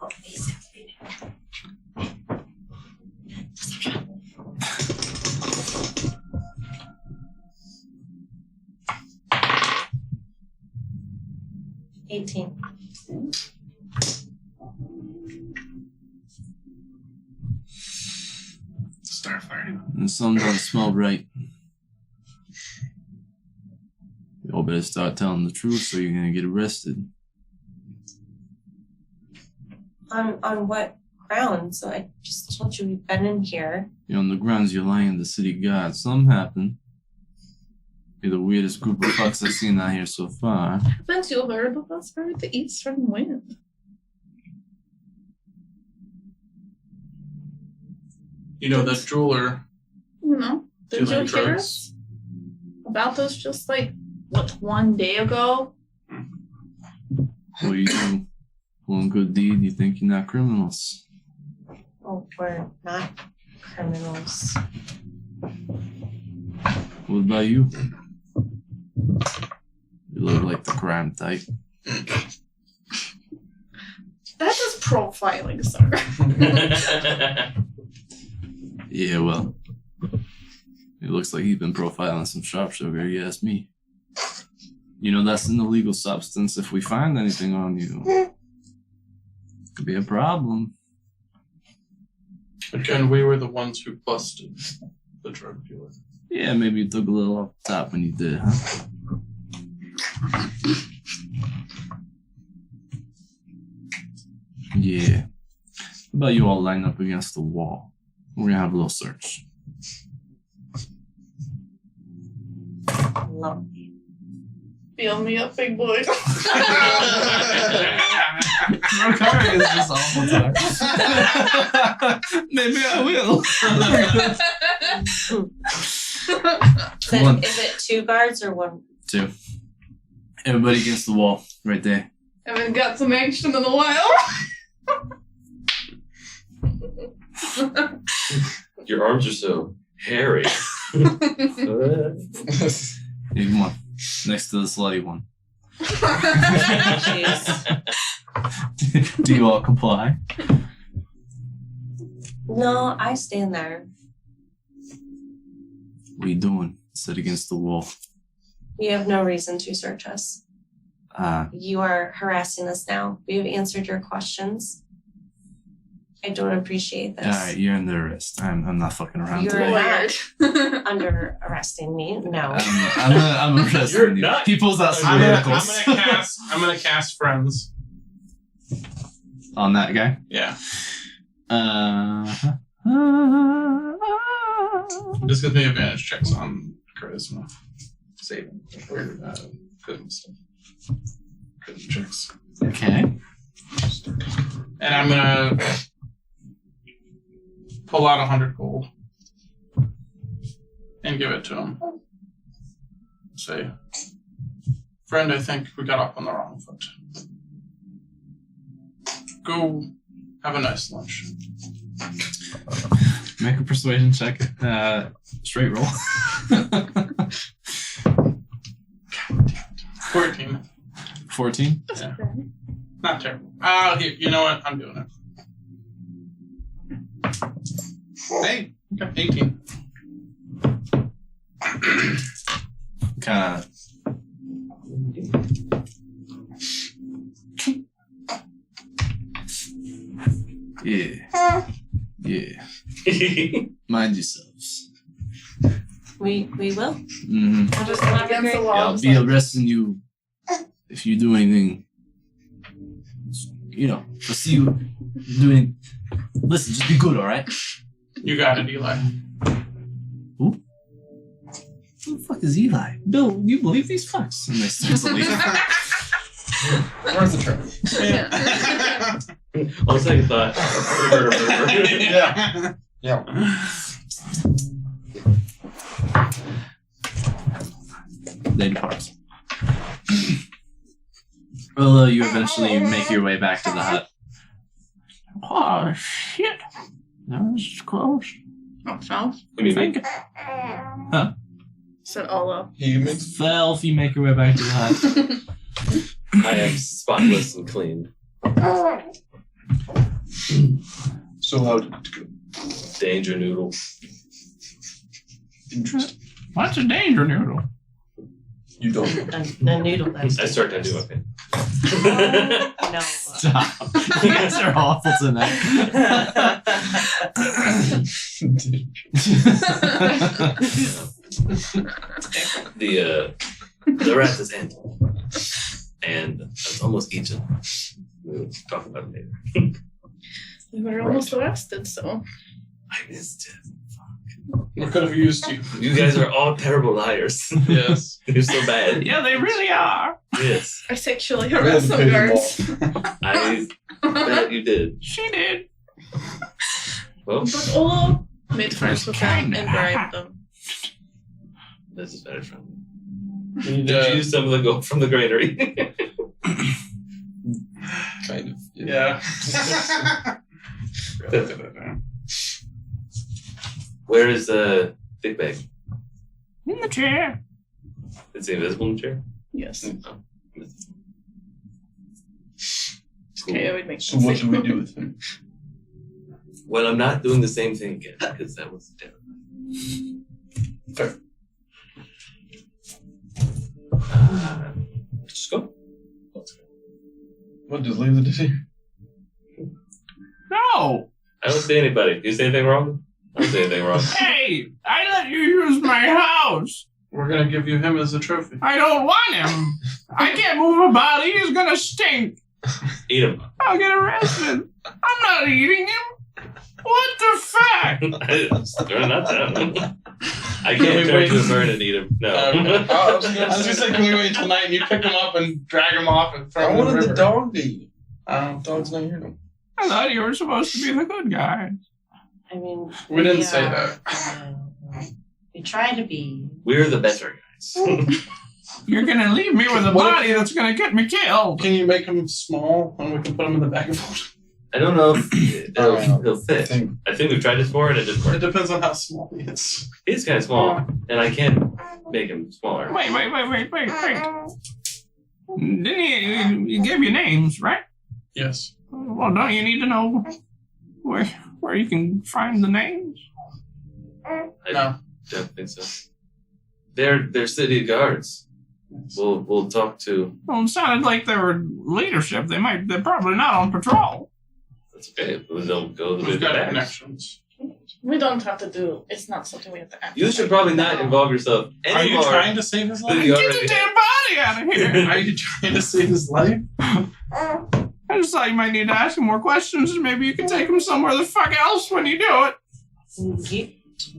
Oh, he's 18. Starfire. And some don't smell right. You all better start telling the truth so you're gonna get arrested. On what grounds? So I just told you we've been in here. You're on the grounds you're lying to city guard. Something happened. You're the weirdest group of fucks I've seen out here so far. Haven't you heard of us? We're the eastern wind. You know that jeweler. You know, did you Dealing hear drugs. us about this just like, what, 1 day ago? What do you do? One good deed, you think you're not criminals. Oh, we're not criminals. What about you? You look like the crime type. That is profiling, sir. Yeah, well, it looks like he's been profiling some sharp sugar, you ask me. You know, that's an illegal substance. If we find anything on you, could be a problem. Again, we were the ones who busted the drug dealer. Yeah, maybe you took a little off the top when you did, huh? Yeah. How about you all line up against the wall? We're gonna have a little search. Love. Feel me up, big boy. is just awful time. Maybe I will. Is it 2 guards or 1? 2. Everybody against the wall, right there. Haven't got some action in a while. Your arms are so hairy. Here, come on. Next to the slutty one. Do you all comply? No, I stand there. What are you doing? Sit against the wall. You have no reason to search us. You are harassing us now. We have answered your questions. I don't appreciate this. Alright, you're under arrest. I'm not fucking around You're today. not under arresting me. No. I'm arresting You're you. not. People's us I'm miracles. gonna cast friends. On that guy? Yeah. Uh, This gives me advantage checks on charisma. Saving. Or good stuff. Good checks. okay. And I'm gonna pull out 100 gold and give it to him. Say, friend, I think we got off on the wrong foot. Go have a nice lunch. Make a persuasion check. Straight roll. 14. 14? Yeah. Not terrible. Here, you know what? I'm doing it. Hey, okay, 18. Kind of. Yeah. Yeah. Mind yourselves. We will. Mm-hmm. I'm just going against the wall. Yeah, I'll just be like, arresting you if you do anything. You know, if I see you doing. Listen, just be good, all right? You got it, Eli. Who the fuck is Eli? Bill, you believe these fucks? And they start to leave. Where's the truth? Yeah. On second thought. Yeah. Yeah. They depart. Although you eventually make your way back to the hut. Oh shit! That was close. Oh, so? What do you mean? Said Ola. He makes Felf, you make your way back to the hut. I am spotless and clean. So how did it go? Danger noodle. Interesting. What's a danger noodle? You don't. The noodle that's I start to do okay. no. Stop. You guys are awful tonight. The rat is in, and it's almost eaten. We'll talk about it later. We were almost arrested, so. I missed it. We could have used you. You guys are all terrible liars. Yes. You're so bad. Yeah, they really are. Yes, I sexually We had harassed to some pay them guards. I bet you did. She did. Well, But Ola made friends with them Kinda. and bribed them. this is better from. Need, Did you use some of the gold from the granary? Kind of. yeah. Where is the big bag? In the chair. Is he invisible in the chair? Yes. Oh. Okay, I would make So what do we do with him? Well, I'm not doing the same thing again because that was terrible. Fair. Just go. Let's go. What does Leela do here? No! I don't see anybody. Do you say anything wrong? I don't see anything wrong. Hey! I let you use my house! We're gonna give you him as a trophy. I don't want him! I can't move a body, he's gonna stink! Eat him. I'll get arrested! I'm not eating him! What the fuck? Turn that down. I Can we can't turn wait? to a bird and eat him. No. I was gonna say, can we wait till night and you pick him up and drag him off and throw I him in the wanted the river? dog to eat. Oh, Dog's not here no. I thought you were supposed to be the good guy. I mean, we didn't we say are, that. we try to be. We're the better guys. You're gonna leave me with a What if- body that's gonna get me killed. Can you make him small and we can put him in the bag of holding? I don't know if he'll I fit. think I think we've tried this before and it didn't It work. depends on how small he is. He's kind of small, and I can't make him smaller. Wait. Didn't he gave you names, right? Yes. Well, don't you need to know where you can find the names? I No. don't think so. They're city guards. We'll talk to. Well, it sounded like they were leadership. They're probably not on patrol. That's okay. They'll go the We've got back. connections. We don't have to do. It's not something we have to act. You should probably not involve yourself Are you anymore. trying to save his than life? you Get already the have. damn body out of here! Are you trying to save his life? I just thought you might need to ask him more questions, and maybe you can take him somewhere the fuck else when you do it. You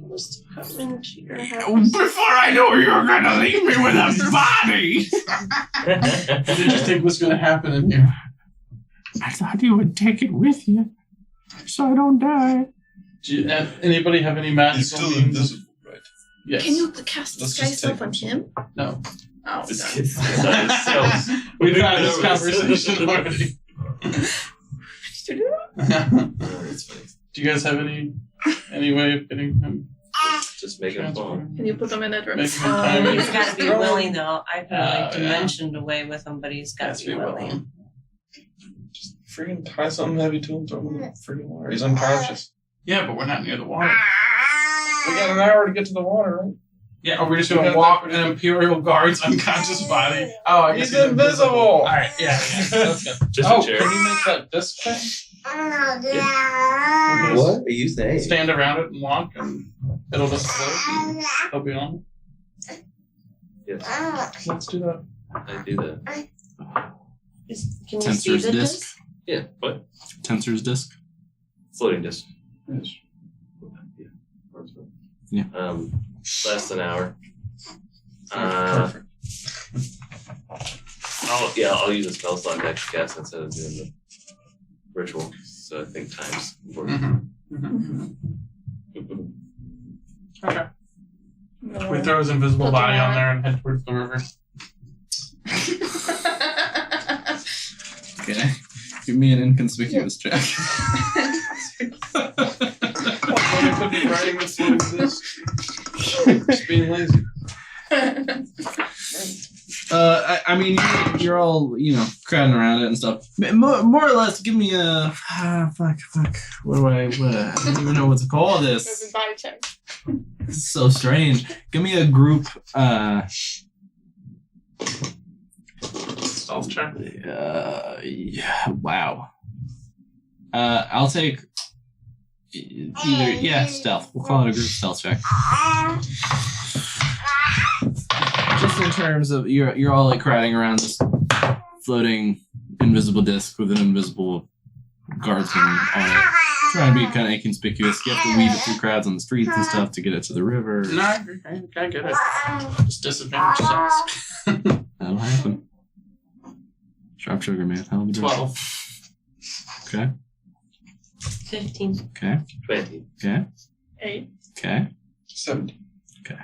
just come into your house. Before I knew you were gonna leave me with a body. What did you think was going to happen in here? I thought you would take it with you, so I don't die. Do you, anybody have any he's magical still means? invisible, right? Yes. Can you cast Let's disguise just stuff take on him? No. Oh, This God. kid's inside himself. We've had been this over conversation already. It's funny. Do you guys have any way of getting him Just make him fall. transferred? Can you put them in that room? Make him time He's got to be willing, though. I feel like yeah. dimensioned away with him, but he's got Has to be willing. Just freaking tie something heavy to him, throw him in the freaking water. He's unconscious. Yeah, but we're not near the water. We got an hour to get to the water, right? Yeah, or we're just going to walk an Imperial Guard's unconscious body. Oh, I guess He's invisible! Alright, yeah. That's good. Just Oh, a chair. can you make that disc thing? What are you saying? Stand around it and walk, and it'll just float. And it'll be on. Yes, Let's do that. I do that. Can you see Tensor's the disc. disc? Yeah, what? Tensor's disc. Floating disc. Yes. Yeah. Less than an hour. Perfect. I'll use a spell slot to actually cast instead of doing the ritual. So I think time's important. Okay. No. We throw his invisible Put body them on on. there and head towards the river. Okay. Give me an inconspicuous check. I could be writing this like this. Just being lazy. I mean, you're all, crowding around it and stuff. More or less, give me a fuck. What I don't even know what to call this. Moving body check. This is so strange. Give me a group. Stealth check. Yeah, wow. I'll take either stealth. We'll call it a group stealth check. Just in terms of you're all like crowding around this floating invisible disc with an invisible guardsman on it, trying to be kind of inconspicuous. You have to weave it through crowds on the streets and stuff to get it to the river. No, I get it. Just disadvantage checks. That'll happen. Sharp sugar, man. How old are you? 12. Okay. 15. Okay. 20. Okay. 8. Okay. 70. Okay.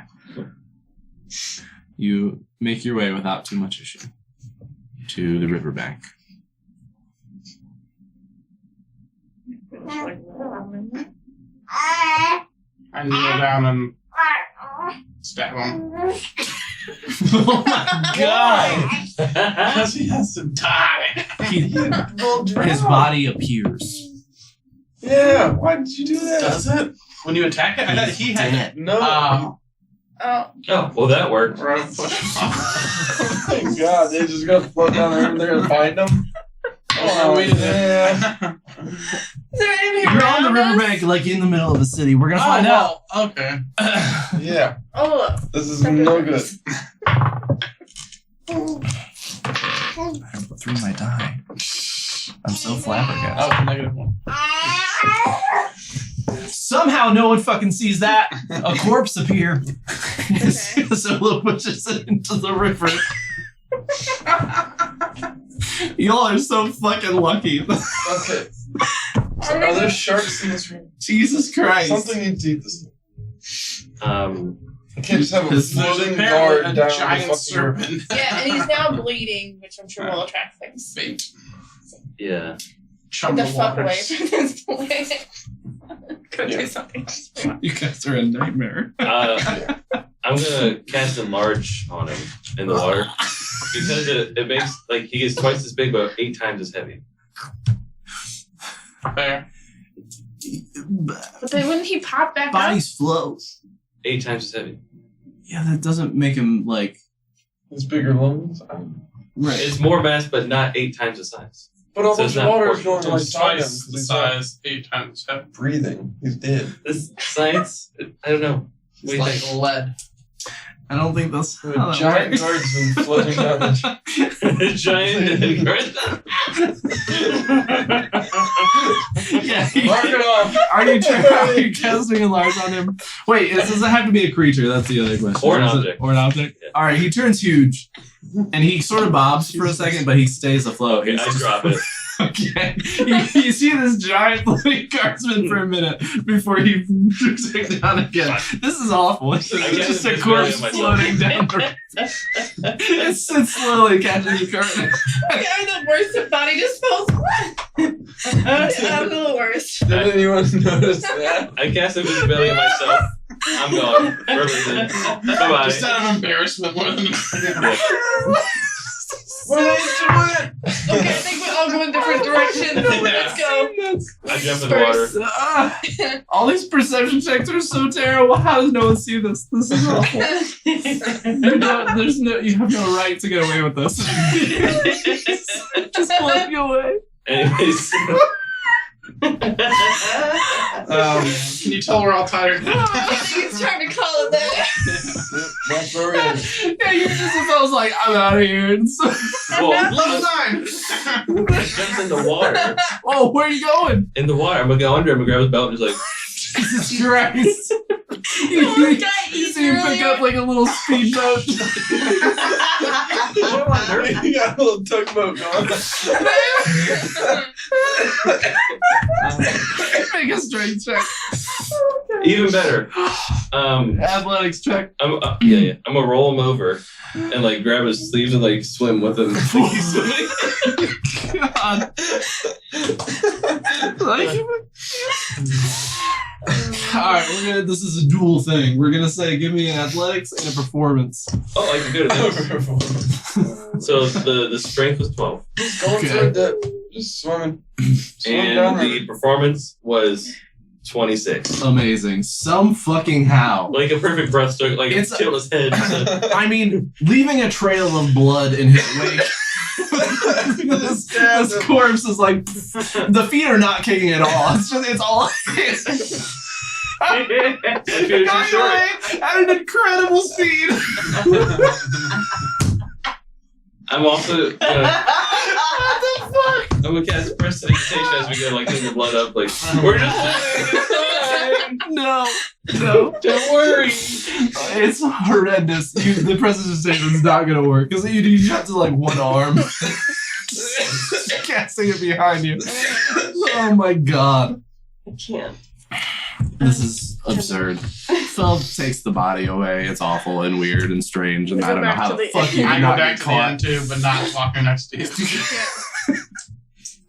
You make your way without too much issue to the riverbank. I kneel down and stab him. Oh my god! Because he has to die. His body appears. Yeah, why did you do that? Does it? When you attack it? I thought he had Dead. No. Oh. Oh, well, that worked. Or I push him off. Oh my god, they just gonna float down there and they're gonna find them? Oh, we yeah. Is there anything You're on the around us? riverbank, like in the middle of a city. We're gonna find out. Okay. Yeah, Oh, this is no good. I put through my die. I'm so flabbergasted. Oh, -1. Somehow no one fucking sees that. A corpse appear. Okay. Solo pushes it into the river. Y'all are so fucking lucky. Okay. So are there sharks in this room? Jesus Christ. Something needs to eat this thing. I can't just have a There's floating Apparently guard a down the giant fucking serpent. yeah, and he's now bleeding, which I'm sure will attract things. Bait. Yeah. Chum Get the the fuck away waters. from this place. Go do something. You guys are a nightmare. I'm gonna cast Enlarge on him in the water because it makes like he gets twice as big but 8 times as heavy. Fair. But then wouldn't he pop back up? Bodies float. 8 times as heavy. Yeah, that doesn't make him like His bigger lungs. right. It's more mass, but not 8 times the size. But all So this it's not water is important. going right It's inside him. twice 'cause the he's not size, 8 times heavy. breathing. He's dead. This science, I don't know. What do you think? lead. I don't think that's A how that giant works. guardsman floating down the. Giant Yeah. Mark it off. Are you casting a large on him? Wait, does it have to be a creature? That's the other question. Or an Is it- object. Or an object. Yeah. All right, he turns huge, and he sort of bobs for a second, but he stays afloat. Okay, He's I just- drop it. Okay. You see this giant floating guardsman for a minute before he drifts back down again. This is awful. It's I guess just a it's corpse really floating down. It sits slowly catching the current. I'm the worst about he just falls I'm the worst. Did anyone notice that? I cast Invisibility on myself. I'm gone. Bye bye. Just out of embarrassment more than What are they doing? Okay, I think we all go in different directions. Let's go. I jump in the water. All these perception checks are so terrible. How does no one see this? This is awful. You have no right to get away with this. Just float you away. Anyways. Can you tell we're all tired now? He's trying to call it that. That's where it is. Yeah, you just felt like, I'm out of here. And so, Well, I jumped in the water. oh, where are you going? In the water. I'm gonna go under him and grab his belt and just like, Jesus Christ. You see him pick up like a little speedboat. You got a little tugboat going. Make a strength check. even better. Athletics check. I'm yeah. I'm gonna roll him over and like grab his sleeves and like swim with him. Like he's swimming. God. Like, alright, this is a dual thing. We're gonna say give me an athletics and a performance. Oh, I can do it. So the strength was 12. Going Okay. for a dip. Just swimming. And down the performance was 26. Amazing. Some fucking how. Like a perfect breaststroke, like It's- it's tilt his head. I mean, leaving a trail of blood in his wake. this corpse is like, the feet are not kicking at all. It's all. Finish Going short. away at an incredible speed. I'm also What the fuck? I'm gonna cast prestidigitation as we go, like clean the blood up. Like we're just doing it. No. Don't worry. It's horrendous. The prestidigitation is not gonna work because you have to like one arm casting it behind you. Oh my god. I can't. This is absurd. Phil takes the body away. It's awful and weird and strange, and We I go don't know back how to the the fuck you I did go not back get to the end caught. too, but not walking next to you.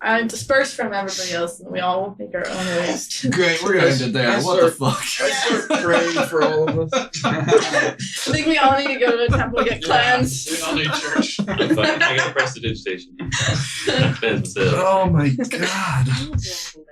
I disperse from everybody else, and we all will make our own ways. to- Great, we're gonna end it there. I What the start- fuck? I start praying for all of us. I think we all need to go to a temple to get cleansed. We all need church. I'm fine. I got prestidigitation. Depends. Oh my god. I'm doing